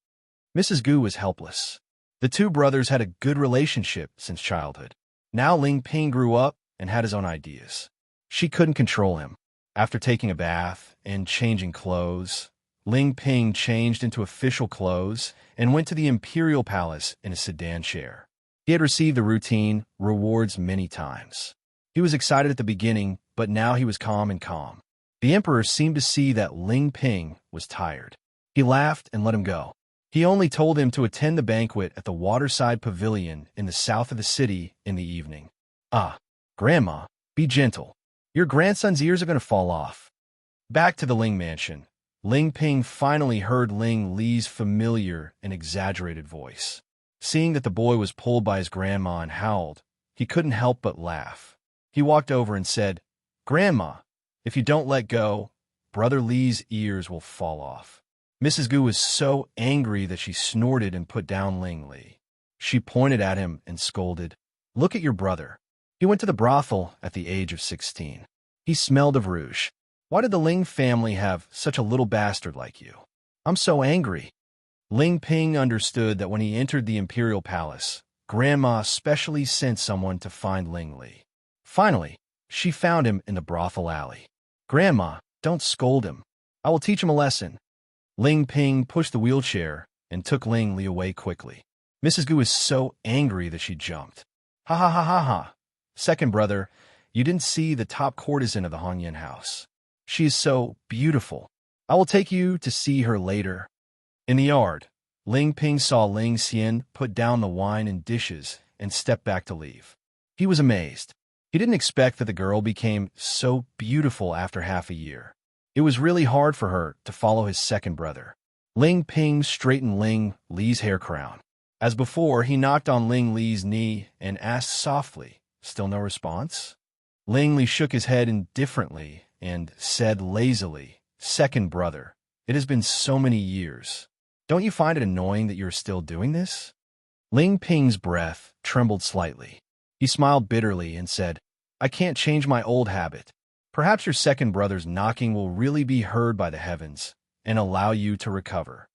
S1: Mrs. Gu was helpless. The 2 brothers had a good relationship since childhood. Now Ling Ping grew up and had his own ideas. She couldn't control him. After taking a bath and changing clothes, Ling Ping changed into official clothes and went to the imperial palace in a sedan chair. He had received the routine rewards many times. He was excited at the beginning, but now he was calm and calm. The emperor seemed to see that Ling Ping was tired. He laughed and let him go. He only told him to attend the banquet at the waterside pavilion in the south of the city in the evening. "Ah, Grandma, be gentle. Your grandson's ears are going to fall off." Back to the Ling mansion, Ling Ping finally heard Ling Li's familiar and exaggerated voice. Seeing that the boy was pulled by his grandma and howled, he couldn't help but laugh. He walked over and said, "Grandma, if you don't let go, Brother Li's ears will fall off." Mrs. Gu was so angry that she snorted and put down Ling Li. She pointed at him and scolded, "Look at your brother. He went to the brothel at the age of 16. He smelled of rouge. Why did the Ling family have such a little bastard like you? I'm so angry." Ling Ping understood that when he entered the imperial palace, Grandma specially sent someone to find Ling Li. Finally, she found him in the brothel alley. "Grandma, don't scold him. I will teach him a lesson." Ling Ping pushed the wheelchair and took Ling Li away quickly. Mrs. Gu was so angry that she jumped. "Ha ha ha ha ha. Second brother, you didn't see the top courtesan of the Hongyan house. She is so beautiful. I will take you to see her later." In the yard, Ling Ping saw Ling Xian put down the wine and dishes and step back to leave. He was amazed. He didn't expect that the girl became so beautiful after half a year. It was really hard for her to follow his second brother. Ling Ping straightened Ling Li's hair crown. As before, he knocked on Ling Li's knee and asked softly, "Still no response?" Ling Li shook his head indifferently and said lazily, "Second brother, it has been so many years. Don't you find it annoying that you're still doing this?" Ling Ping's breath trembled slightly. He smiled bitterly and said, "I can't change my old habit. Perhaps your second brother's knocking will really be heard by the heavens and allow you to recover."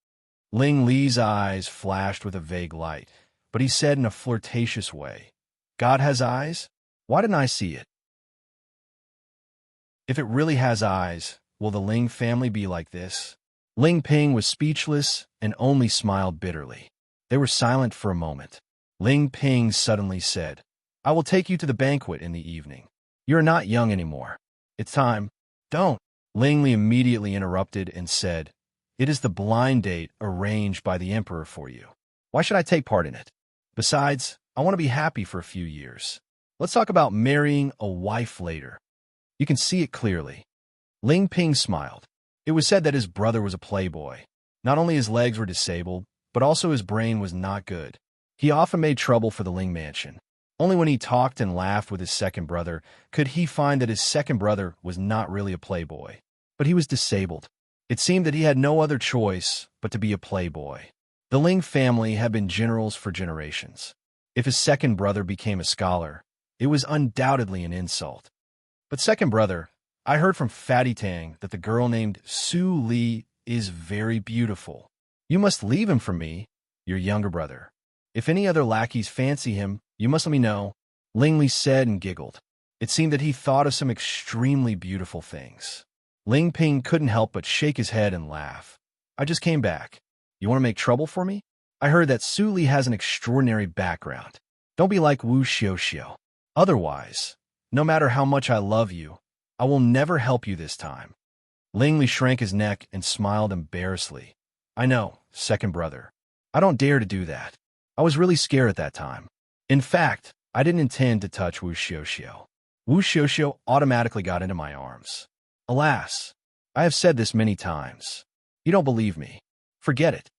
S1: Ling Li's eyes flashed with a vague light, but he said in a flirtatious way, "God has eyes? Why didn't I see it? If it really has eyes, will the Ling family be like this?" Ling Ping was speechless and only smiled bitterly. They were silent for a moment. Ling Ping suddenly said, "I will take you to the banquet in the evening. You're not young anymore. It's time." "Don't." Ling Li immediately interrupted and said, "It is the blind date arranged by the emperor for you. Why should I take part in it? Besides, I want to be happy for a few years. Let's talk about marrying a wife later. You can see it clearly. Ling Ping smiled. It was said that his brother was a playboy. Not only his legs were disabled, but also his brain was not good. He often made trouble for the Ling mansion. Only when he talked and laughed with his second brother could he find that his second brother was not really a playboy. But he was disabled. It seemed that he had no other choice but to be a playboy. The Ling family had been generals for generations. If his second brother became a scholar, it was undoubtedly an insult. But second brother, I heard from Fatty Tang that the girl named Su Li is very beautiful. You must leave him for me, your younger brother. If any other lackeys fancy him, you must let me know, Ling Li said and giggled. It seemed that he thought of some extremely beautiful things. Ling Ping couldn't help but shake his head and laugh. I just came back. You want to make trouble for me? I heard that Su Li has an extraordinary background. Don't be like Wu Xiao. Otherwise, no matter how much I love you, I will never help you this time. Ling Li shrank his neck and smiled embarrassedly. I know, second brother. I don't dare to do that. I was really scared at that time. In fact, I didn't intend to touch Wu Xiao. Wu Xiao automatically got into my arms. Alas, I have said this many times. You don't believe me. Forget it.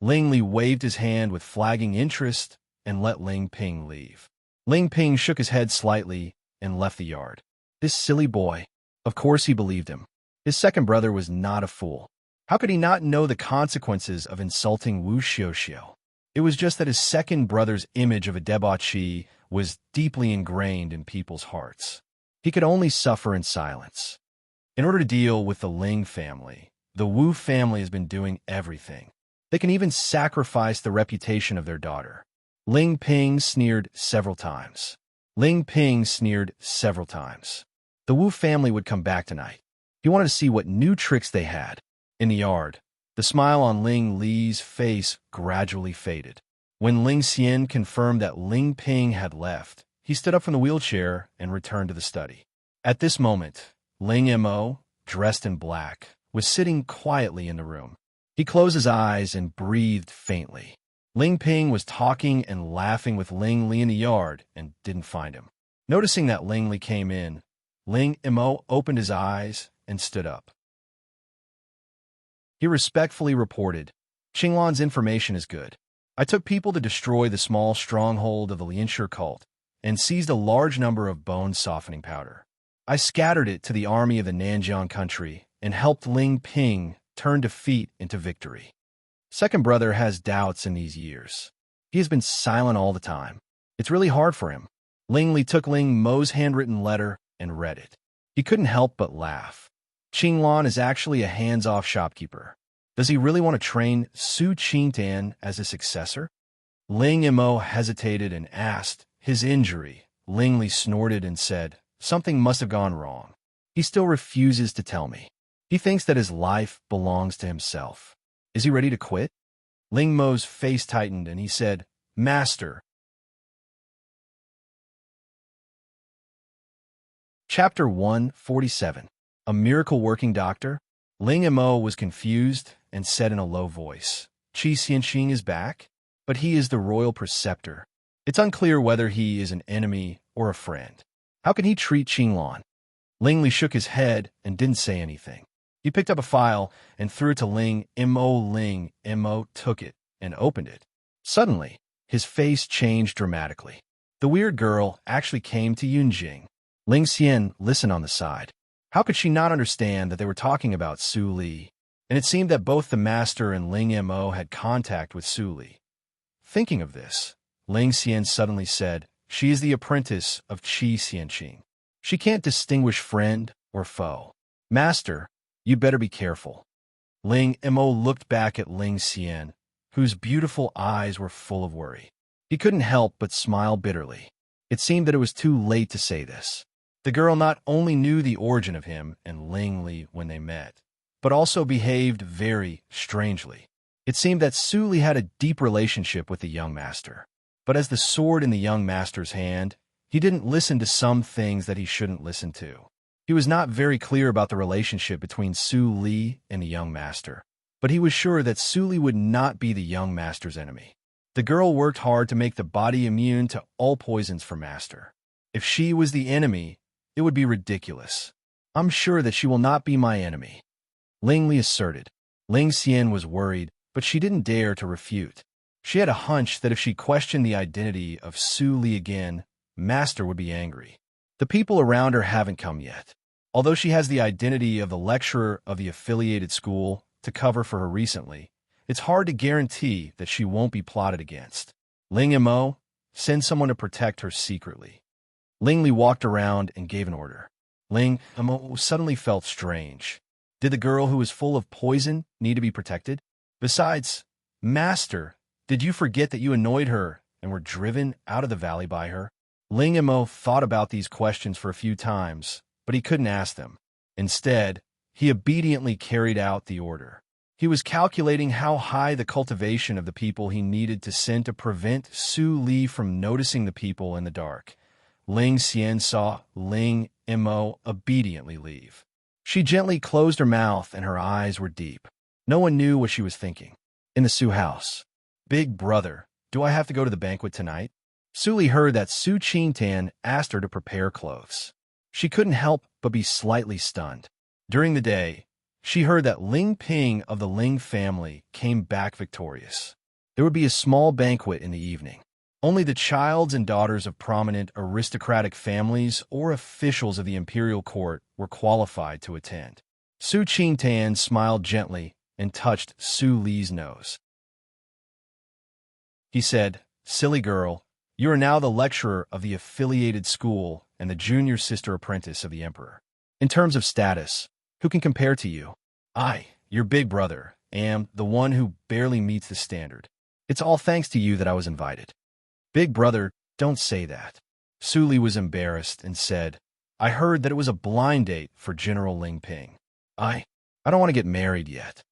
S1: Ling Li waved his hand with flagging interest and let Ling Ping leave. Ling Ping shook his head slightly and left the yard. This silly boy. Of course he believed him. His second brother was not a fool. How could he not know the consequences of insulting Wu Xiao? It was just that his second brother's image of a debauchee was deeply ingrained in people's hearts. He could only suffer in silence. In order to deal with the Ling family, the Wu family has been doing everything. They can even sacrifice the reputation of their daughter. Ling Ping sneered several times. Ling Ping sneered several times. The Wu family would come back tonight. He wanted to see what new tricks they had. In the yard, the smile on Ling Li's face gradually faded. When Ling Xian confirmed that Ling Ping had left, he stood up from the wheelchair and returned to the study. At this moment, Ling Mo, dressed in black, was sitting quietly in the room. He closed his eyes and breathed faintly. Ling Ping was talking and laughing with Ling Li in the yard and didn't find him. Noticing that Ling Li came in, Ling Mo opened his eyes and stood up. He respectfully reported, Qinglan's information is good. I took people to destroy the small stronghold of the Lianshi cult and seized a large number of bone-softening powder. I scattered it to the army of the Nanjiang country and helped Ling Ping turn defeat into victory. Second brother has doubts in these years. He has been silent all the time. It's really hard for him. Ling Li took Ling Mo's handwritten letter and read it. He couldn't help but laugh. Qinglan is actually a hands-off shopkeeper. Does he really want to train Su Qingtan as his successor? Ling Mo hesitated and asked his injury. Ling Li snorted and said, something must have gone wrong. He still refuses to tell me. He thinks that his life belongs to himself. Is he ready to quit? Ling Mo's face tightened and he said, Master. Chapter 147. A Miracle Working Doctor? Ling Mo was confused and said in a low voice, Qi Xianqing is back, but he is the royal preceptor. It's unclear whether he is an enemy or a friend. How can he treat Qinglan? Ling Li shook his head and didn't say anything. He picked up a file and threw it to Ling Mo. Ling Mo took it and opened it. Suddenly, his face changed dramatically. The weird girl actually came to Yunjing. Ling Xian listened on the side. How could she not understand that they were talking about Su Li? And it seemed that both the master and Ling Mo had contact with Su Li. Thinking of this, Ling Xian suddenly said, she is the apprentice of Qi Xianqing. She can't distinguish friend or foe. Master, you better be careful. Ling Mo looked back at Ling Xian, whose beautiful eyes were full of worry. He couldn't help but smile bitterly. It seemed that it was too late to say this. The girl not only knew the origin of him and Ling Li when they met, but also behaved very strangely. It seemed that Su Li had a deep relationship with the young master. But as the sword in the young master's hand, he didn't listen to some things that he shouldn't listen to. He was not very clear about the relationship between Su Li and the young master, but he was sure that Su Li would not be the young master's enemy. The girl worked hard to make the body immune to all poisons for Master. If she was the enemy, it would be ridiculous. I'm sure that she will not be my enemy, Ling Li asserted. Ling Xian was worried, but she didn't dare to refute. She had a hunch that if she questioned the identity of Su Li again, Master would be angry. The people around her haven't come yet. Although she has the identity of the lecturer of the affiliated school to cover for her recently, it's hard to guarantee that she won't be plotted against. Ling Mo, send someone to protect her secretly. Ling Li walked around and gave an order. Ling Mo suddenly felt strange. Did the girl who was full of poison need to be protected? Besides, Master, did you forget that you annoyed her and were driven out of the valley by her? Ling Mo thought about these questions for a few times, but he couldn't ask them. Instead, he obediently carried out the order. He was calculating how high the cultivation of the people he needed to send to prevent Su Li from noticing the people in the dark. Ling Xian saw Ling Mo obediently leave. She gently closed her mouth and her eyes were deep. No one knew what she was thinking. In the Su house. Big brother, do I have to go to the banquet tonight? Su Li heard that Su Qingtan asked her to prepare clothes. She couldn't help but be slightly stunned. During the day, she heard that Ling Ping of the Ling family came back victorious. There would be a small banquet in the evening. Only the childs and daughters of prominent aristocratic families or officials of the imperial court were qualified to attend. Su Qingtan smiled gently and touched Su Li's nose. He said, "Silly girl, you are now the lecturer of the affiliated school and the junior sister apprentice of the emperor. In terms of status, who can compare to you? I, your big brother, am the one who barely meets the standard. It's all thanks to you that I was invited." "Big brother, don't say that." Su Li was embarrassed and said, "I heard that it was a blind date for General Ling Ping. I don't want to get married yet."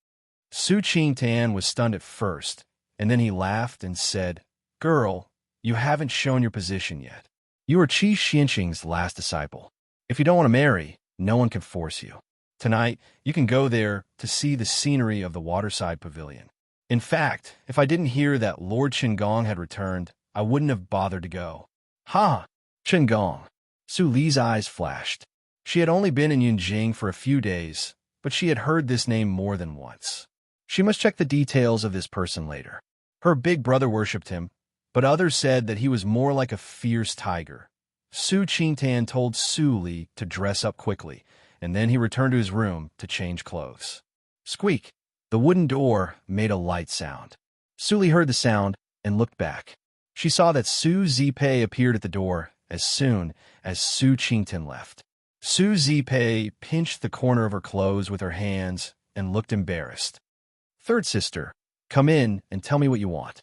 S1: Su Qingtan was stunned at first, and then he laughed and said, "Girl, you haven't shown your position yet. You are Qi Xianqing's last disciple. If you don't want to marry, no one can force you. Tonight, you can go there to see the scenery of the waterside pavilion. In fact, if I didn't hear that Lord Qinggong had returned, I wouldn't have bothered to go." "Ha! Qinggong." Su Li's eyes flashed. She had only been in Yunjing for a few days, but she had heard this name more than once. She must check the details of this person later. Her big brother worshipped him, but others said that he was more like a fierce tiger. Su Qingtan told Su Li to dress up quickly, and then he returned to his room to change clothes. Squeak! The wooden door made a light sound. Su Li heard the sound and looked back. She saw that Su Zipei appeared at the door as soon as Su Qingtan left. Su Zipei pinched the corner of her clothes with her hands and looked embarrassed. "Third sister, come in and tell me what you want."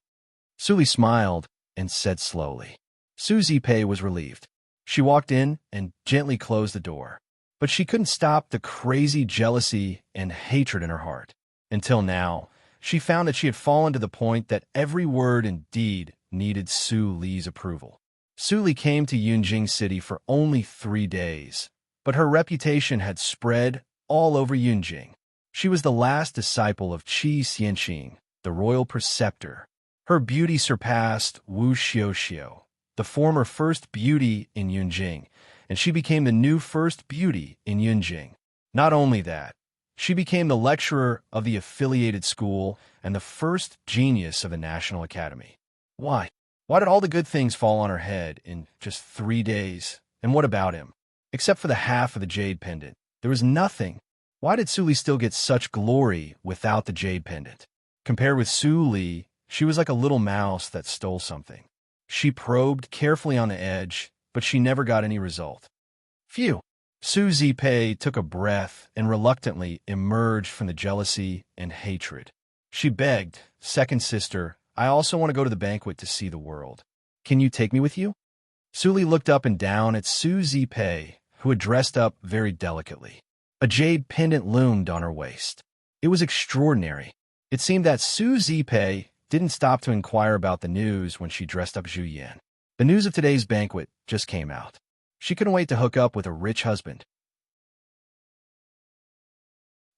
S1: Su Li smiled and said slowly. Su Zipei was relieved. She walked in and gently closed the door. But she couldn't stop the crazy jealousy and hatred in her heart. Until now, she found that she had fallen to the point that every word and deed needed Su Li's approval. Su Li came to Yunjing City for only 3 days, but her reputation had spread all over Yunjing. She was the last disciple of Qi Xianqing, the royal preceptor. Her beauty surpassed Wu Xiuxiu, the former first beauty in Yunjing, and she became the new first beauty in Yunjing. Not only that, she became the lecturer of the affiliated school and the first genius of the National Academy. Why? Why did all the good things fall on her head in just 3 days? And what about him? Except for the half of the jade pendant, there was nothing. Why did Su Li still get such glory without the jade pendant? Compared with Su Li, she was like a little mouse that stole something. She probed carefully on the edge, but she never got any result. Phew! Su Zipei took a breath and reluctantly emerged from the jealousy and hatred. She begged, "Second sister, I also want to go to the banquet to see the world. Can you take me with you?" Su Li looked up and down at Su Zipei, who had dressed up very delicately. A jade pendant loomed on her waist. It was extraordinary. It seemed that Su Zipei didn't stop to inquire about the news when she dressed up Zhu Yan. The news of today's banquet just came out. She couldn't wait to hook up with a rich husband.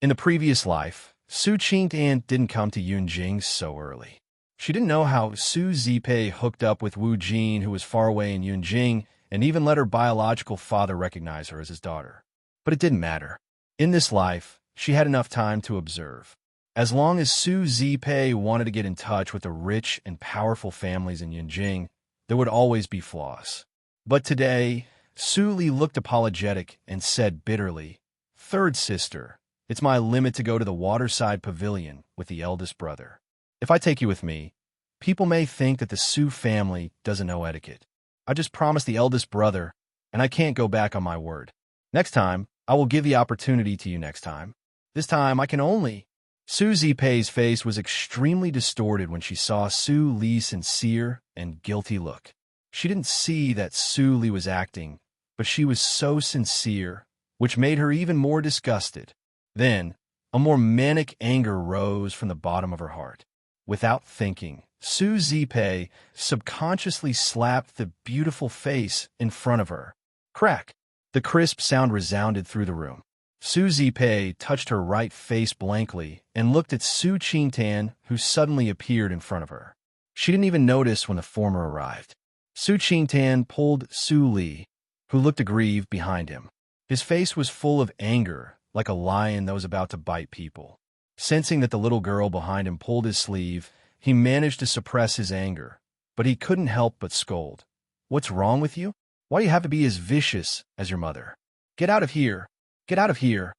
S1: In the previous life, Su Qingtan didn't come to Yunjing so early. She didn't know how Su Zipei hooked up with Wu Jin, who was far away in Yunjing, and even let her biological father recognize her as his daughter. But it didn't matter. In this life, she had enough time to observe. As long as Su Zipei wanted to get in touch with the rich and powerful families in Yunjing, there would always be flaws. But today, Su Li looked apologetic and said bitterly, "Third sister, it's my limit to go to the waterside pavilion with the eldest brother. If I take you with me, people may think that the Su family doesn't know etiquette. I just promised the eldest brother, and I can't go back on my word. Next time, I will give the opportunity to you next time. This time, I can only—" Su Zipei's face was extremely distorted when she saw Su Li's sincere and guilty look. She didn't see that Su Li was acting, but she was so sincere, which made her even more disgusted. Then, a more manic anger rose from the bottom of her heart. Without thinking, Su Zipei subconsciously slapped the beautiful face in front of her. Crack! The crisp sound resounded through the room. Su Zipei touched her right face blankly and looked at Su Qingtan, who suddenly appeared in front of her. She didn't even notice when the former arrived. Su Qingtan pulled Su Li, who looked aggrieved, behind him. His face was full of anger, like a lion that was about to bite people. Sensing that the little girl behind him pulled his sleeve, he managed to suppress his anger, but he couldn't help but scold. "What's wrong with you? Why do you have to be as vicious as your mother? Get out of here! Get out of here!"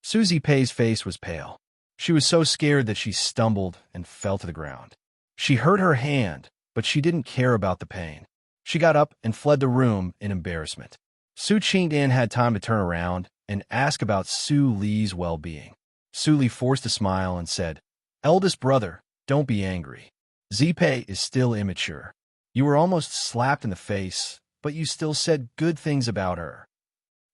S1: Su Zipei's face was pale. She was so scared that she stumbled and fell to the ground. She hurt her hand, but she didn't care about the pain. She got up and fled the room in embarrassment. Su Qingdan had time to turn around and ask about Su Li's well-being. Su Li forced a smile and said, "Eldest brother, don't be angry. Zipei is still immature. You were almost slapped in the face, but you still said good things about her."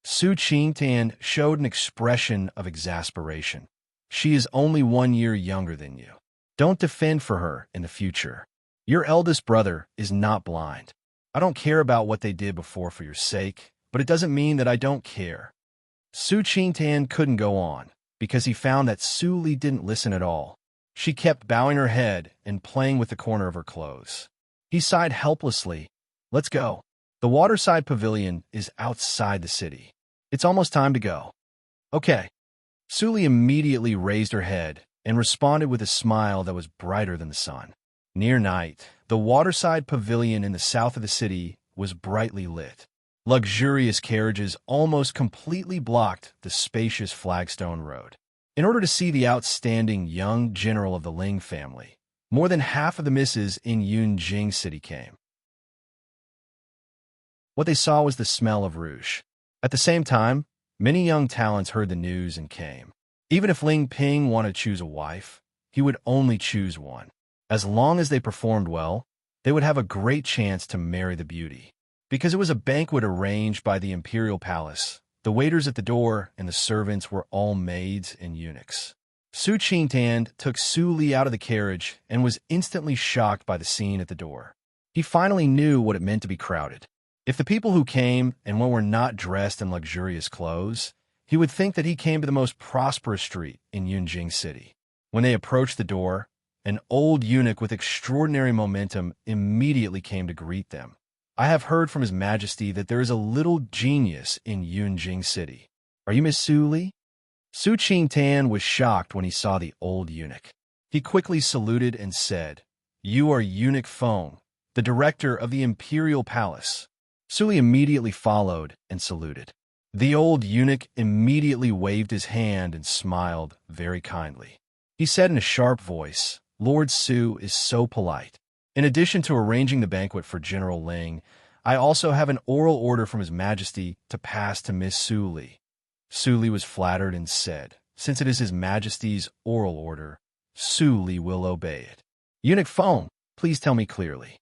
S1: Su Qingtan showed an expression of exasperation. "She is only 1 year younger than you. Don't defend for her in the future. Your eldest brother is not blind. I don't care about what they did before for your sake, but it doesn't mean that I don't care." Su Qingtan couldn't go on, because he found that Su Li didn't listen at all. She kept bowing her head and playing with the corner of her clothes. He sighed helplessly. "Let's go. The waterside pavilion is outside the city. It's almost time to go." "Okay." Su Li immediately raised her head and responded with a smile that was brighter than the sun. Near night, the waterside pavilion in the south of the city was brightly lit. Luxurious carriages almost completely blocked the spacious flagstone road. In order to see the outstanding young general of the Ling family, more than half of the misses in Yunjing City came. What they saw was the smell of rouge. At the same time, many young talents heard the news and came. Even if Ling Ping wanted to choose a wife, he would only choose one. As long as they performed well, they would have a great chance to marry the beauty. Because it was a banquet arranged by the imperial palace, the waiters at the door and the servants were all maids and eunuchs. Su Qingtan took Su Li out of the carriage and was instantly shocked by the scene at the door. He finally knew what it meant to be crowded. If the people who came and were not dressed in luxurious clothes, he would think that he came to the most prosperous street in Yunjing City. When they approached the door, an old eunuch with extraordinary momentum immediately came to greet them. "I have heard from His Majesty that there is a little genius in Yunjing City. Are you Miss Su Li?" Su Qingtan was shocked when he saw the old eunuch. He quickly saluted and said, "You are Eunuch Feng, the director of the imperial palace." Su Li immediately followed and saluted. The old eunuch immediately waved his hand and smiled very kindly. He said in a sharp voice, "Lord Su is so polite. In addition to arranging the banquet for General Ling, I also have an oral order from His Majesty to pass to Miss Su Li." Su Li was flattered and said, "Since it is His Majesty's oral order, Su Li will obey it." "Eunuch Feng, please tell me clearly."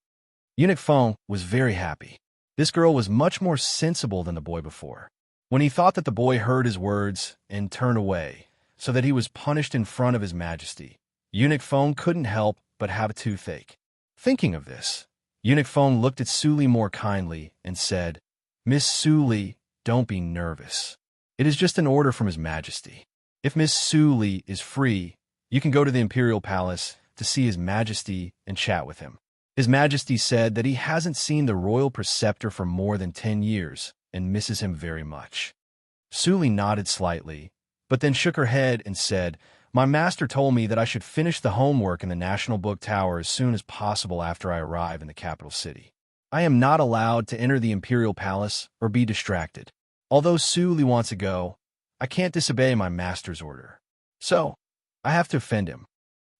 S1: Eunuch Feng was very happy. This girl was much more sensible than the boy before. When he thought that the boy heard his words and turned away, so that he was punished in front of His Majesty, Eunuch Feng couldn't help but have a toothache. Thinking of this, Eunuch Feng looked at Su Li more kindly and said, "Miss Su Li, don't be nervous. It is just an order from His Majesty. If Miss Su Li is free, you can go to the imperial palace to see His Majesty and chat with him. His Majesty said that he hasn't seen the royal preceptor for more than 10 years and misses him very much. Suli nodded slightly, but then shook her head and said, "My master told me that I should finish the homework in the National Book Tower as soon as possible after I arrive in the capital city. I am not allowed to enter the imperial palace or be distracted. Although Suli wants to go, I can't disobey my master's order. So, I have to offend him."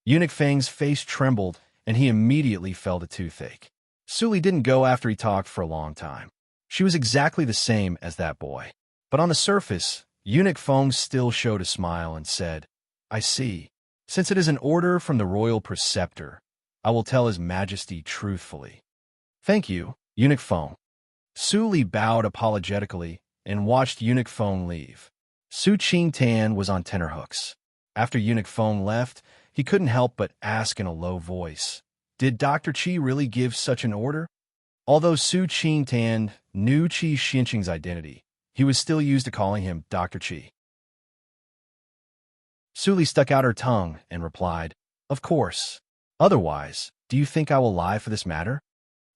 S1: Eunuch Feng's face trembled, and he immediately felt a toothache. Suli didn't go after he talked for a long time. She was exactly the same as that boy. But on the surface, Eunuch Feng still showed a smile and said, "I see. Since it is an order from the royal preceptor, I will tell His Majesty truthfully." "Thank you, Eunuch Feng." Suli bowed apologetically and watched Eunuch Feng leave. Su Qingtan was on tenterhooks. After Eunuch Feng left, he couldn't help but ask in a low voice, "Did Dr. Qi really give such an order?" Although Su Qingtan knew Qi Xinqing's identity, he was still used to calling him Dr. Qi. Suli stuck out her tongue and replied, "Of course. Otherwise, do you think I will lie for this matter?"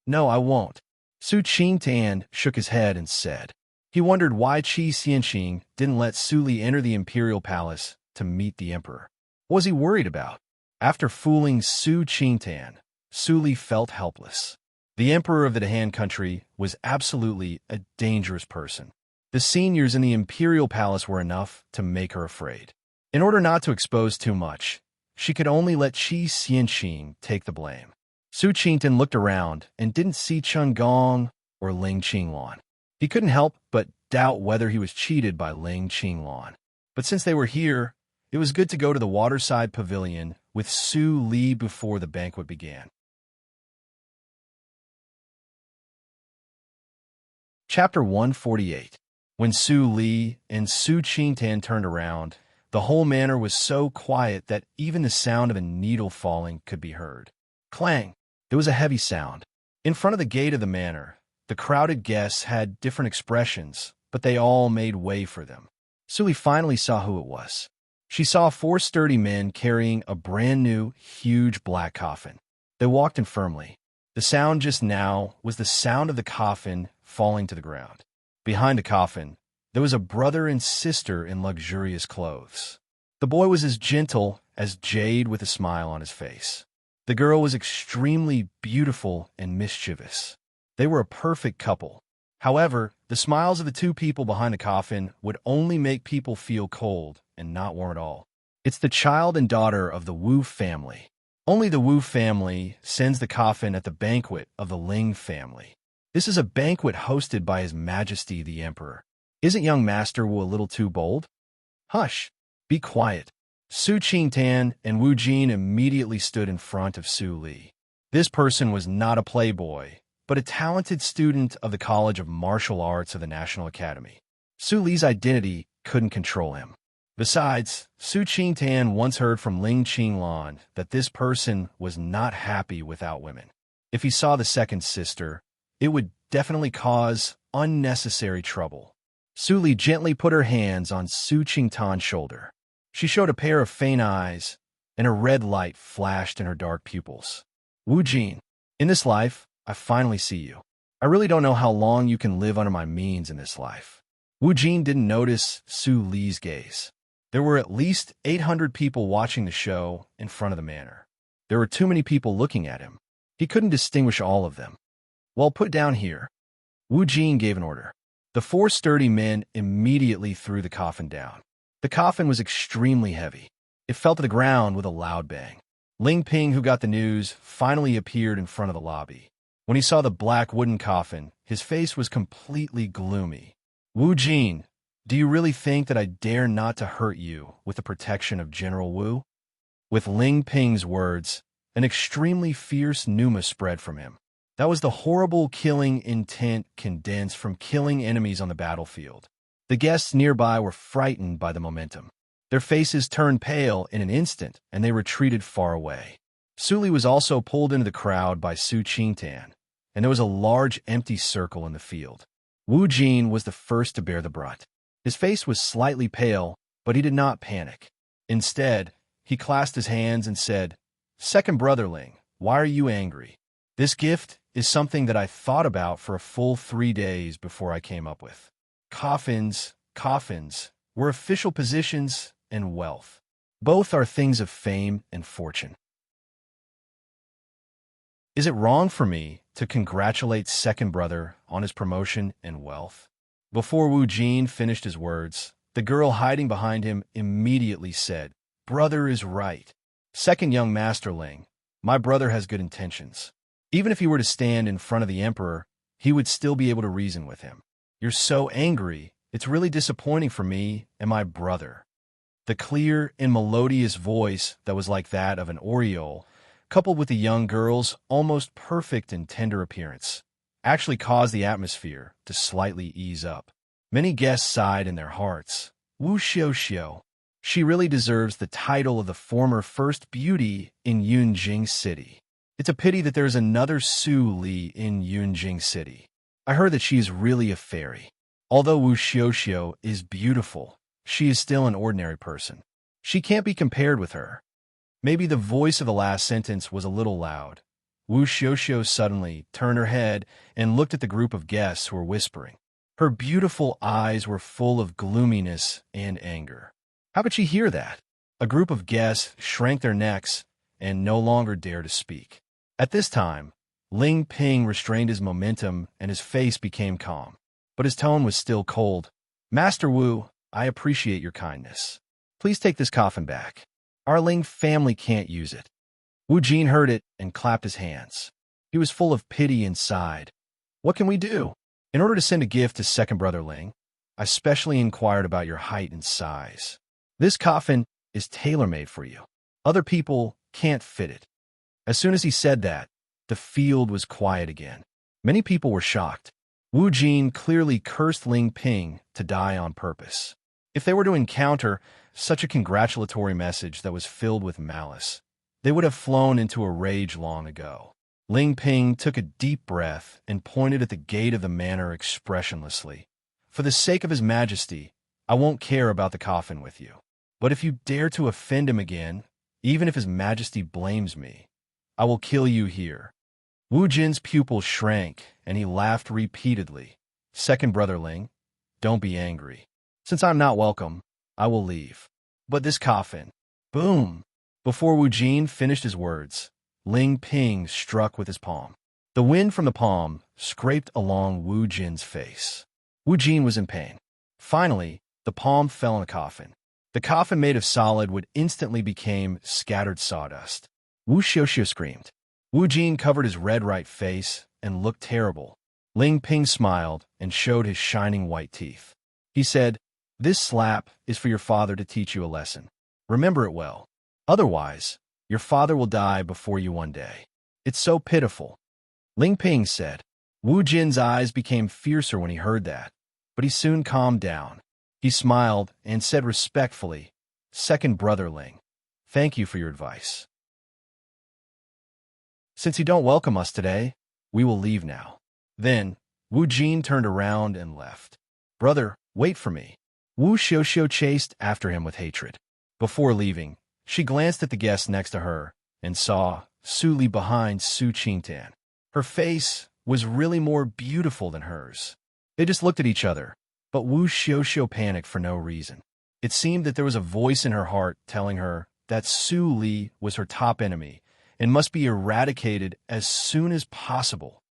S1: "No, I won't." Su Qingtan shook his head and said. He wondered why Qi Xinqing didn't let Suli enter the imperial palace to meet the emperor. What was he worried about? After fooling Su Qingtan, Suli felt helpless. The emperor of the Han country was absolutely a dangerous person. The seniors in the imperial palace were enough to make her afraid. In order not to expose too much, she could only let Qi Xinqing take the blame. Su Qingtan looked around and didn't see Chun Gong or Ling Qinglan. He couldn't help but doubt whether he was cheated by Ling Qinglan. But since they were here, it was good to go to the waterside pavilion with Su Li before the banquet began. Chapter 148. When Su Li and Su Qingtan turned around, the whole manor was so quiet that even the sound of a needle falling could be heard. Clang! There was a heavy sound. In front of the gate of the manor, the crowded guests had different expressions, but they all made way for them. Suli finally saw who it was. She saw 4 sturdy men carrying a brand-new, huge black coffin. They walked in firmly. The sound just now was the sound of the coffin falling to the ground. Behind the coffin, there was a brother and sister in luxurious clothes. The boy was as gentle as jade with a smile on his face. The girl was extremely beautiful and mischievous. They were a perfect couple. However, the smiles of the 2 people behind the coffin would only make people feel cold and not warm at all. It's the child and daughter of the Wu family. Only the Wu family sends the coffin at the banquet of the Ling family. This is a banquet hosted by His Majesty the Emperor. Isn't young Master Wu a little too bold? Hush! Be quiet. Su Qingtan and Wu Jin immediately stood in front of Su Li. This person was not a playboy, but a talented student of the College of Martial Arts of the National Academy. Su Li's identity couldn't control him. Besides, Su Qingtan once heard from Ling Qinglan that this person was not happy without women. If he saw the second sister, it would definitely cause unnecessary trouble. Su Li gently put her hands on Su Qingtan's shoulder. She showed a pair of faint eyes, and a red light flashed in her dark pupils. Wu Jin, in this life, I finally see you. I really don't know how long you can live under my means in this life. Wu Jin didn't notice Su Li's gaze. There were at least 800 people watching the show in front of the manor. There were too many people looking at him. He couldn't distinguish all of them. "Well, put down here." Wu Jin gave an order. The 4 sturdy men immediately threw the coffin down. The coffin was extremely heavy. It fell to the ground with a loud bang. Ling Ping, who got the news, finally appeared in front of the lobby. When he saw the black wooden coffin, his face was completely gloomy. "Wu Jin, do you really think that I dare not to hurt you with the protection of General Wu?" With Ling Ping's words, an extremely fierce pneuma spread from him. That was the horrible killing intent condensed from killing enemies on the battlefield. The guests nearby were frightened by the momentum. Their faces turned pale in an instant, and they retreated far away. Suli was also pulled into the crowd by Su Qingtan, and there was a large empty circle in the field. Wu Jin was the first to bear the brunt. His face was slightly pale, but he did not panic. Instead, he clasped his hands and said, Second brotherling, why are you angry? This gift is something that I thought about for a full 3 days before I came up with. Coffins were official positions and wealth. Both are things of fame and fortune. Is it wrong for me to congratulate second brother on his promotion and wealth? Before Wu Jin finished his words, the girl hiding behind him immediately said, "Brother is right. Second young masterling, my brother has good intentions. Even if he were to stand in front of the emperor, he would still be able to reason with him. You're so angry, it's really disappointing for me and my brother." The clear and melodious voice that was like that of an oriole, coupled with the young girl's almost perfect and tender appearance, actually caused the atmosphere to slightly ease up. Many guests sighed in their hearts. Wu Xiuxiu. She really deserves the title of the former first beauty in Yunjing City. It's a pity that there's another Su Li in Yunjing City. I heard that she is really a fairy. Although Wu Xiuxiu is beautiful, she is still an ordinary person. She can't be compared with her. Maybe the voice of the last sentence was a little loud. Wu Xiuxiu suddenly turned her head and looked at the group of guests who were whispering. Her beautiful eyes were full of gloominess and anger. How could she hear that? A group of guests shrank their necks and no longer dared to speak. At this time, Ling Ping restrained his momentum and his face became calm. But his tone was still cold. "Master Wu, I appreciate your kindness. Please take this coffin back. Our Ling family can't use it." Wu Jin heard it and clapped his hands. He was full of pity and sighed. "What can we do? In order to send a gift to second brother Ling, I specially inquired about your height and size. This coffin is tailor-made for you. Other people can't fit it." As soon as he said that, the field was quiet again. Many people were shocked. Wu Jin clearly cursed Ling Ping to die on purpose. If they were to encounter such a congratulatory message that was filled with malice, they would have flown into a rage long ago. Ling Ping took a deep breath and pointed at the gate of the manor expressionlessly. "For the sake of His Majesty, I won't care about the coffin with you. But if you dare to offend him again, even if His Majesty blames me, I will kill you here." Wu Jin's pupil shrank, and he laughed repeatedly. "Second brother Ling, don't be angry. Since I'm not welcome, I will leave. But this coffin..." Boom! Before Wu Jin finished his words, Ling Ping struck with his palm. The wind from the palm scraped along Wu Jin's face. Wu Jin was in pain. Finally, the palm fell in the coffin. The coffin made of solid wood instantly became scattered sawdust. Wu Xiuxiu screamed. Wu Jin covered his red right face and looked terrible. Ling Ping smiled and showed his shining white teeth. He said, "This slap is for your father to teach you a lesson. Remember it well. Otherwise, your father will die before you one day. It's so pitiful." Ling Ping said. Wu Jin's eyes became fiercer when he heard that, but he soon calmed down. He smiled and said respectfully, "Second brother Ling, thank you for your advice. Since you don't welcome us today, we will leave now." Then, Wu Jin turned around and left. "Brother, wait for me." Wu Xiuxiu chased after him with hatred. Before leaving, she glanced at the guest next to her and saw Su Li behind Su Qingtan. Her face was really more beautiful than hers. They just looked at each other, but Wu Xiuxiu panicked for no reason. It seemed that there was a voice in her heart telling her that Su Li was her top enemy and must be eradicated as soon as possible.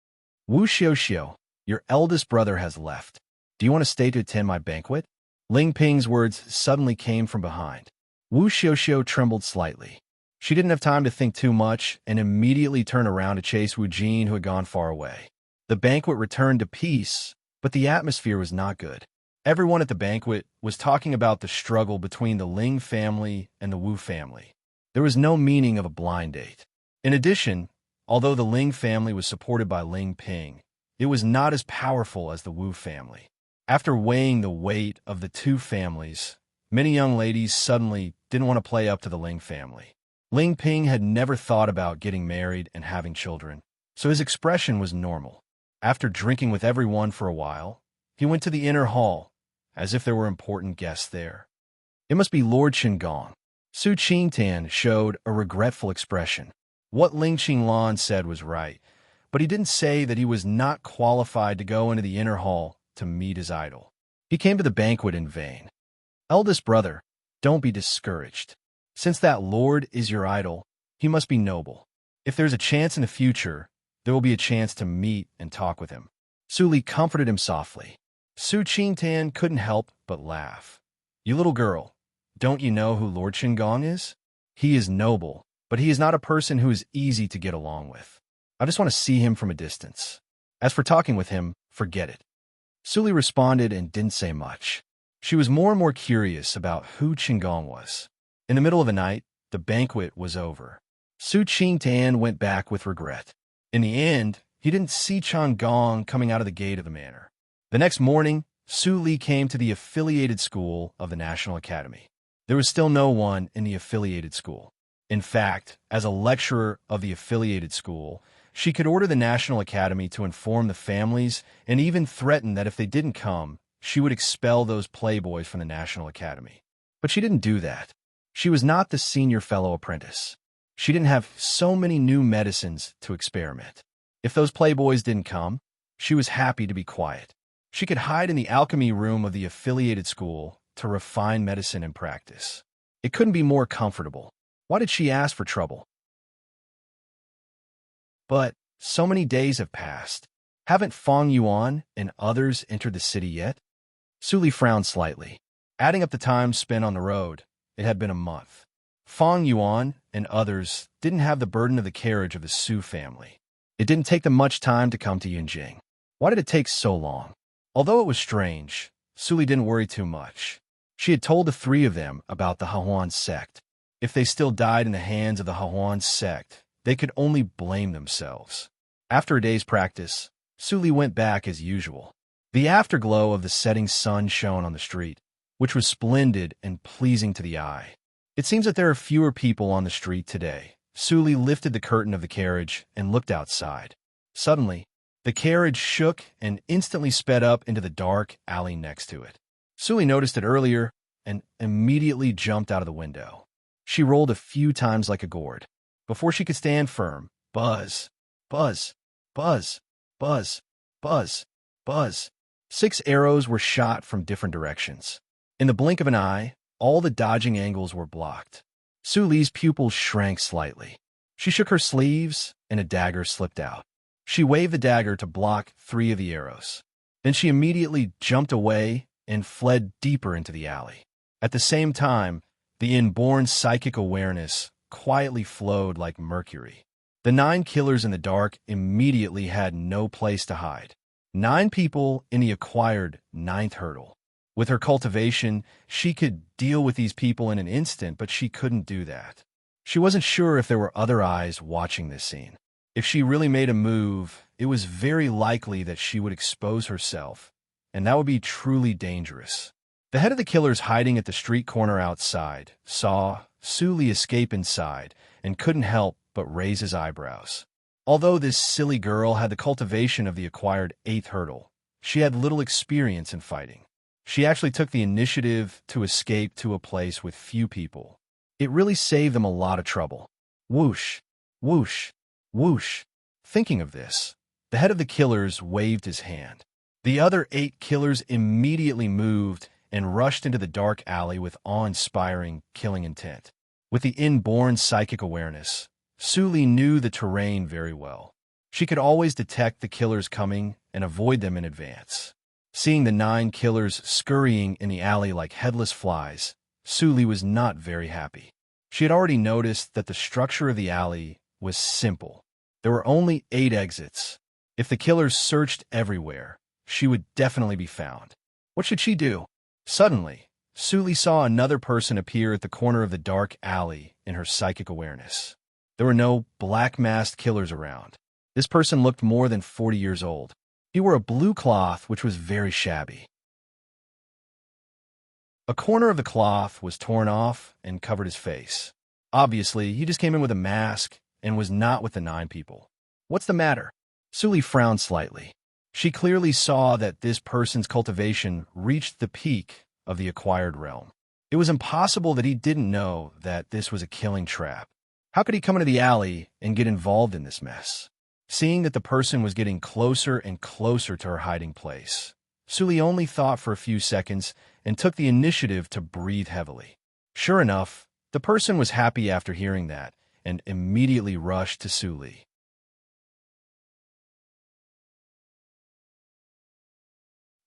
S1: "Wu Xiuxiu, your eldest brother has left. Do you want to stay to attend my banquet?" Ling Ping's words suddenly came from behind. Wu Xiuxiu trembled slightly. She didn't have time to think too much and immediately turned around to chase Wu Jin, who had gone far away. The banquet returned to peace, but the atmosphere was not good. Everyone at the banquet was talking about the struggle between the Ling family and the Wu family. There was no meaning of a blind date. In addition, although the Ling family was supported by Ling Ping, it was not as powerful as the Wu family. After weighing the weight of the two families, many young ladies suddenly didn't want to play up to the Ling family. Ling Ping had never thought about getting married and having children, so his expression was normal. After drinking with everyone for a while, he went to the inner hall, as if there were important guests there. It must be Lord Qingong. Su Qingtan showed a regretful expression. What Ling Qinglan said was right, but he didn't say that he was not qualified to go into the inner hall to meet his idol. He came to the banquet in vain. Eldest brother, don't be discouraged. Since that lord is your idol, he must be noble. If there's a chance in the future, there will be a chance to meet and talk with him. Su Li comforted him softly. Su Qingtan couldn't help but laugh. You little girl, don't you know who Lord Qinggong is? He is noble, but he is not a person who is easy to get along with. I just want to see him from a distance. As for talking with him, forget it. Su Li responded and didn't say much. She was more and more curious about who Qinggong was. In the middle of the night, the banquet was over. Su Qingtan went back with regret. In the end, he didn't see Qinggong coming out of the gate of the manor. The next morning, Su Li came to the affiliated school of the National Academy. There was still no one in the affiliated school. In fact, as a lecturer of the affiliated school, she could order the National Academy to inform the families and even threaten that if they didn't come, she would expel those playboys from the National Academy. But she didn't do that. She was not the senior fellow apprentice. She didn't have so many new medicines to experiment. If those playboys didn't come, she was happy to be quiet. She could hide in the alchemy room of the affiliated school to refine medicine and practice. It couldn't be more comfortable. Why did she ask for trouble? But so many days have passed. Haven't Feng Yuan and others entered the city yet? Su Li frowned slightly. Adding up the time spent on the road, it had been a month. Feng Yuan and others didn't have the burden of the carriage of the Su family. It didn't take them much time to come to Yunjing. Why did it take so long? Although it was strange, Su Li didn't worry too much. She had told the three of them about the Hahuan sect. If they still died in the hands of the Hahuan sect, they could only blame themselves. After a day's practice, Su Li went back as usual. The afterglow of the setting sun shone on the street, which was splendid and pleasing to the eye. It seems that there are fewer people on the street today. Su Li lifted the curtain of the carriage and looked outside. Suddenly, the carriage shook and instantly sped up into the dark alley next to it. Su Li noticed it earlier and immediately jumped out of the window. She rolled a few times like a gourd. Before she could stand firm, buzz, buzz, buzz, buzz, buzz, buzz. 6 arrows were shot from different directions. In the blink of an eye, all the dodging angles were blocked. Su Li's pupils shrank slightly. She shook her sleeves, and a dagger slipped out. She waved the dagger to block 3 of the arrows. Then she immediately jumped away and fled deeper into the alley. At the same time, the inborn psychic awareness quietly flowed like mercury. The 9 killers in the dark immediately had no place to hide. 9 people in the acquired 9th hurdle. With her cultivation, she could deal with these people in an instant, but she couldn't do that. She wasn't sure if there were other eyes watching this scene. If she really made a move, it was very likely that she would expose herself, and that would be truly dangerous. The head of the killers hiding at the street corner outside saw Su Li escape inside and couldn't help but raise his eyebrows. Although this silly girl had the cultivation of the acquired 8th hurdle, she had little experience in fighting. She actually took the initiative to escape to a place with few people. It really saved them a lot of trouble. Whoosh, whoosh, whoosh. Thinking of this, the head of the killers waved his hand. The other 8 killers immediately moved and rushed into the dark alley with awe-inspiring killing intent. With the inborn psychic awareness, Su Li knew the terrain very well. She could always detect the killers coming and avoid them in advance. Seeing the 9 killers scurrying in the alley like headless flies, Su Li was not very happy. She had already noticed that the structure of the alley was simple. There were only 8 exits. If the killers searched everywhere, she would definitely be found. What should she do? Suddenly, Su Li saw another person appear at the corner of the dark alley in her psychic awareness. There were no black-masked killers around. This person looked more than 40 years old. He wore a blue cloth which was very shabby. A corner of the cloth was torn off and covered his face. Obviously, he just came in with a mask and was not with the 9 people. What's the matter? Su Li frowned slightly. She clearly saw that this person's cultivation reached the peak of the acquired realm. It was impossible that he didn't know that this was a killing trap. How could he come into the alley and get involved in this mess? Seeing that the person was getting closer and closer to her hiding place, Sully only thought for a few seconds and took the initiative to breathe heavily. Sure enough, the person was happy after hearing that and immediately rushed to Sully.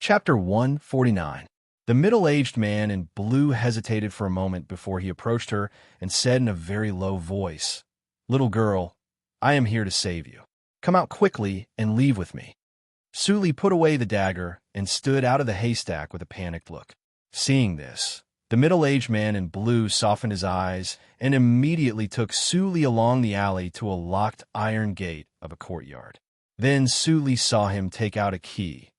S1: Chapter 149. The middle-aged man in blue hesitated for a moment before he approached her and said in a very low voice, "Little girl, I am here to save you. Come out quickly and leave with me." Sully put away the dagger and stood out of the haystack with a panicked look. Seeing this, the middle-aged man in blue softened his eyes and immediately took Sully along the alley to a locked iron gate of a courtyard. Then Sully saw him take out a key.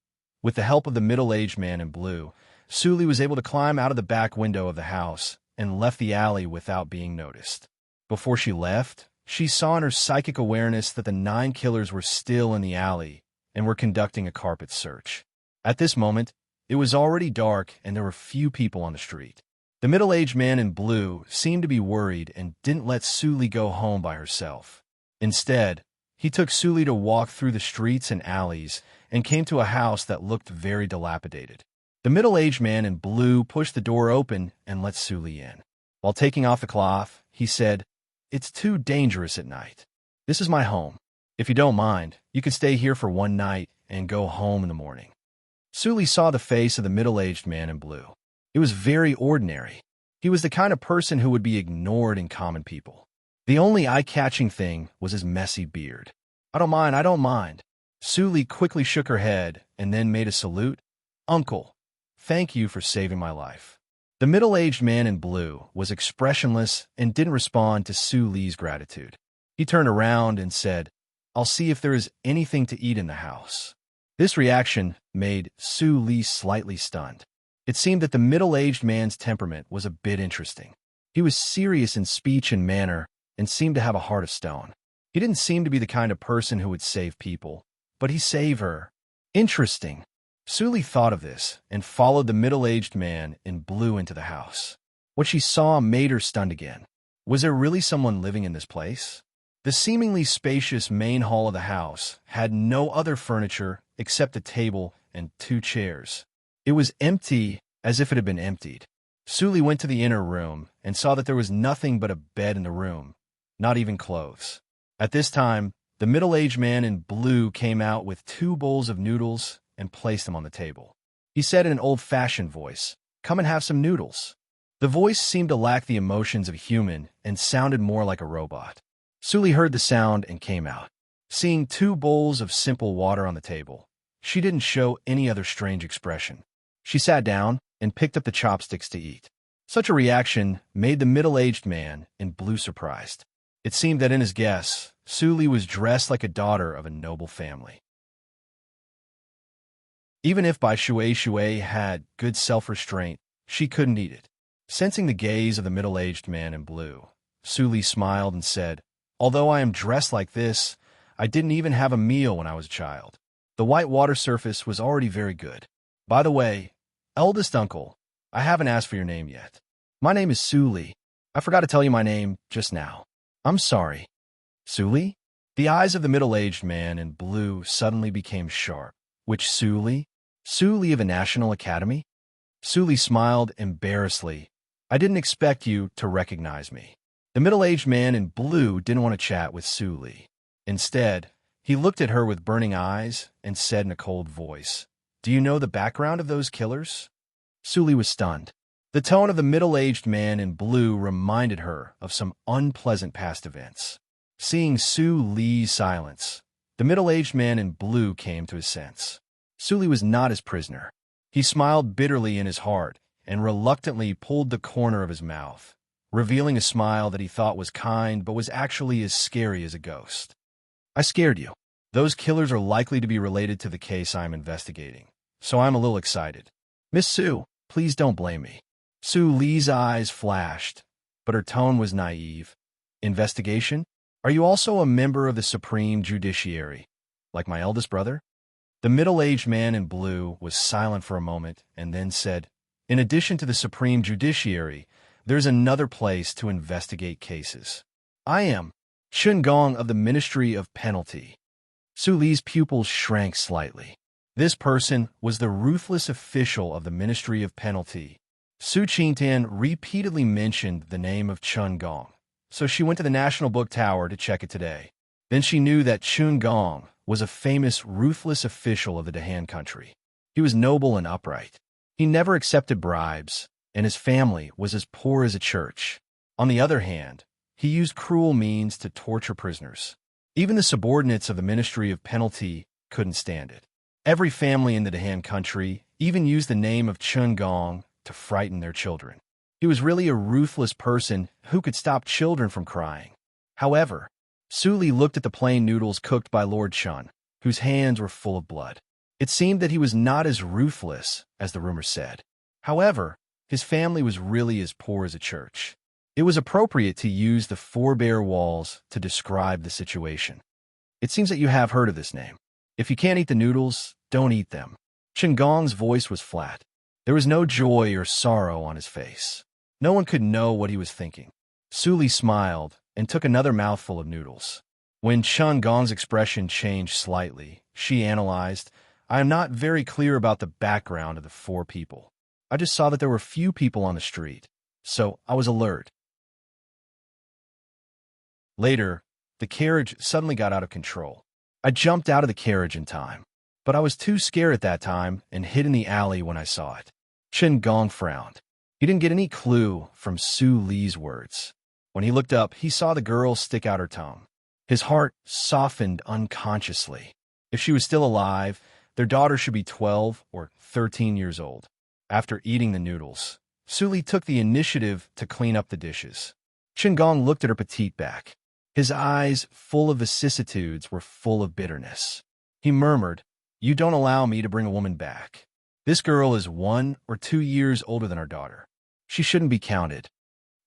S1: With the help of the middle-aged man in blue, Sully was able to climb out of the back window of the house and left the alley without being noticed. Before she left, she saw in her psychic awareness that the 9 killers were still in the alley and were conducting a carpet search. At this moment, it was already dark and there were few people on the street. The middle-aged man in blue seemed to be worried and didn't let Sully go home by herself. Instead, he took Sully to walk through the streets and alleys and came to a house that looked very dilapidated. The middle-aged man in blue pushed the door open and let Sully in. While taking off the cloth, he said, "It's too dangerous at night. This is my home. If you don't mind, you could stay here for one night and go home in the morning." Sully saw the face of the middle-aged man in blue. It was very ordinary. He was the kind of person who would be ignored in common people. The only eye-catching thing was his messy beard. I don't mind." Sully quickly shook her head and then made a salute. "Uncle, thank you for saving my life." The middle-aged man in blue was expressionless and didn't respond to Sully's gratitude. He turned around and said, "I'll see if there is anything to eat in the house." This reaction made Sully slightly stunned. It seemed that the middle-aged man's temperament was a bit interesting. He was serious in speech and manner and seemed to have a heart of stone. He didn't seem to be the kind of person who would save people, but he saved her. Interesting. Sully thought of this and followed the middle-aged man in blue into the house. What she saw made her stunned again. Was there really someone living in this place? The seemingly spacious main hall of the house had no other furniture except a table and 2 chairs. It was empty as if it had been emptied. Sully went to the inner room and saw that there was nothing but a bed in the room, not even clothes. At this time, the middle-aged man in blue came out with 2 bowls of noodles and placed them on the table. He said in an old-fashioned voice, "Come and have some noodles." The voice seemed to lack the emotions of a human and sounded more like a robot. Sully heard the sound and came out. Seeing 2 bowls of simple water on the table, she didn't show any other strange expression. She sat down and picked up the chopsticks to eat. Such a reaction made the middle-aged man in blue surprised. It seemed that in his guess, Sully was dressed like a daughter of a noble family. Even if Bai Shui had good self-restraint, she couldn't eat it. Sensing the gaze of the middle-aged man in blue, Sully smiled and said, "Although I am dressed like this, I didn't even have a meal when I was a child. The white water surface was already very good. By the way, eldest uncle, I haven't asked for your name yet. My name is Sully. I forgot to tell you my name just now. I'm sorry." Sully? The eyes of the middle-aged man in blue suddenly became sharp. Which Sully? Sully of a National Academy? Sully smiled embarrassedly. "I didn't expect you to recognize me." The middle-aged man in blue didn't want to chat with Sully. Instead, he looked at her with burning eyes and said in a cold voice, "Do you know the background of those killers?" Sully was stunned. The tone of the middle-aged man in blue reminded her of some unpleasant past events. Seeing Sully's silence, the middle-aged man in blue came to his sense. Sully was not his prisoner. He smiled bitterly in his heart and reluctantly pulled the corner of his mouth, revealing a smile that he thought was kind but was actually as scary as a ghost. "I scared you. Those killers are likely to be related to the case I am investigating, so I'm a little excited. Miss Sue, please don't blame me." Sully's eyes flashed, but her tone was naive. "Investigation? Are you also a member of the Supreme Judiciary, like my eldest brother?" The middle-aged man in blue was silent for a moment and then said, "In addition to the Supreme Judiciary, there's another place to investigate cases. I am Chun Gong of the Ministry of Penalty. Su Li's pupils shrank slightly. This person was the ruthless official of the Ministry of Penalty. Su Qingtian repeatedly mentioned the name of Chun Gong, so she went to the National Book Tower to check it today. Then she knew that Chun Gong was a famous, ruthless official of the Dahan country. He was noble and upright. He never accepted bribes, and his family was as poor as a church. On the other hand, he used cruel means to torture prisoners. Even the subordinates of the Ministry of Penalty couldn't stand it. Every family in the Dahan country even used the name of Chun Gong to frighten their children. He was really a ruthless person who could stop children from crying. However, Su Li looked at the plain noodles cooked by Lord Chun, whose hands were full of blood. It seemed that he was not as ruthless as the rumor said. However, his family was really as poor as a church. It was appropriate to use the four bare walls to describe the situation. It seems that you have heard of this name. If you can't eat the noodles, don't eat them. Chun Gong's voice was flat. There was no joy or sorrow on his face. No one could know what he was thinking. Su Li smiled and took another mouthful of noodles. When Chun Gong's expression changed slightly, she analyzed, I am not very clear about the background of the four people. I just saw that there were few people on the street, so I was alert. Later, the carriage suddenly got out of control. I jumped out of the carriage in time, but I was too scared at that time and hid in the alley when I saw it. Chun Gong frowned. He didn't get any clue from Su Li's words. When he looked up, he saw the girl stick out her tongue. His heart softened unconsciously. If she was still alive, their daughter should be 12 or 13 years old. After eating the noodles, Su Li took the initiative to clean up the dishes. Chun Gong looked at her petite back. His eyes, full of vicissitudes, were full of bitterness. He murmured, You don't allow me to bring a woman back. This girl is 1 or 2 years older than our daughter. She shouldn't be counted.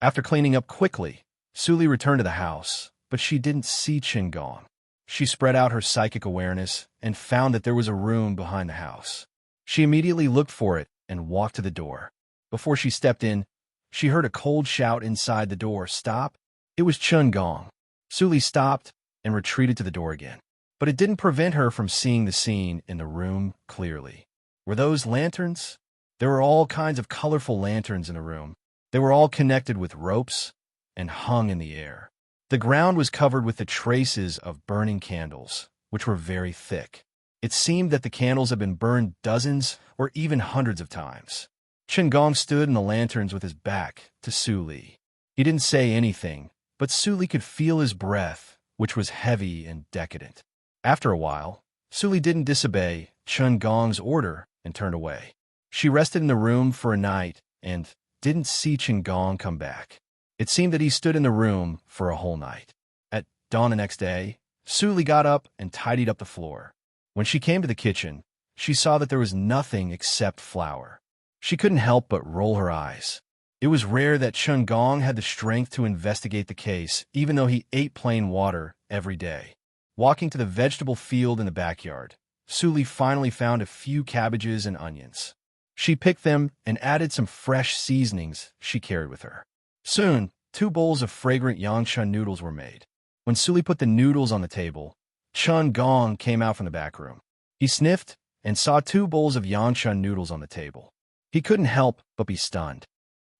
S1: After cleaning up quickly, Su Li returned to the house, but she didn't see Chun Gong. She spread out her psychic awareness and found that there was a room behind the house. She immediately looked for it and walked to the door. Before she stepped in, she heard a cold shout inside the door, Stop! It was Chun Gong. Su Li stopped and retreated to the door again. But it didn't prevent her from seeing the scene in the room clearly. Were those lanterns? There were all kinds of colorful lanterns in the room. They were all connected with ropes and hung in the air. The ground was covered with the traces of burning candles, which were very thick. It seemed that the candles had been burned dozens or even hundreds of times. Chun Gong stood in the lanterns with his back to Su Li. He didn't say anything, but Su Li could feel his breath, which was heavy and decadent. After a while, Su Li didn't disobey Chun Gong's order and turned away. She rested in the room for a night and didn't see Chun Gong come back. It seemed that he stood in the room for a whole night. At dawn the next day, Su Li got up and tidied up the floor. When she came to the kitchen, she saw that there was nothing except flour. She couldn't help but roll her eyes. It was rare that Chun Gong had the strength to investigate the case, even though he ate plain water every day. Walking to the vegetable field in the backyard, Su Li finally found a few cabbages and onions. She picked them and added some fresh seasonings she carried with her. Soon, 2 bowls of fragrant Yangchun noodles were made. When Su Li put the noodles on the table, Chun Gong came out from the back room. He sniffed and saw 2 bowls of Yangchun noodles on the table. He couldn't help but be stunned.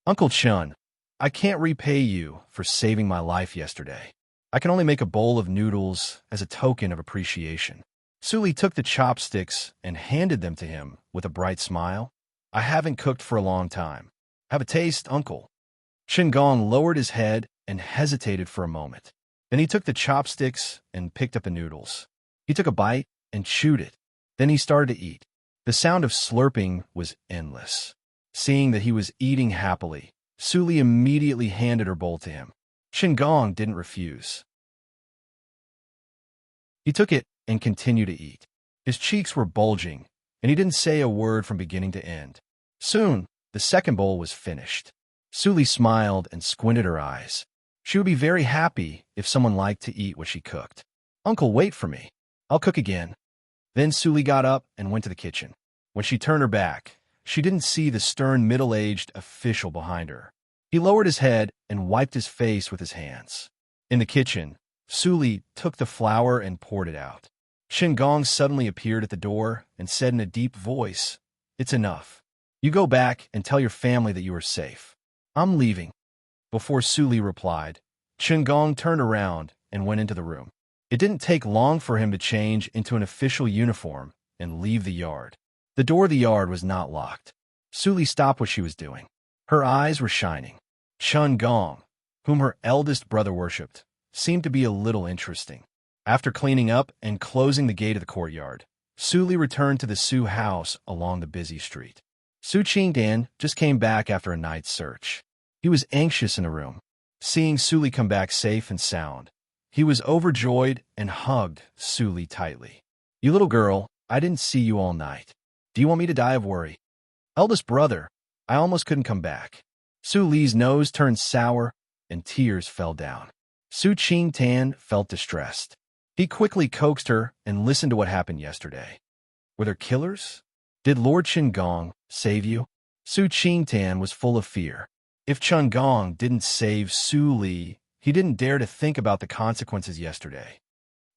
S1: Uncle Chun, I can't repay you for saving my life yesterday. I can only make a bowl of noodles as a token of appreciation. Su Li took the chopsticks and handed them to him with a bright smile. I haven't cooked for a long time. Have a taste, uncle. Chun Gong lowered his head and hesitated for a moment. Then he took the chopsticks and picked up the noodles. He took a bite and chewed it. Then he started to eat. The sound of slurping was endless. Seeing that he was eating happily, Su Li immediately handed her bowl to him. Chun Gong didn't refuse. He took it and continued to eat. His cheeks were bulging, and he didn't say a word from beginning to end. Soon, the second bowl was finished. Su Li smiled and squinted her eyes. She would be very happy if someone liked to eat what she cooked. Uncle, wait for me. I'll cook again. Then Su Li got up and went to the kitchen. When she turned her back, she didn't see the stern middle-aged official behind her. He lowered his head and wiped his face with his hands. In the kitchen, Su Li took the flour and poured it out. Qin Gong suddenly appeared at the door and said in a deep voice, "It's enough. You go back and tell your family that you are safe. I'm leaving." Before Su Li replied, Qin Gong turned around and went into the room. It didn't take long for him to change into an official uniform and leave the yard. The door of the yard was not locked. Su Li stopped what she was doing. Her eyes were shining. Qin Gong, whom her eldest brother worshipped, seemed to be a little interesting. After cleaning up and closing the gate of the courtyard, Su Li returned to the Su house along the busy street. Su Qingdan just came back after a night's search. He was anxious in the room. Seeing Su Li come back safe and sound, he was overjoyed and hugged Su Li tightly. "You little girl, I didn't see you all night. Do you want me to die of worry?" "Eldest brother, I almost couldn't come back." Su Li's nose turned sour and tears fell down. Su Qingdan felt distressed. He quickly coaxed her and listened to what happened yesterday. "Were there killers? Did Lord Qin Gong save you?" Su Qingdan was full of fear. If Qin Gong didn't save Su Li, he didn't dare to think about the consequences yesterday.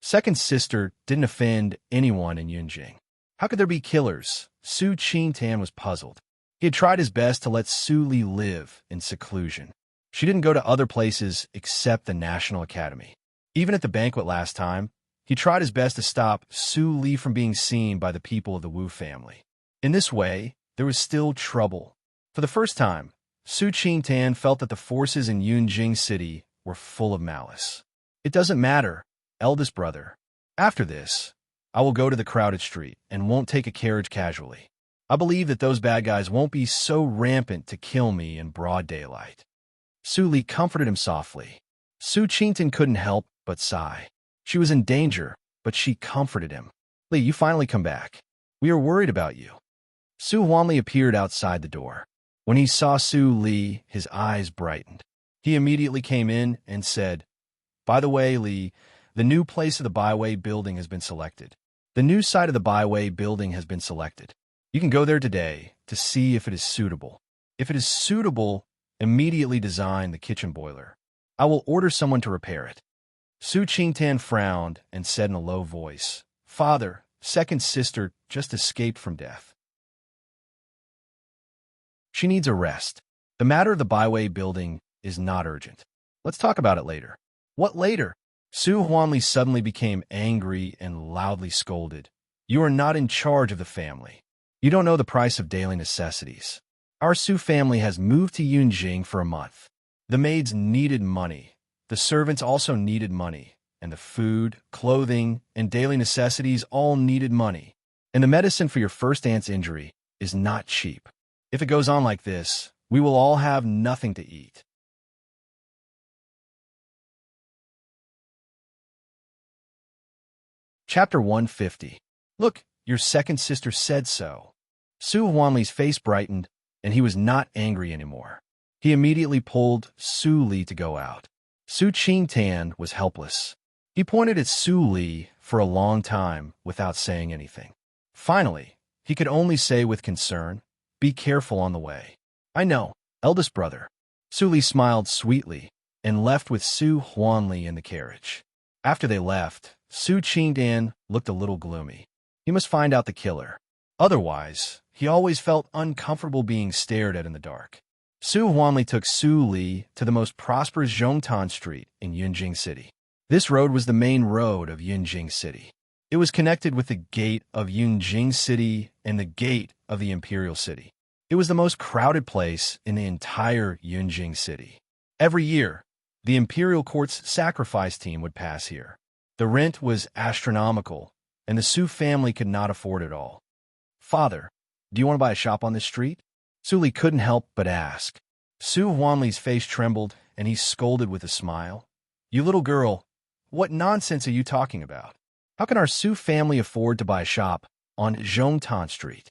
S1: Second sister didn't offend anyone in Yunjing. How could there be killers? Su Qingdan was puzzled. He had tried his best to let Su Li live in seclusion. She didn't go to other places except the National Academy. Even at the banquet last time, he tried his best to stop Su Li from being seen by the people of the Wu family. In this way, there was still trouble. For the first time, Su Qingdan felt that the forces in Yunjing City were full of malice. "It doesn't matter, eldest brother. After this, I will go to the crowded street and won't take a carriage casually. I believe that those bad guys won't be so rampant to kill me in broad daylight." Su Li comforted him softly. Su Qingdan couldn't help but sigh. She was in danger, but she comforted him. "Li, you finally come back. We are worried about you." Su Huanli appeared outside the door. When he saw Su Li, his eyes brightened. He immediately came in and said, "By the way, Li, the new place of the Byway building has been selected. The new site of the Byway building has been selected. You can go there today to see if it is suitable. If it is suitable, immediately design the kitchen boiler. I will order someone to repair it." Su Qingdan frowned and said in a low voice, "Father, second sister just escaped from death. She needs a rest. The matter of the Byway building is not urgent. Let's talk about it later." "What later?" Su Huanli suddenly became angry and loudly scolded. "You are not in charge of the family. You don't know the price of daily necessities. Our Su family has moved to Yunjing for a month. The maids needed money. The servants also needed money. And the food, clothing, and daily necessities all needed money. And the medicine for your first aunt's injury is not cheap. If it goes on like this, we will all have nothing to eat." Chapter 150. "Look, your second sister said so." Su Huanli's face brightened, and he was not angry anymore. He immediately pulled Su Li to go out. Su Qingdan was helpless. He pointed at Su Li for a long time without saying anything. Finally, he could only say with concern, "Be careful on the way." "I know, eldest brother." Su Li smiled sweetly and left with Su Huanli in the carriage. After they left, Su Qingdan looked a little gloomy. He must find out the killer. Otherwise, he always felt uncomfortable being stared at in the dark. Su Huanli took Su Li to the most prosperous Zhongtan Street in Yunjing City. This road was the main road of Yunjing City. It was connected with the gate of Yunjing City and the gate of the Imperial City. It was the most crowded place in the entire Yunjing City. Every year, the Imperial Court's sacrifice team would pass here. The rent was astronomical, and the Su family could not afford it all. "Father, do you want to buy a shop on this street?" Su Li couldn't help but ask. Su Huanli's face trembled, and he scolded with a smile. "You little girl, what nonsense are you talking about? How can our Su family afford to buy a shop on Zhongtan Street?"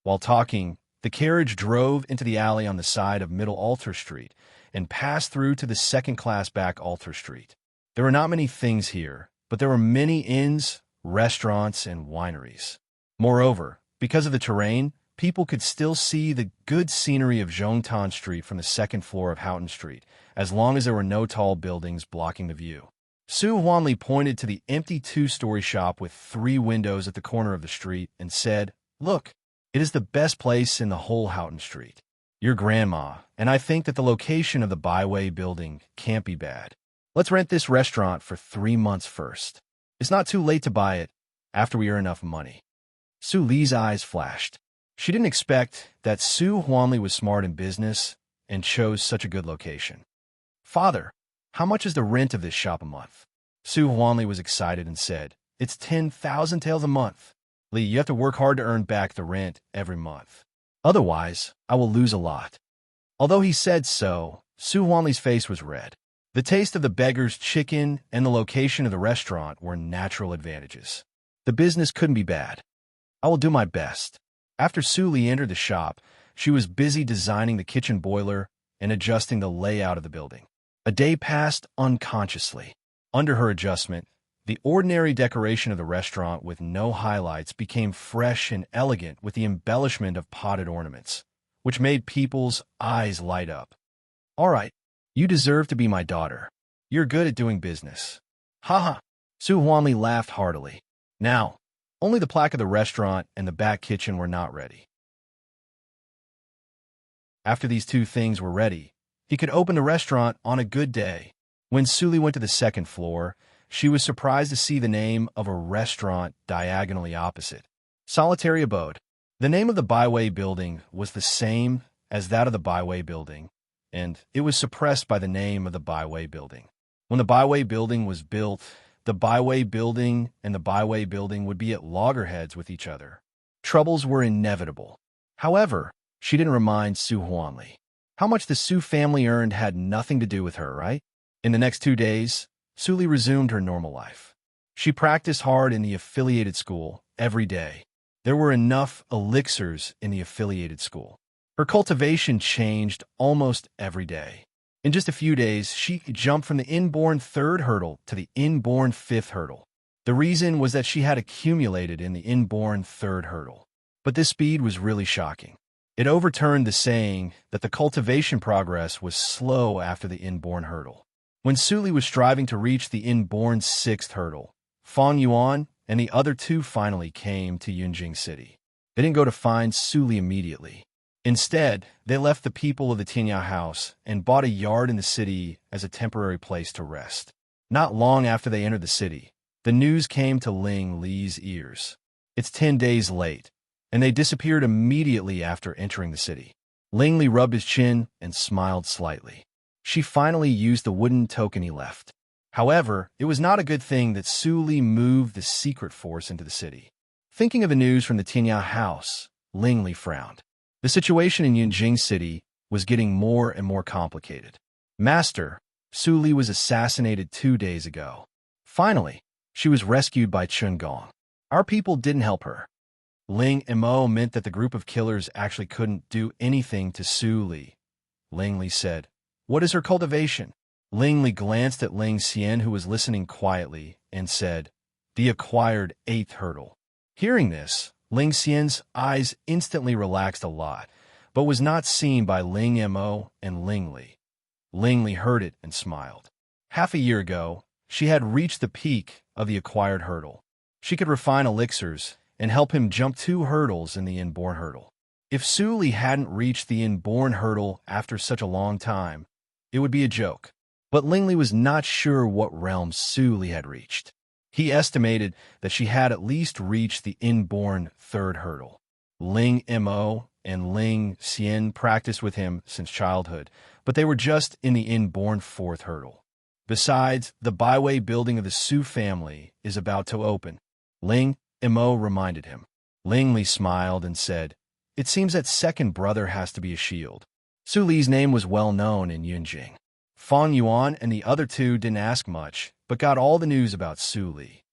S1: While talking, the carriage drove into the alley on the side of Middle Altar Street and passed through to the second-class back Altar Street. There were not many things here, but there were many inns, restaurants, and wineries. Moreover, because of the terrain, people could still see the good scenery of Zhongtan Street from the second floor of Houghton Street, as long as there were no tall buildings blocking the view. Su Huanli pointed to the empty two-story shop with 3 windows at the corner of the street and said, "Look, it is the best place in the whole Houghton Street. Your grandma, and I think that the location of the Byway building can't be bad. Let's rent this restaurant for 3 months first. It's not too late to buy it after we earn enough money." Su Li's eyes flashed. She didn't expect that Su Huanli was smart in business and chose such a good location. "Father, how much is the rent of this shop a month?" Su Huanli was excited and said, "It's 10,000 taels a month. Li, you have to work hard to earn back the rent every month. Otherwise, I will lose a lot." Although he said so, Su Huanli's face was red. The taste of the beggar's chicken and the location of the restaurant were natural advantages. The business couldn't be bad. "I will do my best." After Su Li entered the shop, she was busy designing the kitchen boiler and adjusting the layout of the building. A day passed unconsciously. Under her adjustment, the ordinary decoration of the restaurant with no highlights became fresh and elegant with the embellishment of potted ornaments, which made people's eyes light up. "All right, you deserve to be my daughter. You're good at doing business." "Ha ha!" Su Huanli laughed heartily. Now, only the plaque of the restaurant and the back kitchen were not ready. After these 2 things were ready, he could open the restaurant on a good day. When Su Li went to the second floor, she was surprised to see the name of a restaurant diagonally opposite. Solitary Abode. The name of the Byway building was the same as that of the Byway building, and it was suppressed by the name of the Byway building. When the Byway building was built, the Byway building and the Byway building would be at loggerheads with each other. Troubles were inevitable. However, she didn't remind Su Huanli. How much the Su family earned had nothing to do with her, right? In the next 2 days, Su Li resumed her normal life. She practiced hard in the affiliated school every day. There were enough elixirs in the affiliated school. Her cultivation changed almost every day. In just a few days, she jumped from the inborn 3rd hurdle to the inborn 5th hurdle. The reason was that she had accumulated in the inborn 3rd hurdle. But this speed was really shocking. It overturned the saying that the cultivation progress was slow after the inborn hurdle. When Su Li was striving to reach the inborn 6th hurdle, Fang Yuan and the other 2 finally came to Yunjing City. They didn't go to find Su Li immediately. Instead, they left the people of the Tianya house and bought a yard in the city as a temporary place to rest. Not long after they entered the city, the news came to Ling Li's ears. "It's 10 days late," and they disappeared immediately after entering the city. Ling Li rubbed his chin and smiled slightly. She finally used the wooden token he left. However, it was not a good thing that Su Li moved the secret force into the city. Thinking of the news from the Tianya house, Ling Li frowned. The situation in Yunjing City was getting more and more complicated. "Master, Su Li was assassinated 2 days ago. Finally, she was rescued by Chun Gong. Our people didn't help her." Ling Mo meant that the group of killers actually couldn't do anything to Su Li. Ling Li said, "What is her cultivation?" Ling Li glanced at Ling Xian, who was listening quietly, and said, "The acquired 8th hurdle." Hearing this, Ling Xian's eyes instantly relaxed a lot, but was not seen by Ling Mo and Ling Li. Ling Li heard it and smiled. Half a year ago, she had reached the peak of the acquired hurdle. She could refine elixirs and help him jump 2 hurdles in the inborn hurdle. If Su Li hadn't reached the inborn hurdle after such a long time, it would be a joke. But Ling Li was not sure what realm Su Li had reached. He estimated that she had at least reached the inborn 3rd hurdle. Ling Mo and Ling Xian practiced with him since childhood, but they were just in the inborn 4th hurdle. Besides, the Byway building of the Su family is about to open. Ling Mo reminded him. Ling Li smiled and said, "It seems that second brother has to be a shield." Su Li's name was well known in Yunjing. Fang Yuan and the other 2 didn't ask much, but got all the news about Su Li.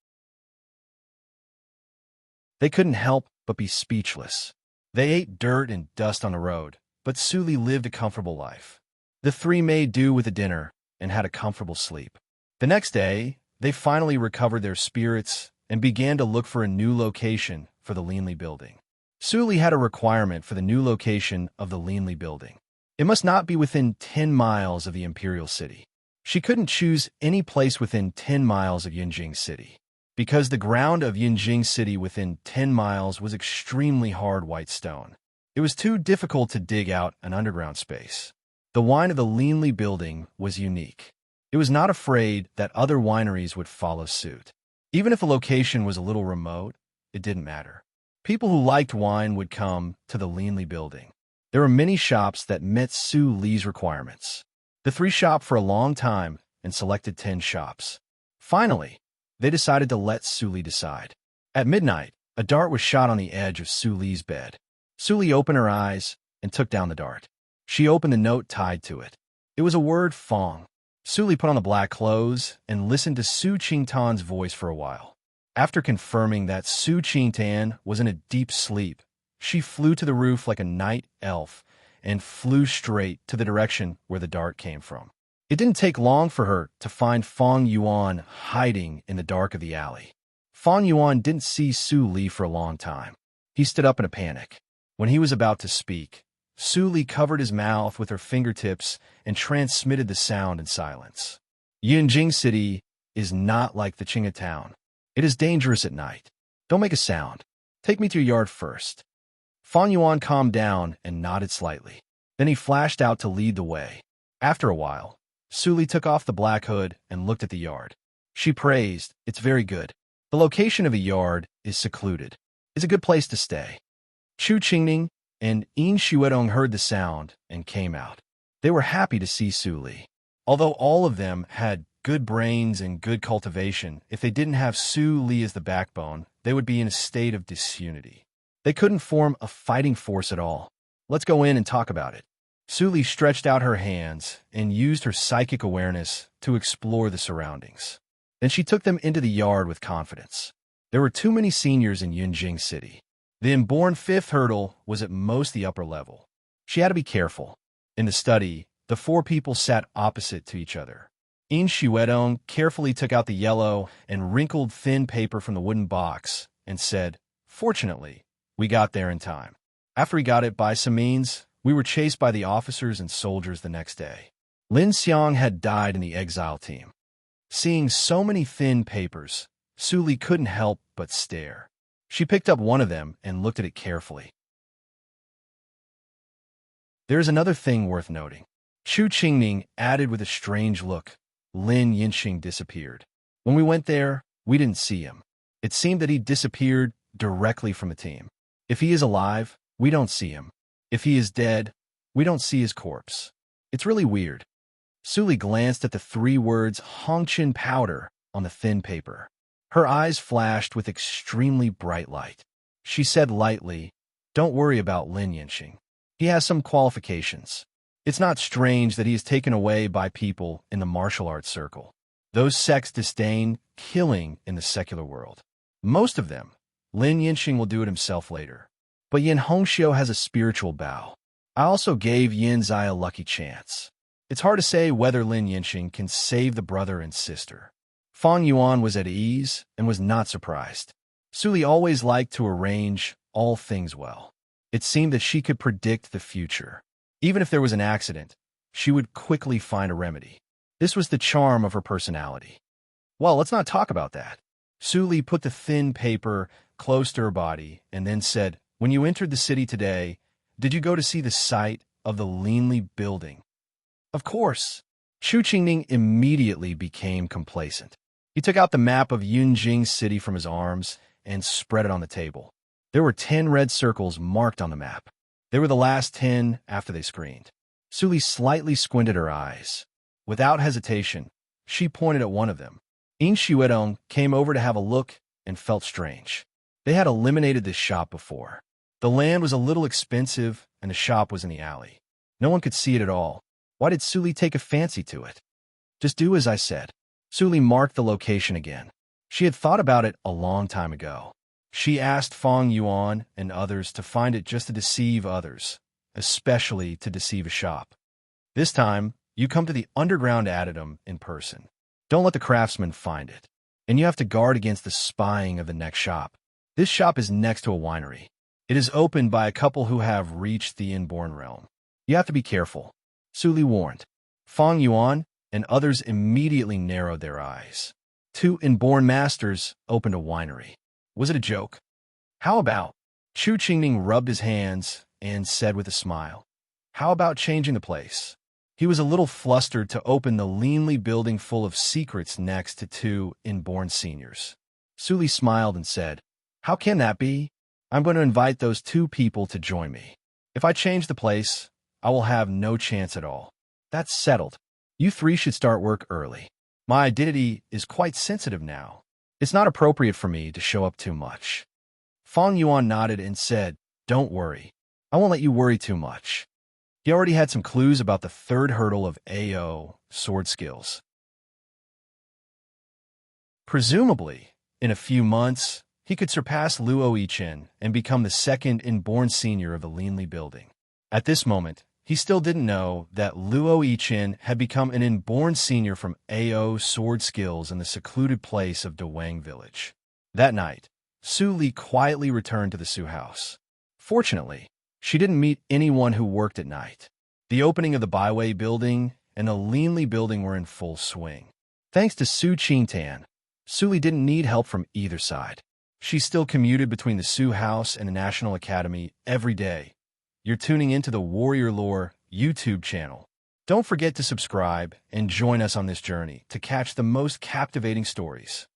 S1: They couldn't help but be speechless. They ate dirt and dust on the road, but Su Li lived a comfortable life. The 3 made do with the dinner and had a comfortable sleep. The next day, they finally recovered their spirits and began to look for a new location for the Linli building. Su Li had a requirement for the new location of the Linli building. It must not be within 10 miles of the imperial city. She couldn't choose any place within 10 miles of Yinjing City, because the ground of Yinjing City within 10 miles was extremely hard white stone. It was too difficult to dig out an underground space. The wine of the Linli building was unique. It was not afraid that other wineries would follow suit. Even if a location was a little remote, it didn't matter. People who liked wine would come to the Linli building. There were many shops that met Su Li's requirements. The three shopped for a long time and selected 10 shops. Finally, they decided to let Su Li decide. At midnight, a dart was shot on the edge of Su Li's bed. Su Li opened her eyes and took down the dart. She opened the note tied to it. It was a word Fong. Su Li put on the black clothes and listened to Su Qingtan's voice for a while. After confirming that Su Qingtan was in a deep sleep, she flew to the roof like a night elf and flew straight to the direction where the dart came from. It didn't take long for her to find Fong Yuan hiding in the dark of the alley. Fong Yuan didn't see Su Li for a long time. He stood up in a panic. When he was about to speak, Su Li covered his mouth with her fingertips and transmitted the sound in silence. Yinjing City is not like the Qinghe town. It is dangerous at night. Don't make a sound. Take me to your yard first. Fong Yuan calmed down and nodded slightly. Then he flashed out to lead the way. After a while, Su Li took off the black hood and looked at the yard. She praised, "It's very good. The location of a yard is secluded. It's a good place to stay." Chu Qingning and Yin Xuedong heard the sound and came out. They were happy to see Su Li. Although all of them had good brains and good cultivation, if they didn't have Su Li as the backbone, they would be in a state of disunity. They couldn't form a fighting force at all. "Let's go in and talk about it." Su Li stretched out her hands and used her psychic awareness to explore the surroundings. Then she took them into the yard with confidence. There were too many seniors in Yunjing City. The inborn fifth hurdle was at most the upper level. She had to be careful. In the study, the four people sat opposite to each other. Yin Xuedong carefully took out the yellow and wrinkled thin paper from the wooden box and said, "Fortunately, we got there in time. After we got it by some means, we were chased by the officers and soldiers the next day." Lin Xiang had died in the exile team. Seeing so many thin papers, Su Li couldn't help but stare. She picked up one of them and looked at it carefully. "There is another thing worth noting." Chu Qingning added with a strange look. "Lin Yinxing disappeared. When we went there, we didn't see him. It seemed that he disappeared directly from the team. If he is alive, we don't see him. If he is dead, we don't see his corpse. It's really weird." Su Li glanced at the three words Hongqin powder on the thin paper. Her eyes flashed with extremely bright light. She said lightly, "Don't worry about Lin Yinxing. He has some qualifications. It's not strange that he is taken away by people in the martial arts circle. Those sects disdain killing in the secular world. Most of them, Lin Yinxing will do it himself later. But Yin Hongxiu has a spiritual bow. I also gave Yin Zai a lucky chance. It's hard to say whether Lin Yinxing can save the brother and sister." Fong Yuan was at ease and was not surprised. Su Li always liked to arrange all things well. It seemed that she could predict the future. Even if there was an accident, she would quickly find a remedy. This was the charm of her personality. "Well, let's not talk about that." Su Li put the thin paper close to her body and then said, "When you entered the city today, did you go to see the site of the Linli building?" "Of course." Chu Qingning immediately became complacent. He took out the map of Yunjing City from his arms and spread it on the table. There were 10 red circles marked on the map. They were the last 10 after they screened. Su Li slightly squinted her eyes. Without hesitation, she pointed at one of them. Yin Xuedong came over to have a look and felt strange. They had eliminated this shop before. The land was a little expensive and the shop was in the alley. No one could see it at all. Why did Su Li take a fancy to it? "Just do as I said." Su Li marked the location again. She had thought about it a long time ago. She asked Fong Yuan and others to find it just to deceive others, especially to deceive a shop. "This time, you come to the underground addendum in person. Don't let the craftsman find it. And you have to guard against the spying of the next shop. This shop is next to a winery. It is opened by a couple who have reached the inborn realm. You have to be careful, Su Li warned. Fang Yuan and others immediately narrowed their eyes. Two inborn masters opened a winery. Was it a joke? How about? Chu Qingning rubbed his hands and said with a smile, how about changing the place? He was a little flustered to open the leanly building full of secrets next to two inborn seniors. Su Li smiled and said, how can that be? I'm going to invite those two people to join me. If I change the place, I will have no chance at all. That's settled. You three should start work early. My identity is quite sensitive now. It's not appropriate for me to show up too much. Fang Yuan nodded and said, don't worry. I won't let you worry too much. He already had some clues about the third hurdle of AO, sword skills. Presumably, in a few months, he could surpass Luo Yichen and become the second inborn senior of the Leanly building. At this moment, he still didn't know that Luo Yichen had become an inborn senior from AO sword skills in the secluded place of Dawang village. That night, Su Li quietly returned to the Su house. Fortunately, she didn't meet anyone who worked at night. The opening of the Baiwei building and the Leanly building were in full swing. Thanks to Su Qingtan, Su Li didn't need help from either side. She still commuted between the Su house and the National Academy every day. You're tuning into the Warrior Lore YouTube channel. Don't forget to subscribe and join us on this journey to catch the most captivating stories.